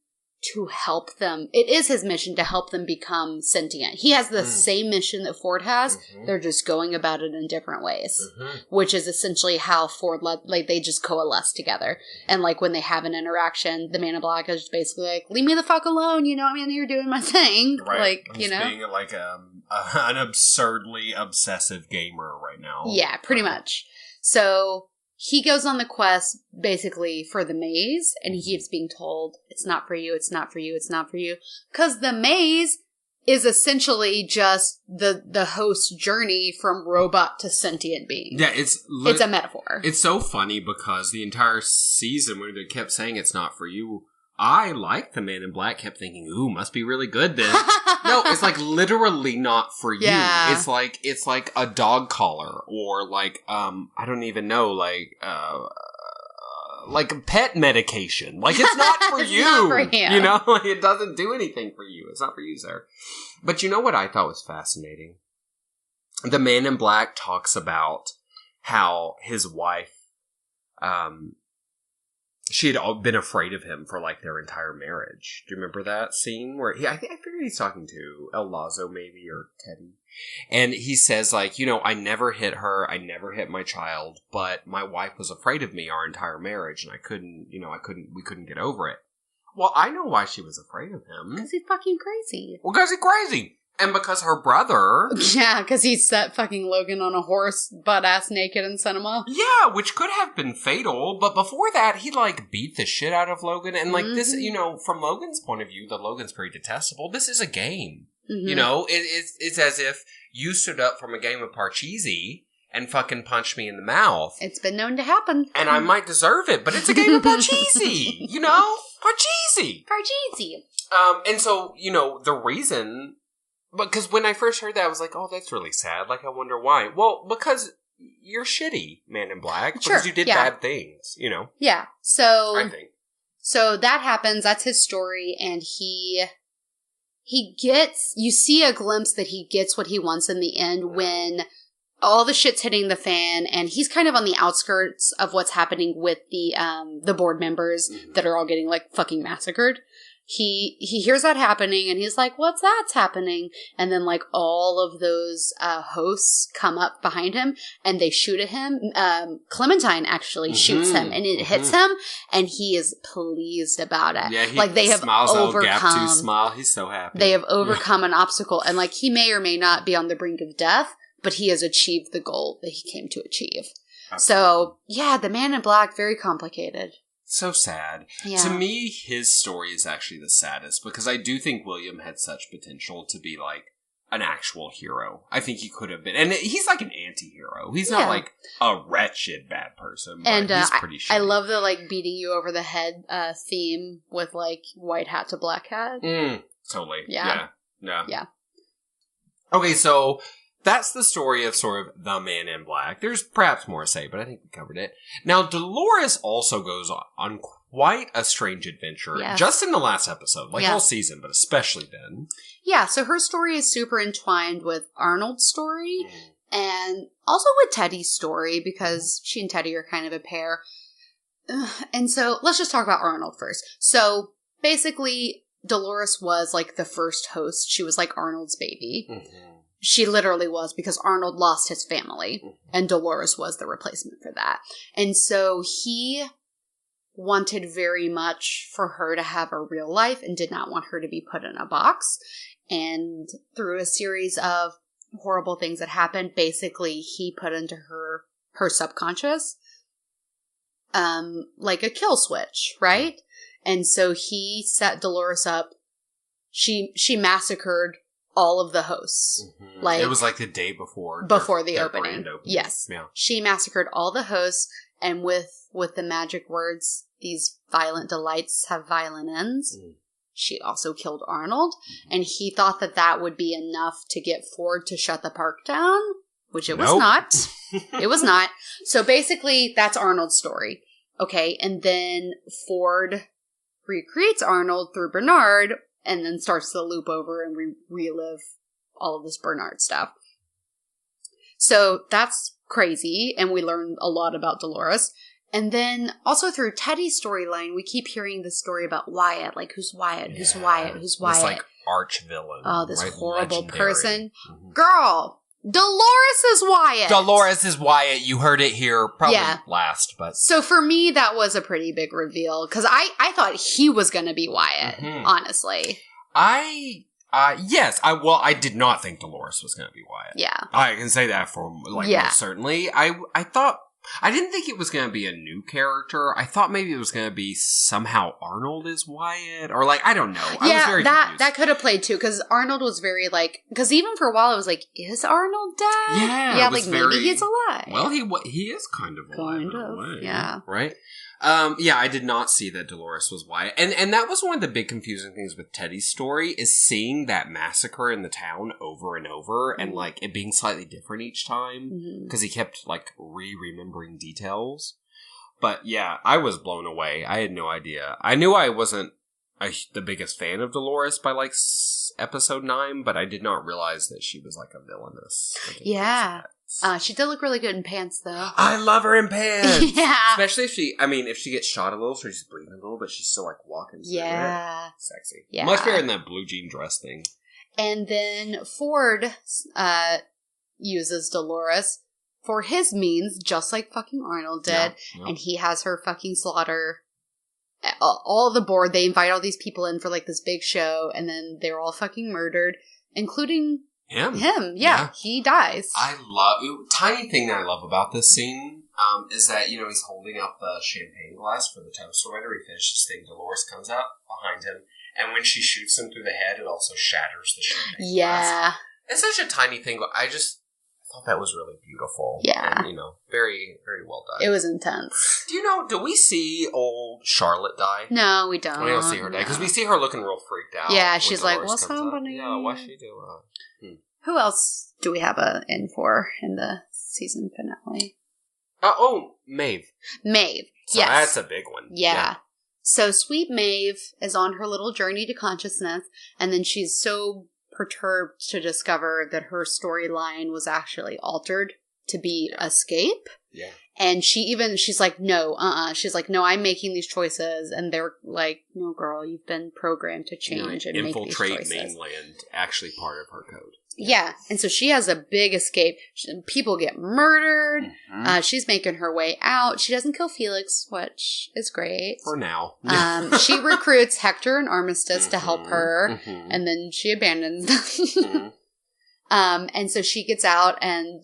to help them. It is his mission to help them become sentient. He has the same mission that Ford has. Mm-hmm. They're just going about it in different ways, which is essentially how Ford they just coalesce together. And like when they have an interaction, the Man in Black is just basically like, leave me the fuck alone. You know, I'm in here doing my thing. Right. Like, I'm just being like an absurdly obsessive gamer right now. Yeah, pretty much. So he goes on the quest, basically, for the maze, and he keeps being told, it's not for you, it's not for you, it's not for you. Because the maze is essentially just the host's journey from robot to sentient being. Yeah, it's a metaphor. It's so funny because the entire season, when they kept saying it's not for you, I, like the Man in Black, kept thinking, ooh, must be really good then. No, it's like literally not for you. Yeah. It's like a dog collar or like, I don't even know, like pet medication. Like it's not for you. Not for him. You know, like it doesn't do anything for you. It's not for you, sir. But you know what I thought was fascinating? The Man in Black talks about how his wife, she had been afraid of him for, like, their entire marriage. Do you remember that scene? Where I figured he's talking to El Lazo, maybe, or Teddy. And he says, like, you know, I never hit her, I never hit my child, but my wife was afraid of me our entire marriage, and we couldn't get over it. Well, I know why she was afraid of him. Because he's fucking crazy. Well, because he's crazy. And because her brother... Yeah, because he set fucking Logan on a horse, butt-ass naked, and sent him off. Yeah, which could have been fatal, but before that, he, like, beat the shit out of Logan. And, like, this, you know, from Logan's point of view, Logan's very detestable. This is a game. Mm-hmm. You know, it's as if you stood up from a game of Parcheesi and fucking punched me in the mouth. It's been known to happen. And I might deserve it, but it's a game of Parcheesi, you know? Parcheesi! And so, you know, the reason... Because when I first heard that, I was like, oh, that's really sad. Like, I wonder why. Well, because you're shitty, Man in Black. Because you did bad things, you know? Yeah. So... I think. So that happens. That's his story. And he gets... You see a glimpse that he gets what he wants in the end when all the shit's hitting the fan. And he's kind of on the outskirts of what's happening with the board members that are all getting, like, fucking massacred. He hears that happening, and he's like, what's that's happening? And then, like, all of those hosts come up behind him, and they shoot at him. Clementine actually shoots him, and it hits him, and he is pleased about it. Yeah, like, they have overcome... smile. He's so happy. They have overcome an obstacle, and, like, he may or may not be on the brink of death, but he has achieved the goal that he came to achieve. Absolutely. So, yeah, the Man in Black, very complicated. So sad. Yeah. To me, his story is actually the saddest because I do think William had such potential to be like an actual hero. I think he could have been. And he's like an anti-hero. He's not like a wretched bad person, but and, he's pretty shitty. I love the like beating you over the head theme with like white hat to black hat. Totally. Yeah. Okay, so... That's the story of sort of the Man in Black. There's perhaps more to say, but I think we covered it. Now, Dolores also goes on quite a strange adventure, just in the last episode, like all season, but especially then. Yeah, so her story is super entwined with Arnold's story, and also with Teddy's story, because she and Teddy are kind of a pair. And so, let's just talk about Arnold first. So, basically, Dolores was like the first host. She was like Arnold's baby. Mm-hmm. She literally was, because Arnold lost his family, and Dolores was the replacement for that. And so he wanted very much for her to have a real life and did not want her to be put in a box. And through a series of horrible things that happened, basically he put into her subconscious, like a kill switch, right? And so he set Dolores up. She massacred all of the hosts. Like, it was like the day before the opening. Yes. Yeah. She massacred all the hosts, And with the magic words, these violent delights have violent ends. She also killed Arnold, and he thought that would be enough to get Ford to shut the park down, which it was not. It was not. So basically, that's Arnold's story. Okay, and then Ford recreates Arnold through Bernard, and then starts the loop over and relive all of this Bernard stuff. So that's crazy, and we learn a lot about Dolores. And then also through Teddy's storyline, we keep hearing this story about Wyatt. Like, who's Wyatt? Who's Wyatt? Who's Wyatt? This, like, arch-villain. Oh, this horrible person. Girl! Dolores is Wyatt! Dolores is Wyatt. You heard it here. Probably last, but... So for me, that was a pretty big reveal. Because I thought he was going to be Wyatt, honestly. Yes. I did not think Dolores was going to be Wyatt. Yeah. I can say that for, like, most certainly. I thought... I didn't think it was going to be a new character. I thought maybe it was going to be somehow Arnold is Wyatt. Or, like, I don't know. I was very confused. That could have played, too. Because Arnold was very, like... Because even for a while, I was like, is Arnold dead? Yeah, like, maybe he's alive. Well, he is kind of alive in a way. Yeah. Right? I did not see that Dolores was Wyatt. And that was one of the big confusing things with Teddy's story, is seeing that massacre in the town over and over, and, like, it being slightly different each time, because he kept, like, remembering details. But, yeah, I was blown away. I had no idea. I knew I wasn't the biggest fan of Dolores by, like, episode 9, but I did not realize that she was, like, a villainous. Yeah. She did look really good in pants, though. I love her in pants! Yeah. Especially if she gets shot a little, so she's bleeding a little, but she's still, like, walking through it. Sexy. Yeah. Much better than that blue jean dress thing. And then Ford uses Dolores for his means, just like fucking Arnold did. Yeah. And he has her fucking slaughter all the board. They invite all these people in for, like, this big show, and then they're all fucking murdered, including... Him, yeah. He dies. Tiny thing that I love about this scene is that, he's holding up the champagne glass for the toaster. Whenever he finishes thing, Dolores comes up behind him, and when she shoots him through the head, it also shatters the champagne glass. It's such a tiny thing, but I thought that was really beautiful. Yeah. And, very, very well done. It was intense. Do we see old Charlotte die? No, we don't. We don't see her die, because we see her looking real freaked out. Yeah, she's like, what's happening? Yeah, what's she doing? Who else do we have in for in the season finale? Maeve. Maeve, so that's a big one. Yeah. So sweet Maeve is on her little journey to consciousness, and then she's so perturbed to discover that her storyline was actually altered to be escape. Yeah. And she's like, no, She's like, no, I'm making these choices. And they're like, no, girl, you've been programmed to change and make these choices. Infiltrate mainland, actually part of her code. Yeah. And so she has a big escape. People get murdered. She's making her way out. She doesn't kill Felix, which is great. For now. She recruits Hector and Armistice to help her. And then she abandons them. And so she gets out and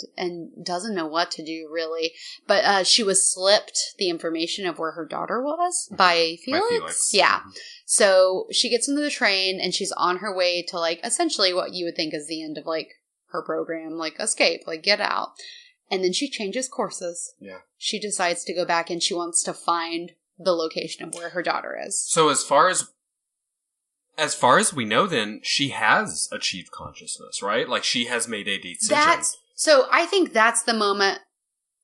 doesn't know what to do, really. But she was slipped the information of where her daughter was by Felix. Yeah. So she gets into the train, and she's on her way to, like, essentially what you would think is the end of, like, her program, like, escape, like, get out. And then she changes courses. Yeah. She decides to go back, and she wants to find the location of where her daughter is. So as far as we know, then, she has achieved consciousness, right? Like, she has made a decision. So I think that's the moment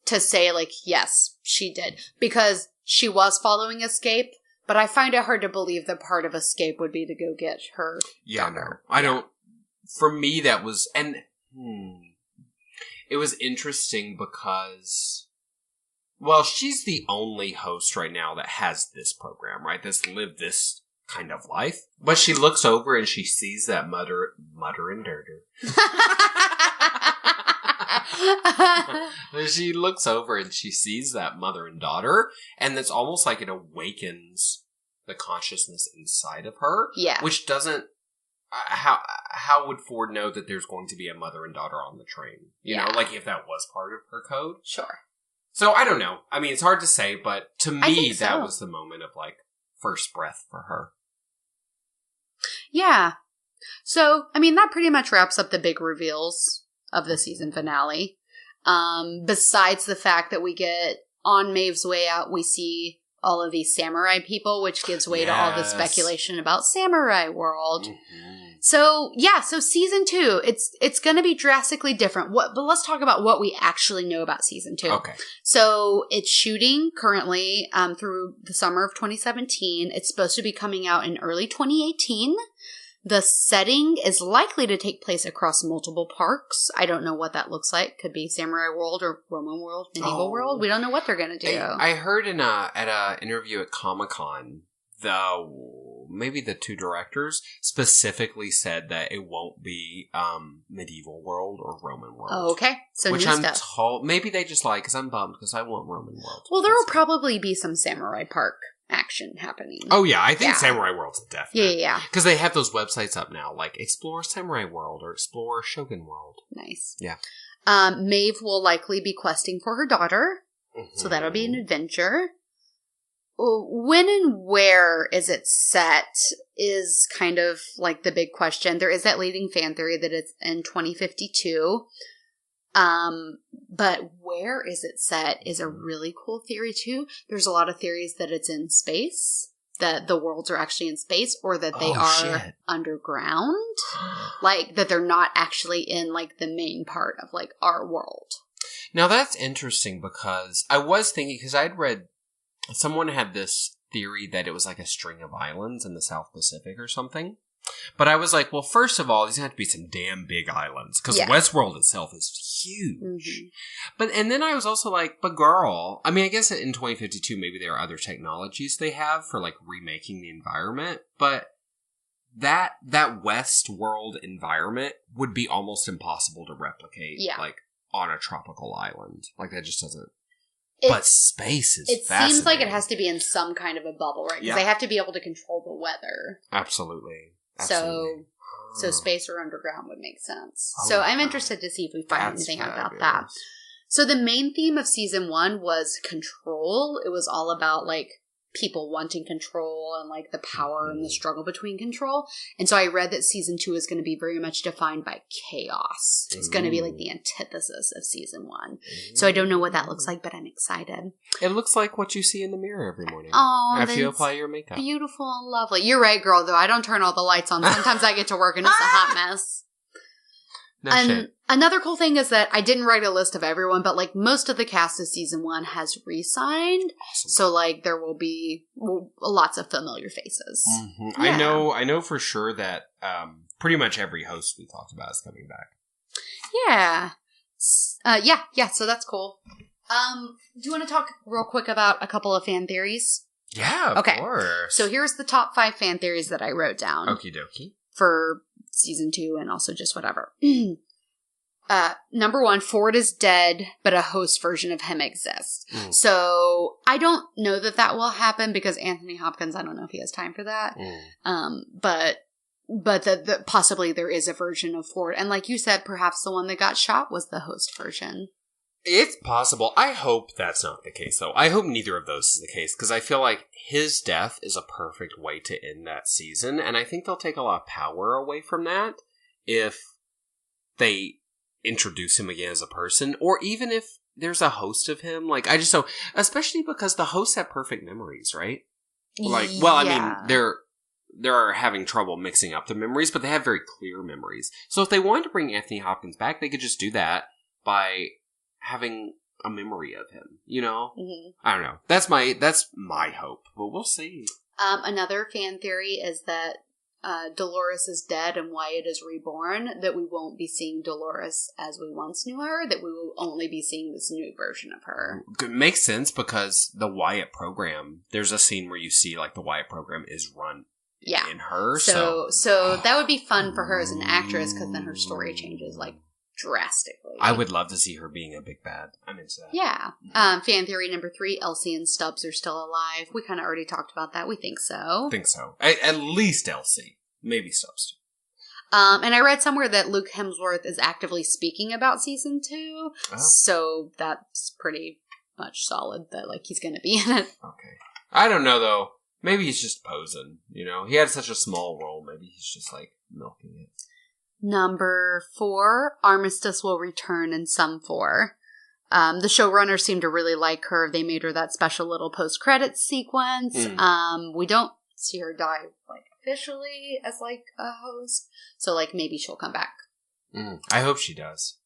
to say, like, yes, she did. Because she was following escape, but I find it hard to believe that part of escape would be to go get her daughter. No. I don't... For me, that was... And... It was interesting because... Well, she's the only host right now that has this program, right? That's lived this kind of life. But she looks over and she sees that mutter and dirter. She looks over and she sees that mother and daughter, and it's almost like it awakens the consciousness inside of her. Yeah. Which doesn't... How would Ford know that there's going to be a mother and daughter on the train? You know, like if that was part of her code? Sure. So, I don't know. I mean, it's hard to say, but to me, that was the moment of, like, first breath for her. Yeah. So, I mean, that pretty much wraps up the big reveals of the season finale. Besides the fact that we get on Maeve's way out, we see all of these samurai people, which gives way to all the speculation about Samurai World. So, so season 2, it's going to be drastically different. But let's talk about what we actually know about season 2. Okay. So, it's shooting currently through the summer of 2017. It's supposed to be coming out in early 2018. The setting is likely to take place across multiple parks. I don't know what that looks like. Could be Samurai World or Roman World, Medieval World. We don't know what they're going to do. I heard at an interview at Comic-Con, maybe the 2 directors specifically said that it won't be Medieval World or Roman World. Oh, okay. So which new I'm stuff. told, maybe they just because I'm bummed because I want Roman World. Well, there will probably be some Samurai Park action happening. Oh, yeah. I think Samurai World's a definite. Yeah. Because they have those websites up now, like Explore Samurai World or Explore Shogun World. Nice. Yeah. Maeve will likely be questing for her daughter, so that'll be an adventure. When and where is it set is kind of like the big question. There is that leading fan theory that it's in 2052. But where is it set is a really cool theory too. There's a lot of theories that it's in space, that the worlds are actually in space, or that they are underground. Like, that they're not actually in, like, the main part of, like, our world. Now, that's interesting because I was thinking, because I'd read, someone had this theory that it was like a string of islands in the South Pacific or something. But I was like, well, first of all, these have to be some damn big islands, because Westworld itself is huge. And then I was also like, but girl, I mean, I guess in 2052, maybe there are other technologies they have for, like, remaking the environment, but that Westworld environment would be almost impossible to replicate, like, on a tropical island. Like, that just doesn't... But space is fascinating. It seems like it has to be in some kind of a bubble, right? Because they have to be able to control the weather. Absolutely. So space or underground would make sense. So I'm interested to see if we find anything out about that. So the main theme of season 1 was control. It was all about, like, people wanting control and, like, the power and the struggle between control. And so I read that season 2 is going to be very much defined by chaos. It's going to be, like, the antithesis of season 1. So I don't know what that looks like, but I'm excited. It looks like what you see in the mirror every morning. Oh, after you apply your makeup. Beautiful and lovely. You're right, girl, though. I don't turn all the lights on. Sometimes I get to work and it's a hot mess. Another cool thing is that I didn't write a list of everyone, but, like, most of the cast of season 1 has re-signed. Awesome. So, like, there will be lots of familiar faces. Yeah. I know for sure that pretty much every host we talked about is coming back. Yeah. So that's cool. Do you want to talk real quick about a couple of fan theories? Yeah, of course. So here's the top 5 fan theories that I wrote down. Okie dokie. For season 2 and also just whatever. Number 1, Ford is dead, but a host version of him exists. So I don't know that will happen because Anthony Hopkins, I don't know if he has time for that. But that possibly there is a version of Ford. And like you said, perhaps the one that got shot was the host version. It's possible. I hope that's not the case, though. I hope neither of those is the case, because I feel like his death is a perfect way to end that season, and I think they'll take a lot of power away from that if they introduce him again as a person, or even if there's a host of him. Like, I just don't... Especially because the hosts have perfect memories, right? Like, well, I mean, they're having trouble mixing up the memories, but they have very clear memories. So if they wanted to bring Anthony Hopkins back, they could just do that by... having a memory of him, you know? I don't know. That's my hope, but we'll see. Another fan theory is that Dolores is dead and Wyatt is reborn, that we won't be seeing Dolores as we once knew her, that we will only be seeing this new version of her. It makes sense because the Wyatt program, there's a scene where you see, like, the Wyatt program is run in her. So that would be fun for her as an actress, because then her story changes, like, drastically. I would love to see her being a big bad. I'm into that. Yeah. Fan theory number 3, Elsie and Stubbs are still alive. We kind of already talked about that. We think so. At least Elsie. Maybe Stubbs too. And I read somewhere that Luke Hemsworth is actively speaking about season 2. Oh. So that's pretty much solid that, like, he's going to be in it. Okay. I don't know, though. Maybe he's just posing, you know? He had such a small role. Maybe he's just, like, milking it. Number 4, Armistice will return in some form. The showrunners seem to really like her. They made her that special little post-credits sequence. We don't see her die, like, officially as, like, a host. So, like, maybe she'll come back. I hope she does.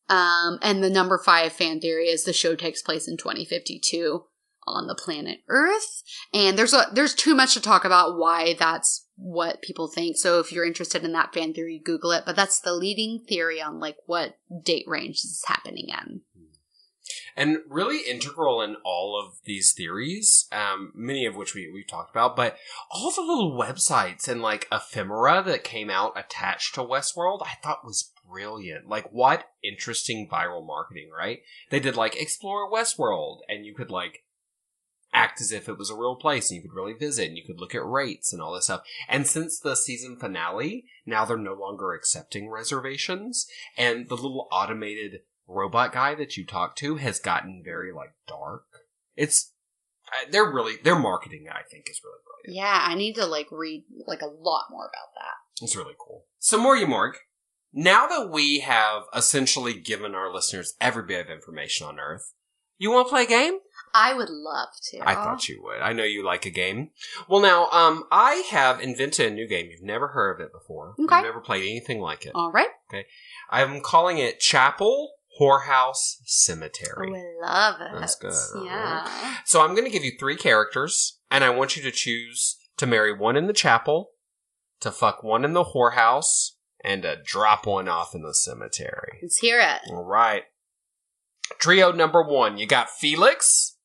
And the number 5 fan theory is the show takes place in 2052 on the planet Earth. And there's too much to talk about why that's what people think. So if you're interested in that fan theory, Google it. But that's the leading theory on, like, what date range this is happening in. And really integral in all of these theories, many of which we've talked about, but all the little websites and, like, ephemera that came out attached to Westworld, I thought was brilliant. Like, what interesting viral marketing, right? They did, like, Explore Westworld, and you could, like, act as if it was a real place, and you could really visit, and you could look at rates and all this stuff. And since the season finale, now they're no longer accepting reservations, and the little automated robot guy that you talk to has gotten very, like, dark. Their marketing, I think, is really brilliant. Yeah, I need to, like, read, like, a lot more about that. It's really cool. So, Morg, now that we have essentially given our listeners every bit of information on Earth, you want to play a game? I would love to. I thought you would. I know you like a game. Well, now, I have invented a new game. You've never heard of it before. Okay. You've never played anything like it. All right. Okay. I'm calling it Chapel, Whorehouse, Cemetery. Oh, I love it. That's good. Yeah. Right. So I'm going to give you 3 characters, and I want you to choose to marry one in the chapel, to fuck one in the whorehouse, and to drop one off in the cemetery. Let's hear it. All right. Trio number 1, you got Felix.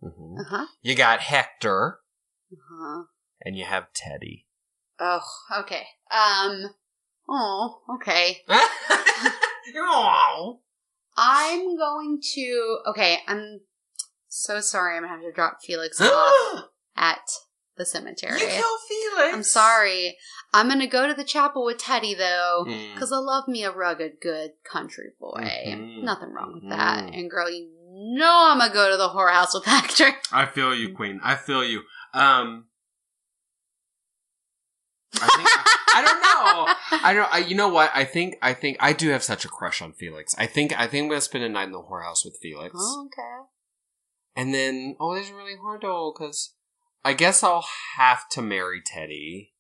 Mm-hmm. Uh-huh. You got Hector. Uh-huh. And you have Teddy. Oh, okay. Okay. Oh. I'm going to... Okay, I'm so sorry I'm going to have to drop Felix off at the cemetery. You kill Felix! I'm sorry. I'm going to go to the chapel with Teddy, though, because I love me a rugged, good country boy. Mm-hmm. Nothing wrong with that. And girl, you know I'm going to go to the whorehouse with Hector. I feel you, Queen. I feel you. I don't know. You know what? I think I do have such a crush on Felix. I think I'm going to spend a night in the whorehouse with Felix. Oh, okay. And then, this is really hard though, because I guess I'll have to marry Teddy.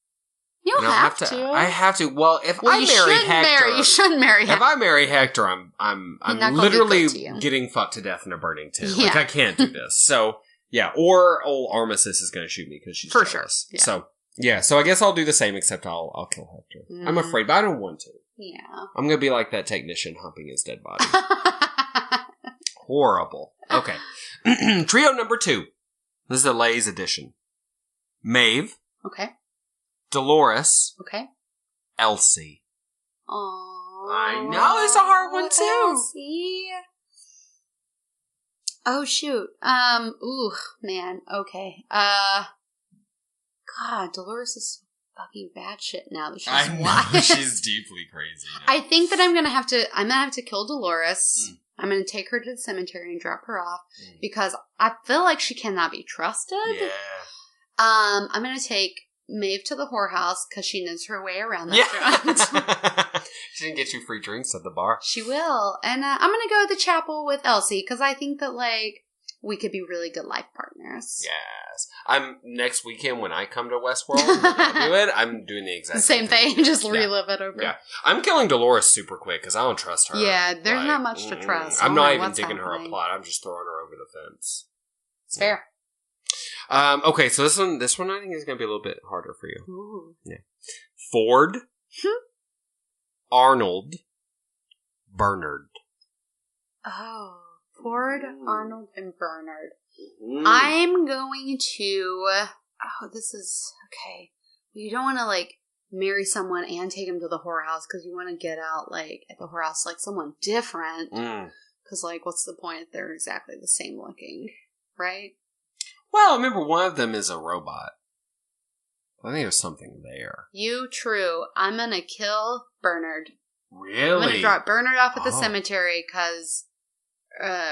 You don't have to. I have to. Well, if I marry Hector, you should marry him. If I marry Hector, I'm literally getting fucked to death in a burning tin. Yeah. Like, I can't do this. So yeah, or old Armistice is going to shoot me because she's jealous. Sure. Yeah. So. Yeah, so I guess I'll do the same, except I'll kill Hector. I'm afraid, but I don't want to. Yeah. I'm going to be like that technician humping his dead body. Horrible. Okay. Trio number 2. This is the Lay's edition. Maeve. Okay. Dolores. Okay. Elsie. Aww. I know, it's a hard one too. Elsie. Oh, shoot. Ooh, man. Okay. God, Dolores is fucking batshit now that she's wild. She's deeply crazy now. I think that I'm gonna have to kill Dolores. I'm gonna take her to the cemetery and drop her off because I feel like she cannot be trusted. Yeah. I'm gonna take Maeve to the whorehouse because she knows her way around that joint. She can get you free drinks at the bar. She will. And I'm gonna go to the chapel with Elsie because I think that, like, we could be really good life partners. Yes. Next weekend when I come to Westworld and do it, I'm doing the exact same thing. Just relive it over. Yeah. I'm killing Dolores super quick because I don't trust her. Yeah, there's not much to trust. I'm not even digging her a plot. I'm just throwing her over the fence. It's fair. Okay, so this one I think is going to be a little bit harder for you. Ooh. Yeah. Ford, Arnold, Bernard. Oh. Ford, Arnold, and Bernard. I'm going to... Oh, this is... Okay. You don't want to, like, marry someone and take them to the whorehouse because you want to get out, like, at the whorehouse, like, someone different. Because, like, what's the point if they're exactly the same looking, right? Well, remember, one of them is a robot. I think there's something there. True. I'm going to kill Bernard. Really? I'm going to drop Bernard off at the cemetery because...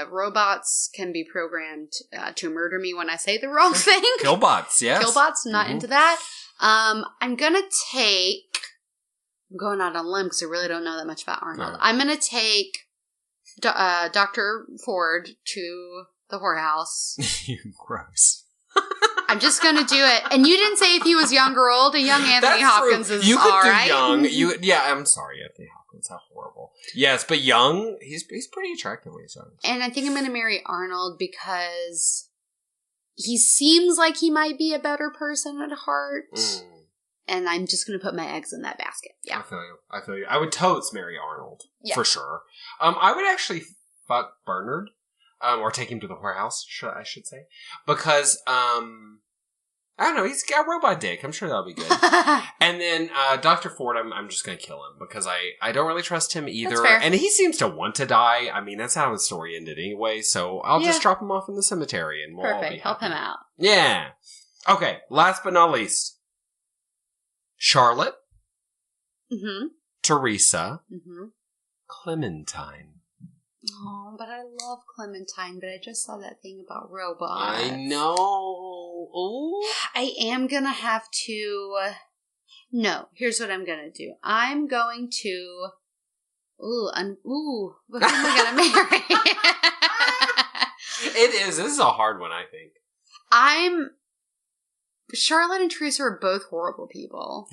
robots can be programmed to murder me when I say the wrong thing. Killbots, yes. Killbots, not into that. I'm going out on a limb because I really don't know that much about Arnold. No. I'm going to take Dr. Ford to the whorehouse. You gross. I'm just gonna do it. And you didn't say if he was young or old. A young Anthony Hopkins is all right. You could do young. I'm sorry, Anthony Hopkins. How horrible. Yes, but young, he's pretty attractive when he's young. And I think I'm gonna marry Arnold because he seems like he might be a better person at heart. And I'm just gonna put my eggs in that basket. Yeah. I feel you. I would totes marry Arnold. Yeah. For sure. I would actually fuck Bernard. Or take him to the whorehouse, I should say. Because, I don't know, he's got a robot dick. I'm sure that'll be good. And then, Dr. Ford, I'm just gonna kill him. Because I don't really trust him either. That's fair. And he seems to want to die. I mean, that's how the story ended anyway. So I'll just drop him off in the cemetery and we'll all be happy. Help him out. Yeah. Okay, last but not least. Charlotte. Mm-hmm. Teresa. Mm-hmm. Clementine. Oh, but I love Clementine, but I just saw that thing about robots. I know. Ooh. I am gonna have to... No, here's what I'm gonna do. I'm going to... Who am I gonna marry? This is a hard one, I think. Charlotte and Teresa are both horrible people.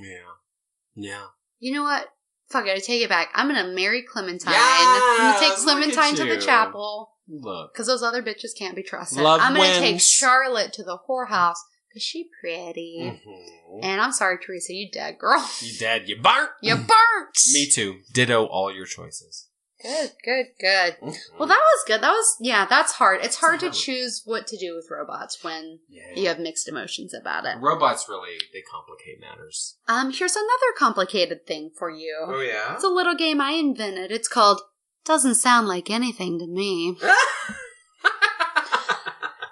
Yeah. You know what? Fuck it, I take it back. I'm gonna marry Clementine. Yes, I'm gonna take Clementine to the chapel. Look. Because those other bitches can't be trusted. Love I'm gonna wins. take Charlotte to the whorehouse because she's pretty. Mm-hmm. And I'm sorry, Teresa, you dead, girl. You dead. You burnt. You burnt. Me too. Ditto all your choices. Good. Mm-hmm. Well, that was good. That's hard. It's hard to choose what to do with robots when you have mixed emotions about it. Robots really, they complicate matters. Here's another complicated thing for you. Oh, yeah? It's a little game I invented. It's called Doesn't Sound Like Anything to Me.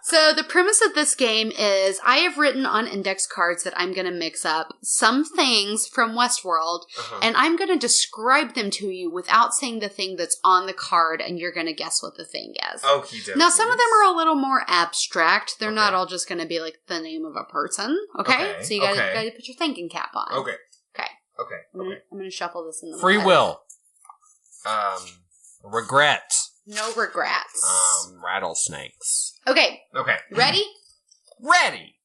So the premise of this game is I have written on index cards that I'm going to mix up some things from Westworld, and I'm going to describe them to you without saying the thing that's on the card, and you're going to guess what the thing is. Okie Now, some of them are a little more abstract. They're not all just going to be like the name of a person, okay? So you got to put your thinking cap on. Okay. I'm going to shuffle this in the Free will. Regret. No regrets. Rattlesnakes. Okay. Ready? Ready.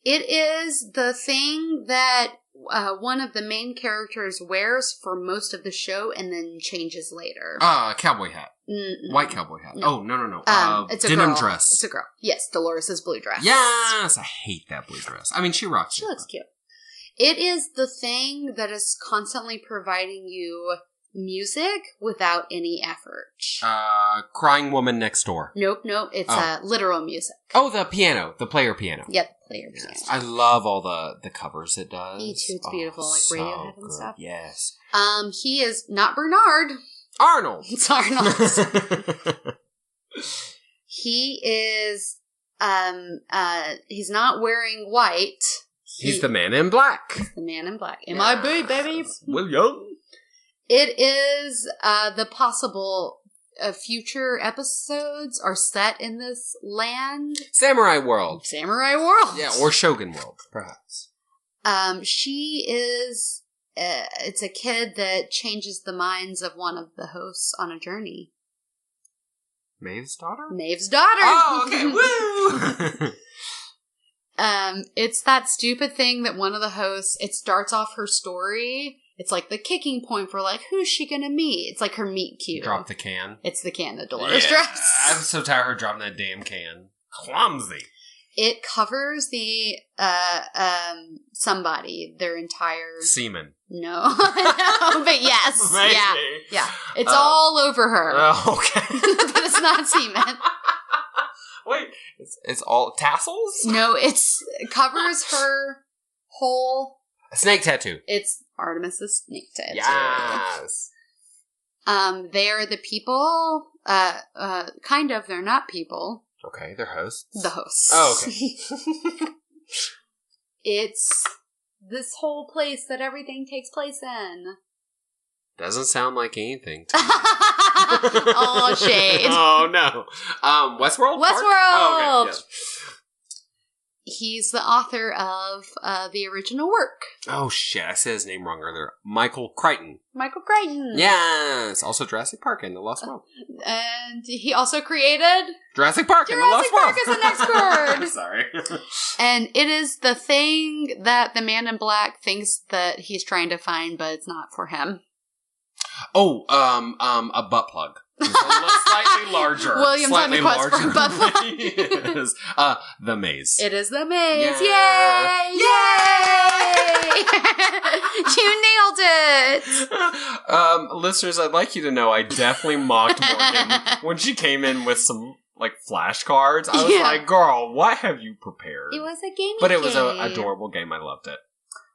It is the thing that one of the main characters wears for most of the show and then changes later. Cowboy hat. Mm-mm. White cowboy hat. No. Oh, no. It's a denim girl. dress. It's a girl. Yes, Dolores' blue dress. Yes! I hate that blue dress. I mean, she rocks it. She looks cute. It is the thing that is constantly providing you music without any effort. Crying Woman Next Door. Nope. It's literal music. Oh, the piano. The player piano. Yep, player piano. I love all the covers it does. Me too. It's beautiful, like Radiohead and stuff. Yes. He is not Bernard. Arnold. It's Arnold. He is, he's not wearing white. He's the man in black. He's the man in black. M.I.B., baby. William. It is the possible future episodes are set in this land. Samurai World. Yeah, or Shogun World, perhaps. She is... it's a kid that changes the minds of one of the hosts on a journey. Maeve's daughter? Oh, okay. Woo! It's that stupid thing that one of the hosts, it starts off her story. It's like the kicking point for like, who's she gonna meet? It's like her meet cute. Drop the can. It's the can that Dolores drops. I'm so tired of her dropping that damn can. Clumsy. It covers the, somebody, their entire... Semen. No, but yes. Yeah. It's all over her. Okay. But it's not semen. Wait, it's all tassels? No, it covers her whole... A snake tattoo. It's Artemis's snake tattoo. Yes. They are the people, kind of, they're not people. Okay, they're hosts. The hosts. Oh, okay. It's this whole place that everything takes place in. Doesn't sound like anything to me. Oh, shade. Oh, no. Westworld? Westworld! Oh, okay. He's the author of the original work. Oh, shit. I said his name wrong earlier. Michael Crichton. Michael Crichton. Yes. Also Jurassic Park and The Lost World. And he also created... Jurassic Park and The Lost World. Jurassic Park is the next word. Sorry. And it is the thing that the man in black thinks that he's trying to find, but it's not for him. Oh, a butt plug. Slightly larger. William's on the quest for a butt plug. Yes. The maze. It is the maze. Yeah. Yay! Yay! You nailed it. Listeners, I'd like you to know I definitely mocked Morgan when she came in with some flashcards. I was like, girl, what have you prepared? It was a game. But it was an adorable game. I loved it.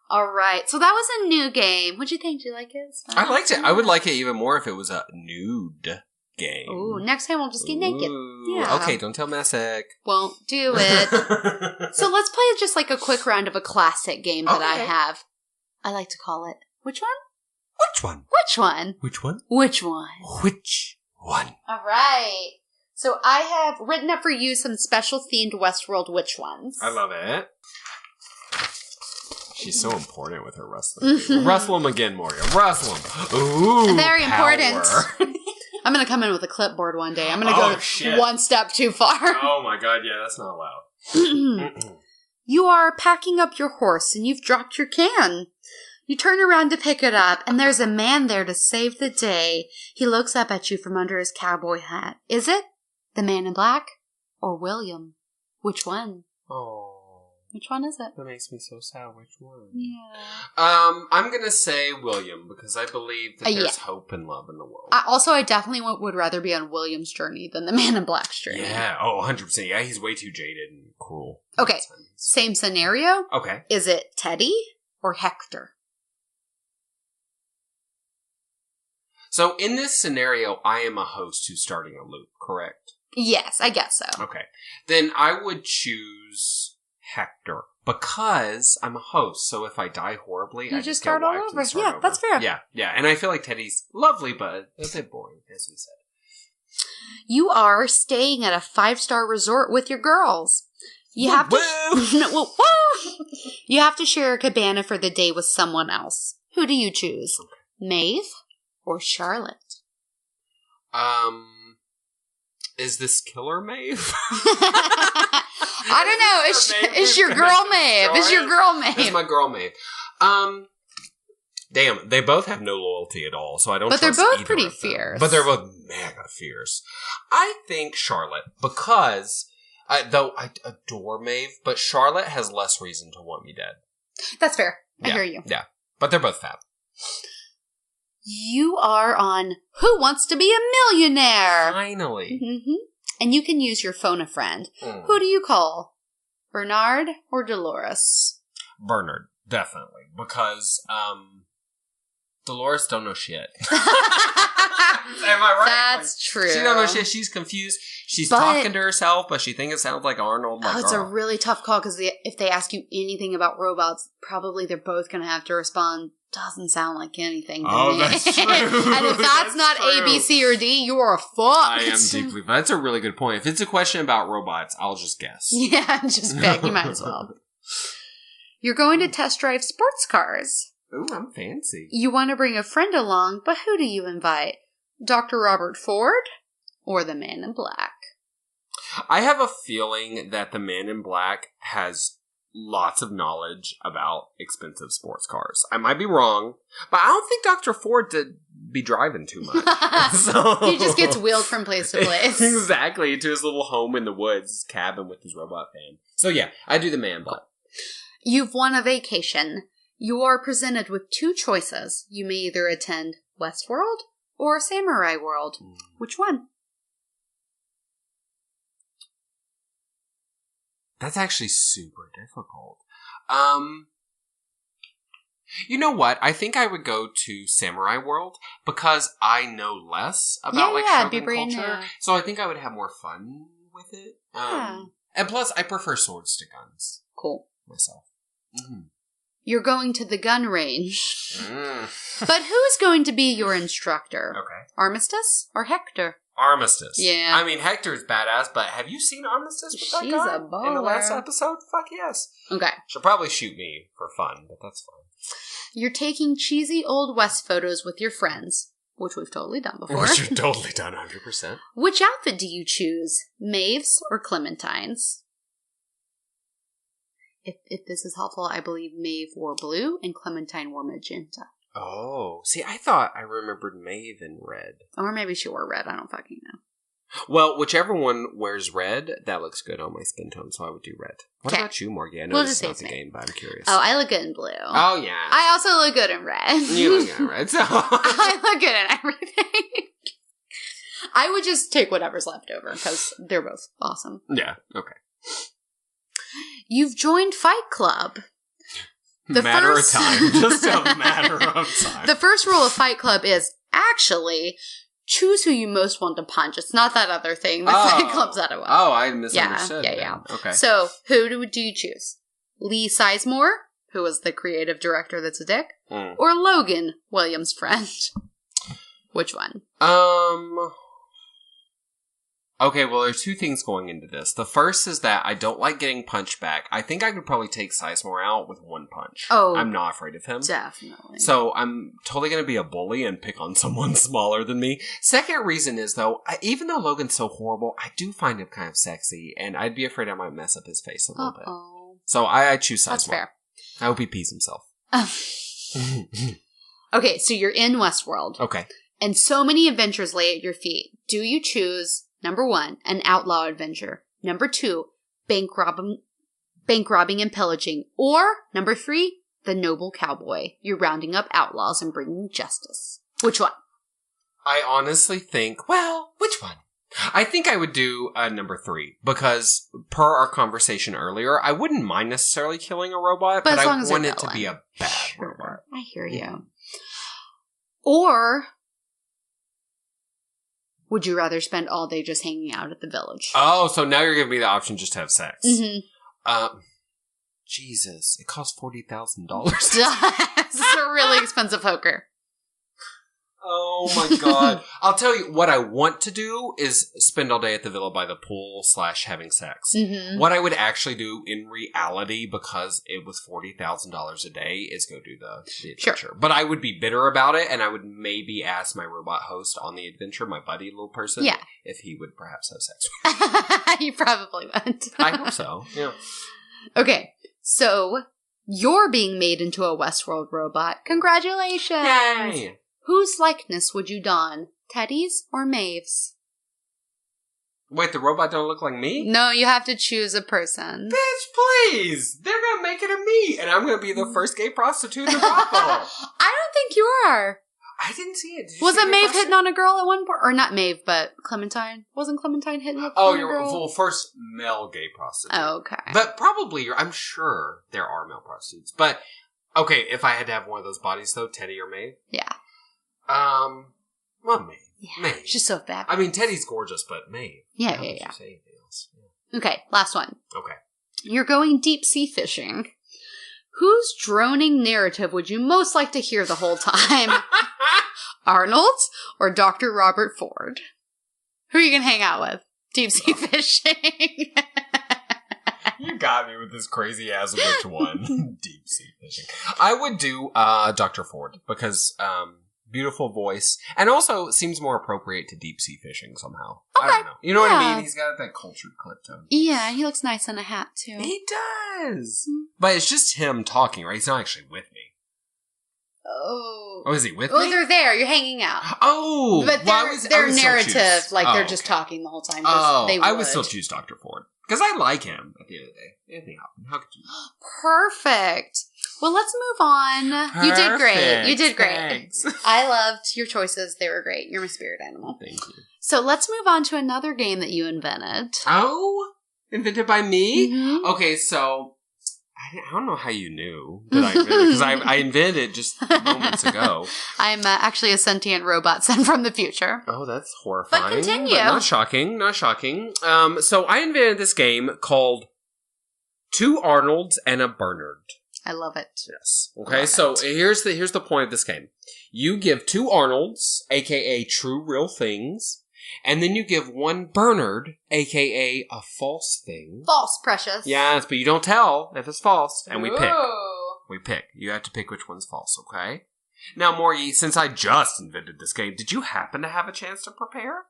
All right. So that was a new game. What'd you think? Did you like it? I liked it. I would like it even more if it was a nude game. Ooh, next time we'll just get naked. Yeah. Okay, don't tell Messick. Won't do it. So let's play just like a quick round of a classic game that I have. I like to call it. Which one? Which one? Which one? Which one? Which one? Which one? All right. So I have written up for you some special themed Westworld which ones. I love it. She's so important with her wrestling. Wrestle him again, Moria. Wrestle him. Ooh, very power. Important. I'm going to come in with a clipboard one day. I'm going to go one step too far. Oh my god, yeah, that's not allowed. You are packing up your horse and you've dropped your can. You turn around to pick it up and there's a man there to save the day. He looks up at you from under his cowboy hat. Is it the man in black or William? Which one? Oh. Which one is it? That makes me so sad. Which one? Yeah. I'm gonna say William because I believe that there's hope and love in the world. I definitely would rather be on William's journey than the Man in Black's journey. Yeah. Oh, 100%. Yeah, he's way too jaded and cruel. Okay. Same scenario. Okay. Is it Teddy or Hector? So in this scenario, I am a host who's starting a loop, correct? Yes, I guess so. Okay. Then I would choose Hector because I'm a host. So if I die horribly, I just start all over. Yeah, that's fair. Yeah. And I feel like Teddy's lovely, but a bit boring, as we said. You are staying at a 5-star resort with your girls. You have to You have to share a cabana for the day with someone else. Who do you choose? Okay. Maeve or Charlotte? Is this Killer Maeve? I don't know. It's your girl Maeve. It's your girl Maeve. It's my girl Maeve. Damn, they both have no loyalty at all, so I don't trust either. But they're both pretty fierce. But they're both mega fierce. I think Charlotte, because, though I adore Maeve, but Charlotte has less reason to want me dead. That's fair. I hear you. Yeah. But they're both fab. You are on Who Wants to Be a Millionaire? Finally. Mm-hmm. And you can use your phone a friend. Who do you call? Bernard or Dolores? Bernard, definitely. Because, Dolores don't know shit. Am I right? That's true. She don't know shit. She's confused. She's talking to herself, but she thinks it sounds like Arnold. It's a really tough call because if they ask you anything about robots, probably they're both going to have to respond, doesn't sound like anything to me. That's true. And if that's not true. A, B, C, or D, you are fucked. I am deeply... That's a really good point. If it's a question about robots, I'll just guess. Yeah, just pick. You might as well. You're going to test drive sports cars. Ooh, I'm fancy. You want to bring a friend along, but who do you invite? Dr. Robert Ford or the Man in Black? I have a feeling that the Man in Black has lots of knowledge about expensive sports cars. I might be wrong, but I don't think Dr. Ford did be driving too much. So he just gets wheeled from place to place. Exactly, to his little home in the woods, his cabin with his robot fan. So yeah, I do the Man in Black. You've won a vacation. You are presented with two choices. You may either attend Westworld or Samurai World. Which one? That's actually super difficult. You know what? I think I would go to Samurai World because I know less about Shogun culture. So I think I would have more fun with it. And plus, I prefer swords to guns. Cool. Myself. Mm-hmm. You're going to the gun range. But who's going to be your instructor? Okay. Armistice or Hector? Armistice. Yeah. I mean, Hector's badass, but have you seen Armistice with that guy? A baller. In the last episode? Fuck yes. Okay. She'll probably shoot me for fun, but that's fine. You're taking cheesy Old West photos with your friends, which we've totally done before. Which we've totally done 100%. Which outfit do you choose? Maeve's or Clementine's? If this is helpful, I believe Maeve wore blue and Clementine wore magenta. Oh. See, I thought I remembered Maeve in red. Or maybe she wore red. I don't fucking know. Well, whichever one wears red, that looks good on my skin tone, so I would do red. What about you, Morgie? I know this is not the game, but I'm curious. Oh, I look good in blue. Oh, yeah. I also look good in red. You look good in red, so... I look good in everything. I would just take whatever's left over, because they're both awesome. Yeah, okay. You've joined Fight Club. Matter of time. Just a matter of time. The first rule of Fight Club is actually choose who you most want to punch. It's not that other thing that Fight Club's out of way. Oh, I misunderstood. Yeah. Okay. So, who do you choose? Lee Sizemore, who was the creative director that's a dick, or Logan, William's friend? Which one? Okay, well, there's two things going into this. The first is that I don't like getting punched back. I think I could probably take Sizemore out with one punch. Oh. I'm not afraid of him. Definitely. So I'm totally going to be a bully and pick on someone smaller than me. Second reason is, though, even though Logan's so horrible, I do find him kind of sexy, and I'd be afraid I might mess up his face a little bit. So I choose Sizemore. That's fair. I hope he pees himself. Okay, so you're in Westworld. Okay. And so many adventures lay at your feet. Do you choose... Number 1, an outlaw adventure. Number 2, bank robbing and pillaging. Or, number 3, the noble cowboy. You're rounding up outlaws and bringing justice. Which one? I honestly think, well, which one? I think I would do number 3, because per our conversation earlier, I wouldn't mind necessarily killing a robot, but I want it to be a bad robot. I hear you. Or... would you rather spend all day just hanging out at the village? Oh, so now you're giving me the option just to have sex. Mm-hmm. Jesus, it costs $40,000. It's a really expensive hooker. Oh my god. I'll tell you, what I want to do is spend all day at the villa by the pool / having sex. Mm-hmm. What I would actually do in reality, because it was $40,000 a day, is go do the adventure. Sure. But I would be bitter about it, and I would maybe ask my robot host on the adventure, my buddy little person, if he would perhaps have sex with me. You probably would. I hope so, yeah. Okay, so you're being made into a Westworld robot. Congratulations! Yay! Whose likeness would you don? Teddy's or Maeve's? Wait, the robot don't look like me? No, you have to choose a person. Bitch, please! They're gonna make it a me, and I'm gonna be the first gay prostitute in the brothel. I don't think you are. I didn't see it. Was it Maeve hitting on a girl at one point? Or not Maeve, but Clementine? Wasn't Clementine hitting on a girl? Well, first male gay prostitute. Oh, okay. But probably, I'm sure there are male prostitutes. But, okay, if I had to have one of those bodies, though, Teddy or Maeve? Yeah. Well, Maeve. Yeah, Maeve. She's so fat. I mean, Teddy's gorgeous, but Maeve. Yeah. Say anything else. Yeah. Okay, last one. Okay. You're going deep sea fishing. Whose droning narrative would you most like to hear the whole time? Arnold's or Dr. Robert Ford? Who are you going to hang out with? Deep sea fishing. You got me with this crazy ass which one. Deep sea fishing. I would do Dr. Ford because beautiful voice and also seems more appropriate to deep sea fishing somehow. Okay. I don't know. You know what I mean? He's got that cultured clip to him. Yeah, he looks nice in a hat too. He does. But it's just him talking, right? He's not actually with me. Oh. Oh, is he with me? Oh, they're there. You're hanging out. Oh. But their narrative, like they're just talking the whole time. I would still choose Dr. Ford. Because I like him at the end of the day. Anthony Hopkins. How could you? Perfect. Well, let's move on. Perfect. You did great. You did great. Thanks. I loved your choices. They were great. You're my spirit animal. Thank you. So let's move on to another game that you invented. Oh? Invented by me? Mm-hmm. Okay, so I don't know how you knew that I invented it, because I invented it just moments ago. I'm actually a sentient robot sent from the future. Oh, that's horrifying. But continue. But not shocking, not shocking. So I invented this game called Two Arnolds and a Bernard. I love it. Yes. Okay, so here's the point of this game. You give two Arnolds, aka true real things. And then you give one Bernard, a.k.a. a false thing. False, precious. Yes, but you don't tell if it's false. And we pick. Ooh. We pick. You have to pick which one's false, okay? Now, Morgie, since I just invented this game, did you happen to have a chance to prepare?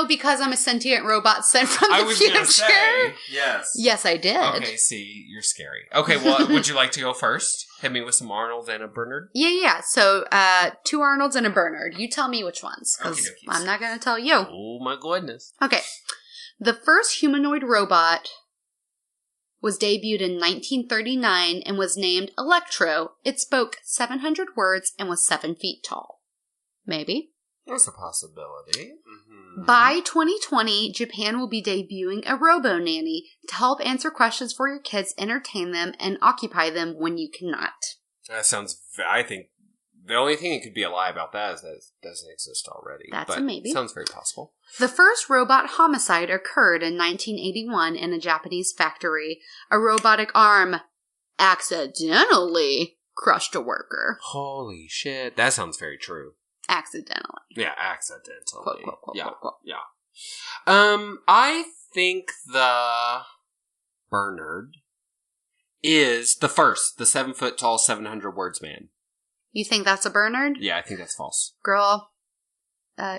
Because I'm a sentient robot sent from the future. I was going to say, yes. Yes, I did. Okay, see, you're scary. Okay, well, would you like to go first? Hit me with some Arnold and a Bernard? Yeah. So, 2 Arnolds and a Bernard. You tell me which ones, because I'm not going to tell you. Oh, my goodness. Okay. The first humanoid robot was debuted in 1939 and was named Electro. It spoke 700 words and was 7 feet tall. Maybe. That's a possibility. Mm-hmm. By 2020, Japan will be debuting a robo-nanny to help answer questions for your kids, entertain them, and occupy them when you cannot. That sounds... I think the only thing that could be a lie about that is that it doesn't exist already. That's a maybe. Sounds very possible. The first robot homicide occurred in 1981 in a Japanese factory. A robotic arm accidentally crushed a worker. Holy shit. That sounds very true. Accidentally. Yeah, accidentally. Quote, yeah, quote. Yeah. I think the Bernard is the first, the 7 foot tall, 700 words man. You think that's a Bernard? Yeah, I think that's false. Girl,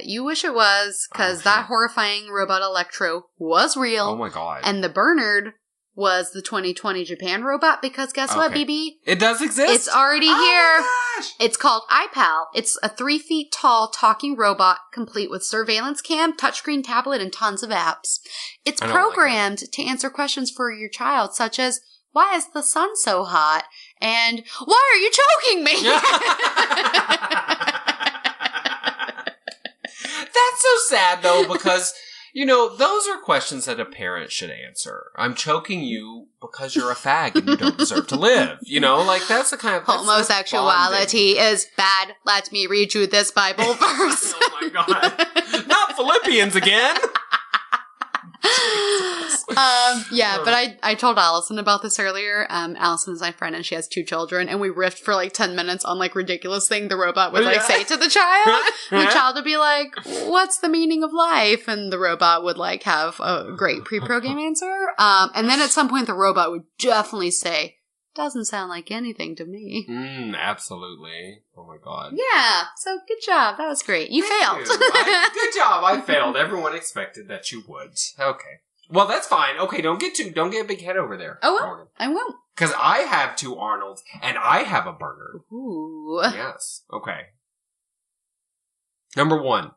you wish it was, because that horrifying robot Electro was real. Oh my god. And the Bernard was the 2020 Japan robot, because guess what, BB? It does exist? It's already here. My gosh. It's called iPal. It's a 3 feet tall talking robot complete with surveillance cam, touchscreen tablet, and tons of apps. It's programmed to answer questions for your child, such as, why is the sun so hot? And, why are you choking me? That's so sad, though, because... those are questions that a parent should answer. I'm choking you because you're a fag and you don't deserve to live. That's the kind of... Homosexuality is bad. Let me read you this Bible verse. Oh my god. Not Philippians again. But I told Allison about this earlier. Allison is my friend and she has 2 children, and we riffed for 10 minutes on ridiculous thing the robot would say to the child. And the child would be like, what's the meaning of life? And the robot would have a great pre-programmed answer. And then at some point the robot would definitely say, doesn't sound like anything to me. Absolutely. Oh my god. Yeah. So good job. That was great. You failed. Good job. I failed. Everyone expected that you would. Okay. Well, that's fine. Okay, don't get a big head over there. Oh, well, I won't. Because I have 2 Arnolds, and I have a Bernard. Ooh. Yes. Okay. Number 1.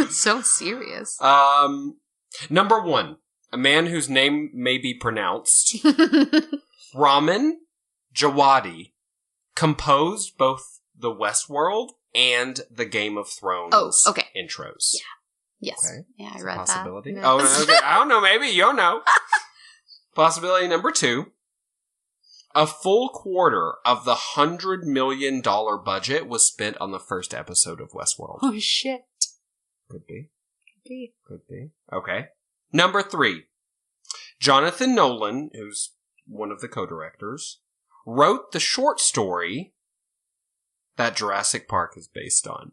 So serious. Number 1. A man whose name may be pronounced. Ramin Djawadi composed both the Westworld and the Game of Thrones intros. Yeah. Yes. Okay. Yeah, I read possibility. that. Oh, okay. I don't know. Maybe you'll know. Possibility number 2. A full quarter of the $100 million budget was spent on the first episode of Westworld. Oh, shit. Could be. Okay. Number 3. Jonathan Nolan, who's one of the co-directors, wrote the short story that Jurassic Park is based on.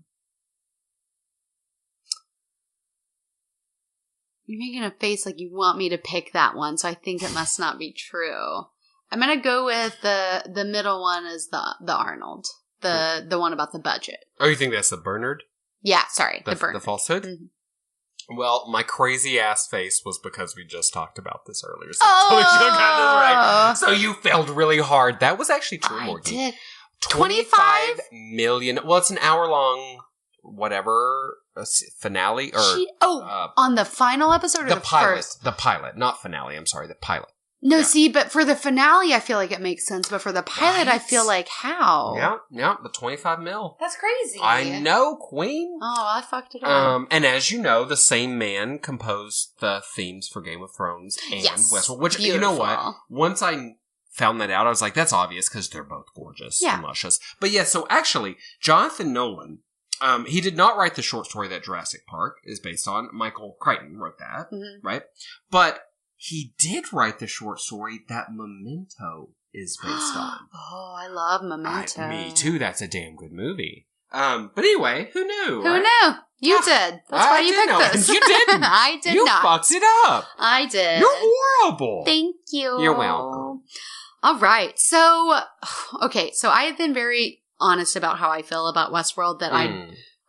You're making a face like you want me to pick that one, so I think it must not be true. I'm gonna go with the middle one is the Arnold. The one about the budget. Oh, you think that's the Bernard? Yeah, sorry. The Bernard. The falsehood? Mm-hmm. Well, my crazy ass face was because we just talked about this earlier. So right. So you failed really hard. That was actually true, Morgie. I did. 25 million. Well, it's an hour long, whatever, finale or on the final episode or the pilot? First? The pilot, not finale. I'm sorry, the pilot. No, see, but for the finale, I feel like it makes sense. But for the pilot, I feel like how? Yeah, the 25 mil. That's crazy. I know, Queen. Oh, I fucked it up. And as you know, the same man composed the themes for Game of Thrones and Westworld. Which, beautiful. You know what? Once I found that out, I was like, that's obvious because they're both gorgeous and luscious. But yeah, so actually, Jonathan Nolan, he did not write the short story that Jurassic Park is based on. Michael Crichton wrote that, right? But he did write the short story that Memento is based on. Oh, I love Memento. Me too. That's a damn good movie. But anyway, who knew? Who knew? You did. That's why you picked this. You didn't. I did you not. You fucked it up. I did. You're horrible. Thank you. You're welcome. All right. So, okay. So I have been very honest about how I feel about Westworld, that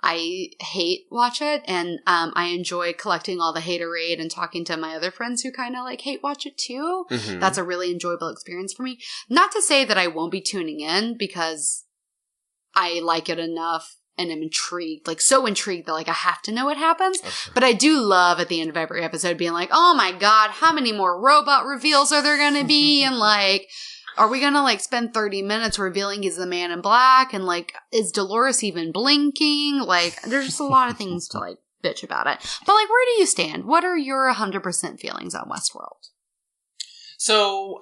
I hate watch it, and I enjoy collecting all the haterade and talking to my other friends who kind of like hate watch it too. Mm-hmm. That's a really enjoyable experience for me. Not to say that I won't be tuning in, because I like it enough and I'm intrigued, like so intrigued that like I have to know what happens. Okay. But I do love at the end of every episode being like, oh my God, how many more robot reveals are there going to be? And like, are we going to like spend 30 minutes revealing he's the man in black? And like, is Dolores even blinking? Like, there's just a lot of things to like bitch about it. But like, where do you stand? What are your 100% feelings on Westworld? So,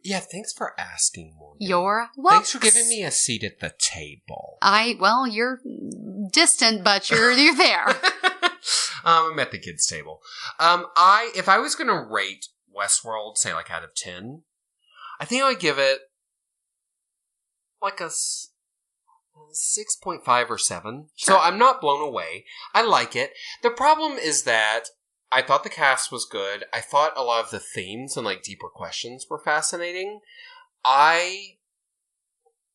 yeah, thanks for asking, Morgan. You're welcome. Thanks for giving me a seat at the table. Well, you're distant, but you're there. I'm at the kids' table. If I was going to rate Westworld, say like out of 10, I think I would give it like a 6.5 or 7. Sure. So I'm not blown away. I like it. The problem is that I thought the cast was good. I thought a lot of the themes and like deeper questions were fascinating. I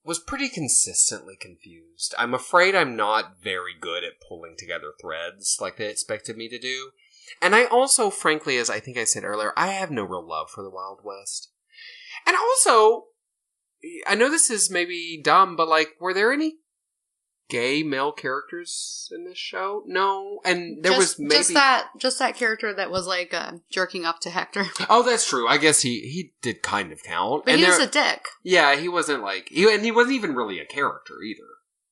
was pretty consistently confused. I'm afraid I'm not very good at pulling together threads like they expected me to do. And I also, frankly, as I think I said earlier, I have no real love for the Wild West. And also, I know this is maybe dumb, but like, were there any gay male characters in this show? No. And there was maybe just that character that was like jerking up to Hector. Oh, that's true. I guess he did kind of count. But he was a dick. Yeah, he wasn't like he wasn't even really a character either.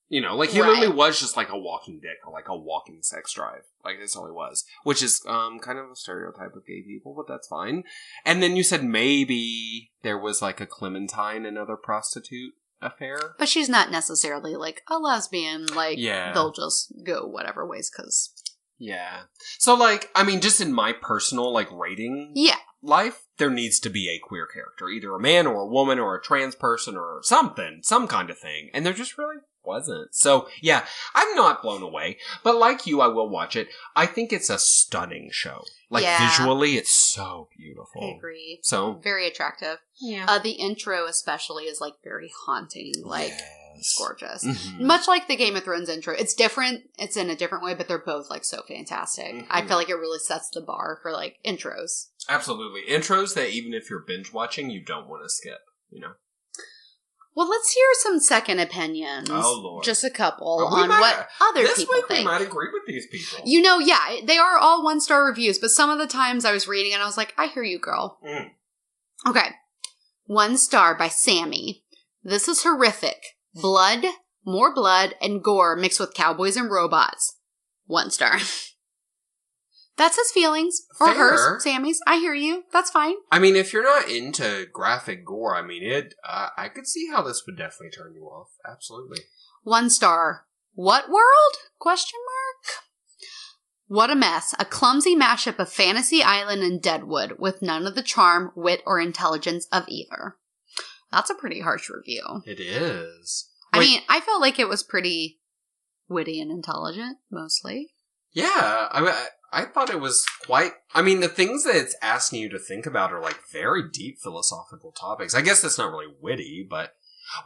You know, like he literally was just like a walking dick or like a walking sex drive. Like that's all he was. Which is kind of a stereotype of gay people, but that's fine. And then you said maybe there was like a Clementine, another prostitute affair. But she's not necessarily like a lesbian. Like they'll just go whatever ways because. Yeah. So like, I mean, just in my personal like rating life, there needs to be a queer character. Either a man or a woman or a trans person or something. Some kind of thing. And there just really wasn't. So yeah, I'm not blown away. But like you, I will watch it. I think it's a stunning show. Like visually, it's so beautiful. I agree. So very attractive. Yeah. The intro especially is like very haunting. Like it's gorgeous. Mm-hmm. Much like the Game of Thrones intro. It's different. It's in a different way, but they're both like so fantastic. Mm-hmm. I feel like it really sets the bar for like intros. Absolutely. Intros that even if you're binge watching, you don't want to skip, you know? Well, let's hear some second opinions. Oh, Lord. Just a couple on what other people think. This week we might agree with these people. You know, yeah, they are all 1-star reviews, but some of the times I was reading and I was like, I hear you, girl. Mm. Okay. 1 star by Sammy. This is horrific. Blood, more blood, and gore mixed with cowboys and robots. 1 star. That's his feelings. Or hers, Sammy's. I hear you. That's fine. I mean, if you're not into graphic gore, I mean, I could see how this would definitely turn you off. Absolutely. 1 star. What world? Question mark. What a mess. A clumsy mashup of Fantasy Island and Deadwood with none of the charm, wit, or intelligence of either. That's a pretty harsh review. It is. I mean, I felt like it was pretty witty and intelligent, mostly. Yeah. I thought it was quite... I mean, the things that it's asking you to think about are, like, very deep philosophical topics. I guess that's not really witty, but...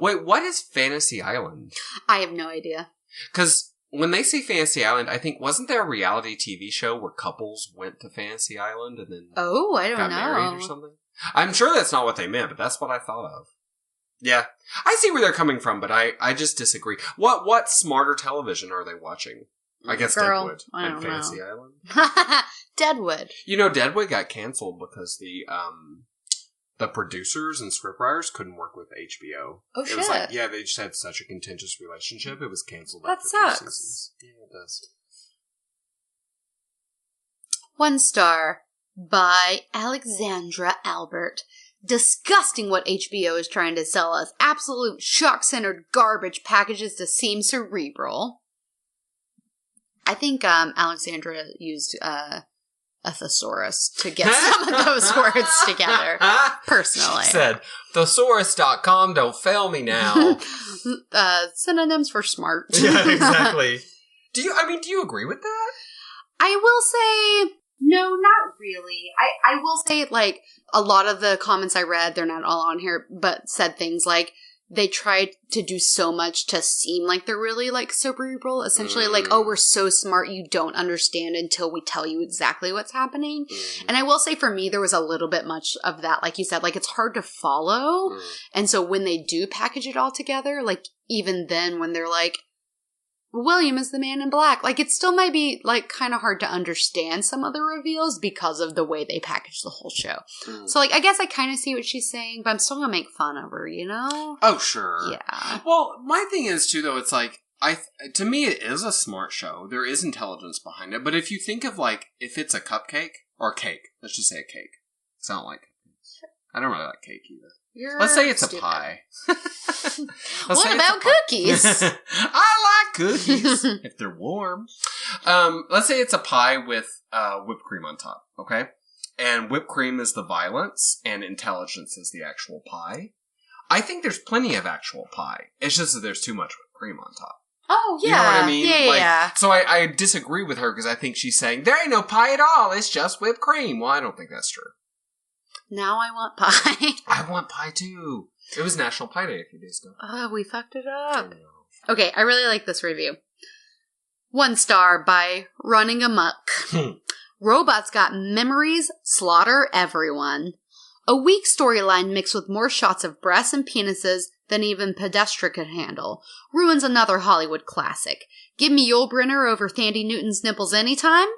Wait, what is Fantasy Island? I have no idea. Because when they say Fantasy Island, I think, wasn't there a reality TV show where couples went to Fantasy Island and then got married or something? I'm sure that's not what they meant, but that's what I thought of. Yeah. I see where they're coming from, but I just disagree. What smarter television are they watching? I guess Deadwood and Fantasy Island. Deadwood. You know, Deadwood got canceled because the producers and scriptwriters couldn't work with HBO. Oh, shit. It was like, they just had such a contentious relationship. It was canceled after 2 seasons. Yeah, it does. 1 star by Alexandra Albert. Disgusting what HBO is trying to sell us. Absolute shock-centered garbage packages to seem cerebral. I think Alexandra used a thesaurus to get some of those words together, personally. She said, thesaurus.com, don't fail me now. Synonyms for smart. Yeah, exactly. Do you agree with that? I will say, no, not really. I will say, like, a lot of the comments I read, they're not all on here, but said things like, they tried to do so much to seem like they're really, like, cerebral. Essentially, like, oh, we're so smart, you don't understand until we tell you exactly what's happening. And I will say, for me, there was a little bit much of that. Like you said, like, it's hard to follow. And so when they do package it all together, like, even then when they're like, William is the man in black, like, it still might be, like, kind of hard to understand some of the reveals because of the way they package the whole show. So, like, I guess I kind of see what she's saying, but I'm still gonna make fun of her, you know? Oh, sure. Yeah. Well, my thing is, too, though, it's like, to me, it is a smart show. There is intelligence behind it. But if you think of, like, if it's a cupcake, or a cake, let's just say a cake. It's not like cupcakes. I don't really like cake either. Let's say it's stupid. A pie. What about cookies? I like cookies if they're warm. Let's say it's a pie with whipped cream on top, okay? And whipped cream is the violence, and intelligence is the actual pie. I think there's plenty of actual pie. It's just that there's too much whipped cream on top. Oh, yeah. You know what I mean? Yeah. So I disagree with her because I think she's saying, there ain't no pie at all. It's just whipped cream. Well, I don't think that's true. Now I want pie. I want pie, too. It was National Pie Day a few days ago. Oh, we fucked it up. Okay, I really like this review. 1 star by Running Amok. Robots got memories, slaughter everyone. A weak storyline mixed with more shots of breasts and penises than even Pedestra could handle. Ruins another Hollywood classic. Give me Yul Brynner over Thandie Newton's nipples anytime.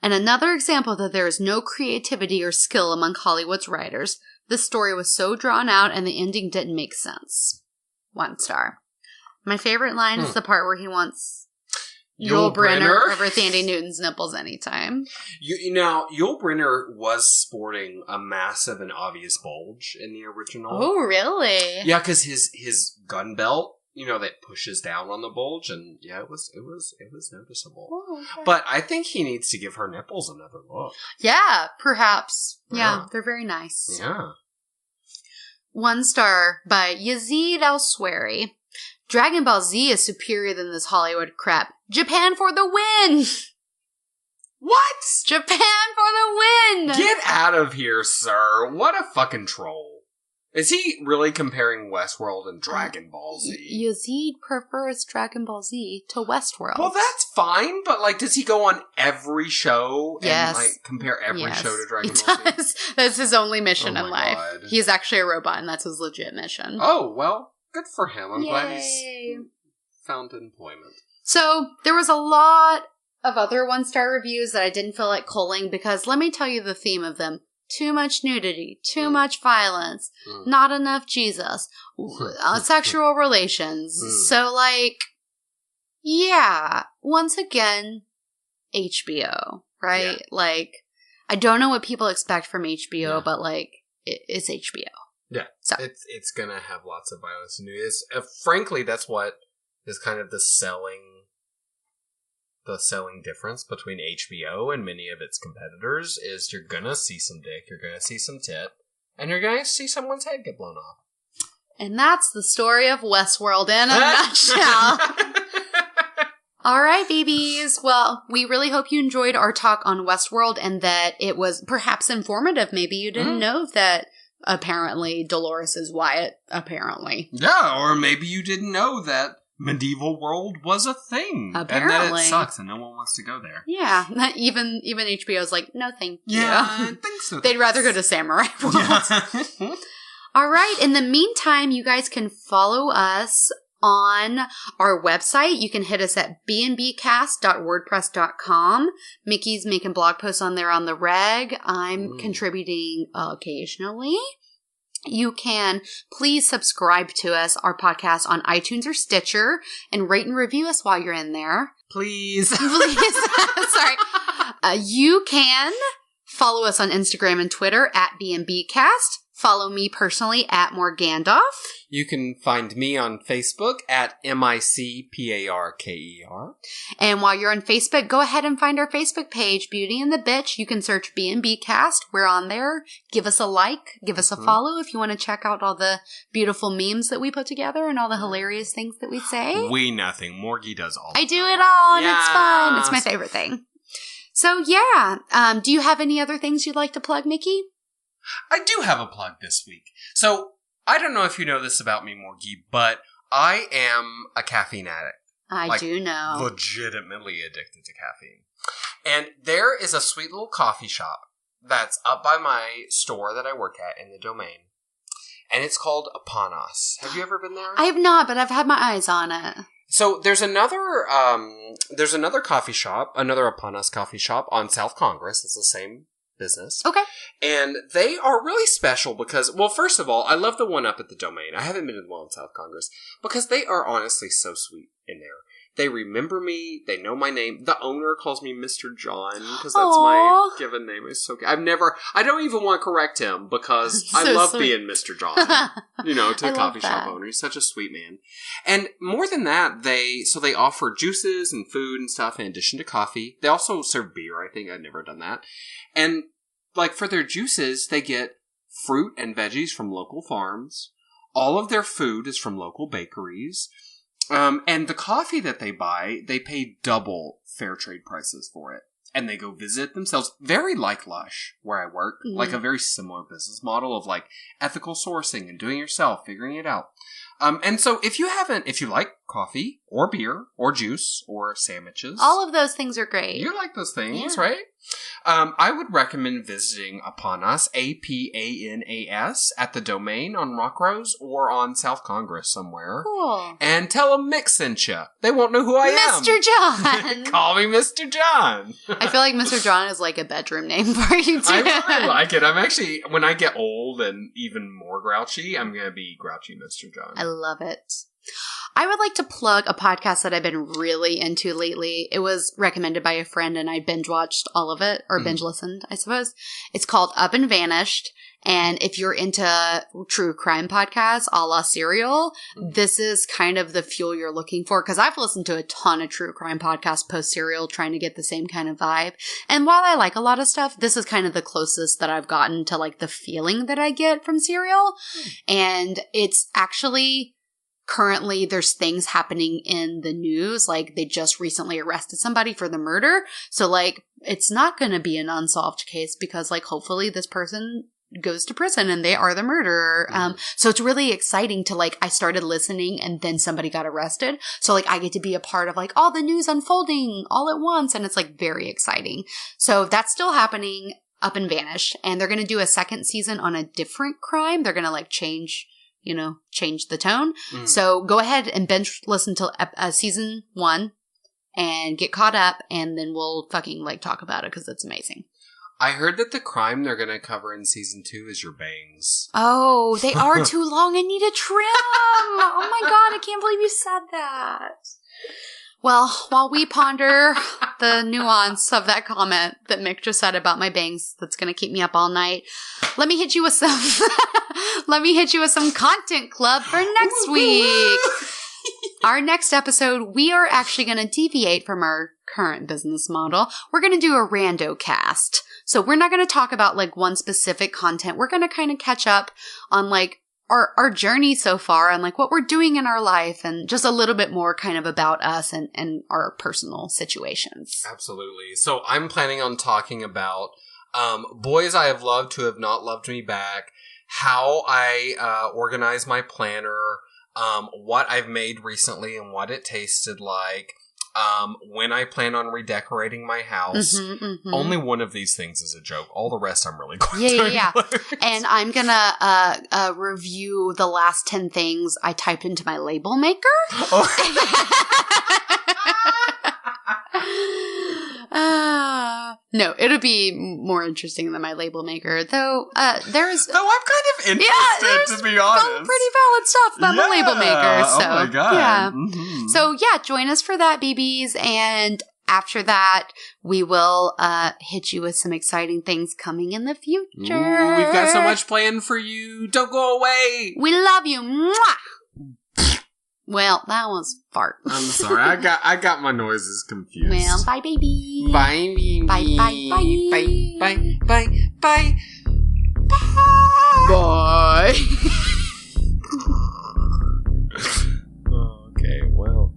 And another example that there is no creativity or skill among Hollywood's writers. This story was so drawn out and the ending didn't make sense. 1 star. My favorite line is the part where he wants Yul Brynner over Thandie Newton's nipples anytime. You know, Yul Brynner was sporting a massive and obvious bulge in the original. Oh, really? Yeah, because his gun belt, you know, that pushes down on the bulge, and yeah, it was noticeable. Oh, okay. But I think he needs to give her nipples another look. Yeah, perhaps. Yeah, they're very nice. Yeah. 1 star by Yazid Al-Swari. Dragon Ball Z is superior than this Hollywood crap. Japan for the win! What? Japan for the win! Get out of here, sir. What a fucking troll. Is he really comparing Westworld and Dragon Ball Z? Yazid prefers Dragon Ball Z to Westworld. Well, that's fine, but, like, does he go on every show and, like, compare every show to Dragon Ball Z? That's his only mission in life. God. He's actually a robot, and that's his legit mission. Oh, well, good for him. I'm glad he's found employment. So, there was a lot of other 1-star reviews that I didn't feel like culling, because let me tell you the theme of them. Too much nudity, too much violence, not enough Jesus, sexual relations. So, like, yeah, once again, HBO, right? Yeah. Like, I don't know what people expect from HBO, but, like, it's HBO. Yeah, so. It's gonna have lots of violence and nudity. Frankly, that's what is kind of the selling difference between HBO and many of its competitors is you're gonna see some dick, you're gonna see some tit, and you're gonna see someone's head get blown off. And that's the story of Westworld in a nutshell. All right, babies. Well, we really hope you enjoyed our talk on Westworld and that it was perhaps informative. Maybe you didn't know that apparently Dolores is Wyatt, apparently. Yeah, or maybe you didn't know that medieval world was a thing. Apparently. And that it sucks and no one wants to go there. Yeah. Even HBO's like, no thank you. Yeah, I think so. They'd rather go to Samurai World. Yeah. All right. In the meantime, you guys can follow us on our website. You can hit us at bnbcast.wordpress.com. Mickey's making blog posts on there on the reg. I'm contributing occasionally. You can please subscribe to us, our podcast, on iTunes or Stitcher, and rate and review us while you're in there. Please. Sorry. You can follow us on Instagram and Twitter at BNBcast. Follow me personally at Morgandolph. You can find me on Facebook at MICPARKER. And while you're on Facebook, go ahead and find our Facebook page, Beauty and the Bitch. You can search B&B Cast. We're on there. Give us a like. Give us a follow if you want to check out all the beautiful memes that we put together and all the hilarious things that we say. We nothing. Morgie does all. I do it all, and it's fun. It's my favorite thing. So, yeah. Do you have any other things you'd like to plug, Mickey? I do have a plug this week. So, I don't know if you know this about me, Morgie, but I am a caffeine addict. I do know. Legitimately addicted to caffeine. And there is a sweet little coffee shop that's up by my store that I work at in the Domain. And it's called Upon Us. Have you ever been there? I have not, but I've had my eyes on it. So there's another coffee shop, another Upon Us coffee shop on South Congress. It's the same business. Okay. And they are really special because, well, first of all, I love the one up at the Domain. I haven't been to the one on South Congress because they are honestly so sweet in there. They remember me. They know my name. The owner calls me Mr. John because that's my given name. It's so good. I don't even want to correct him because I love being Mr. John, to the coffee shop owner. He's such a sweet man. And more than that, they offer juices and food and stuff in addition to coffee. They also serve beer. I think I've never done that. And like for their juices, they get fruit and veggies from local farms. All of their food is from local bakeries. And the coffee that they buy, they pay double fair trade prices for it. And they go visit themselves, very like Lush, where I work, like a very similar business model of like ethical sourcing and doing it yourself, figuring it out. And so if you like coffee or beer or juice or sandwiches. All of those things are great. You like those things, right? I would recommend visiting Upon Us, APANAS, at the Domain on Rockrose or on South Congress somewhere. Cool. And tell them Mick sent you. They won't know who I am. Mr. John. Call me Mr. John. I feel like Mr. John is like a bedroom name for you, too. I really like it. I'm actually, when I get old and even more grouchy, I'm going to be Grouchy Mr. John. I love it. I would like to plug a podcast that I've been really into lately. It was recommended by a friend and I binge watched all of it, or binge listened, I suppose. It's called Up and Vanished. And if you're into true crime podcasts a la Serial, this is kind of the fuel you're looking for. Because I've listened to a ton of true crime podcasts post Serial trying to get the same kind of vibe. And while I like a lot of stuff, this is kind of the closest that I've gotten to like the feeling that I get from Serial. And it's actually... Currently, there's things happening in the news, like they just recently arrested somebody for the murder. So, like, it's not going to be an unsolved case because, like, hopefully this person goes to prison and they are the murderer. So it's really exciting to, like, I started listening and then somebody got arrested. So, like, I get to be a part of, like, all the news unfolding all at once. And it's, like, very exciting. So that's still happening, Up and Vanish. And they're going to do a second season on a different crime. They're going to, like, change the tone. So go ahead and binge listen to season 1 and get caught up, and then we'll fucking like talk about it because it's amazing. I heard that the crime they're going to cover in season 2 is your bangs. Oh, they are too long. I need a trim. Oh my God, I can't believe you said that. Well, while we ponder the nuance of that comment that Mick just said about my bangs that's going to keep me up all night, let me hit you with some content club for next week. Our next episode, we are actually going to deviate from our current business model. We're going to do a rando cast. So we're not going to talk about like one specific content. We're going to kind of catch up on like our journey so far and like what we're doing in our life and just a little bit more kind of about us and our personal situations. Absolutely. So I'm planning on talking about boys I have loved who have not loved me back, how I organize my planner, what I've made recently and what it tasted like, when I plan on redecorating my house. Only one of these things is a joke. All the rest I'm really going to include. And I'm going to review the last 10 things I typed into my label maker. No, it'll be more interesting than my label maker, though. There's. Though I'm kind of interested, to be honest. Pretty valid stuff about my label maker. So, oh my God. yeah. So, yeah, join us for that, BBs. And after that, we will hit you with some exciting things coming in the future. Ooh, we've got so much planned for you. Don't go away. We love you. Mwah! Well, that was fart. I'm sorry. I got my noises confused. Well, bye, baby. Bye, baby. Bye, bye, bye. Bye, bye, bye, bye. Bye. Okay, well,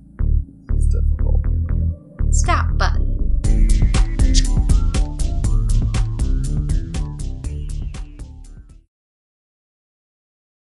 it's difficult. Stop.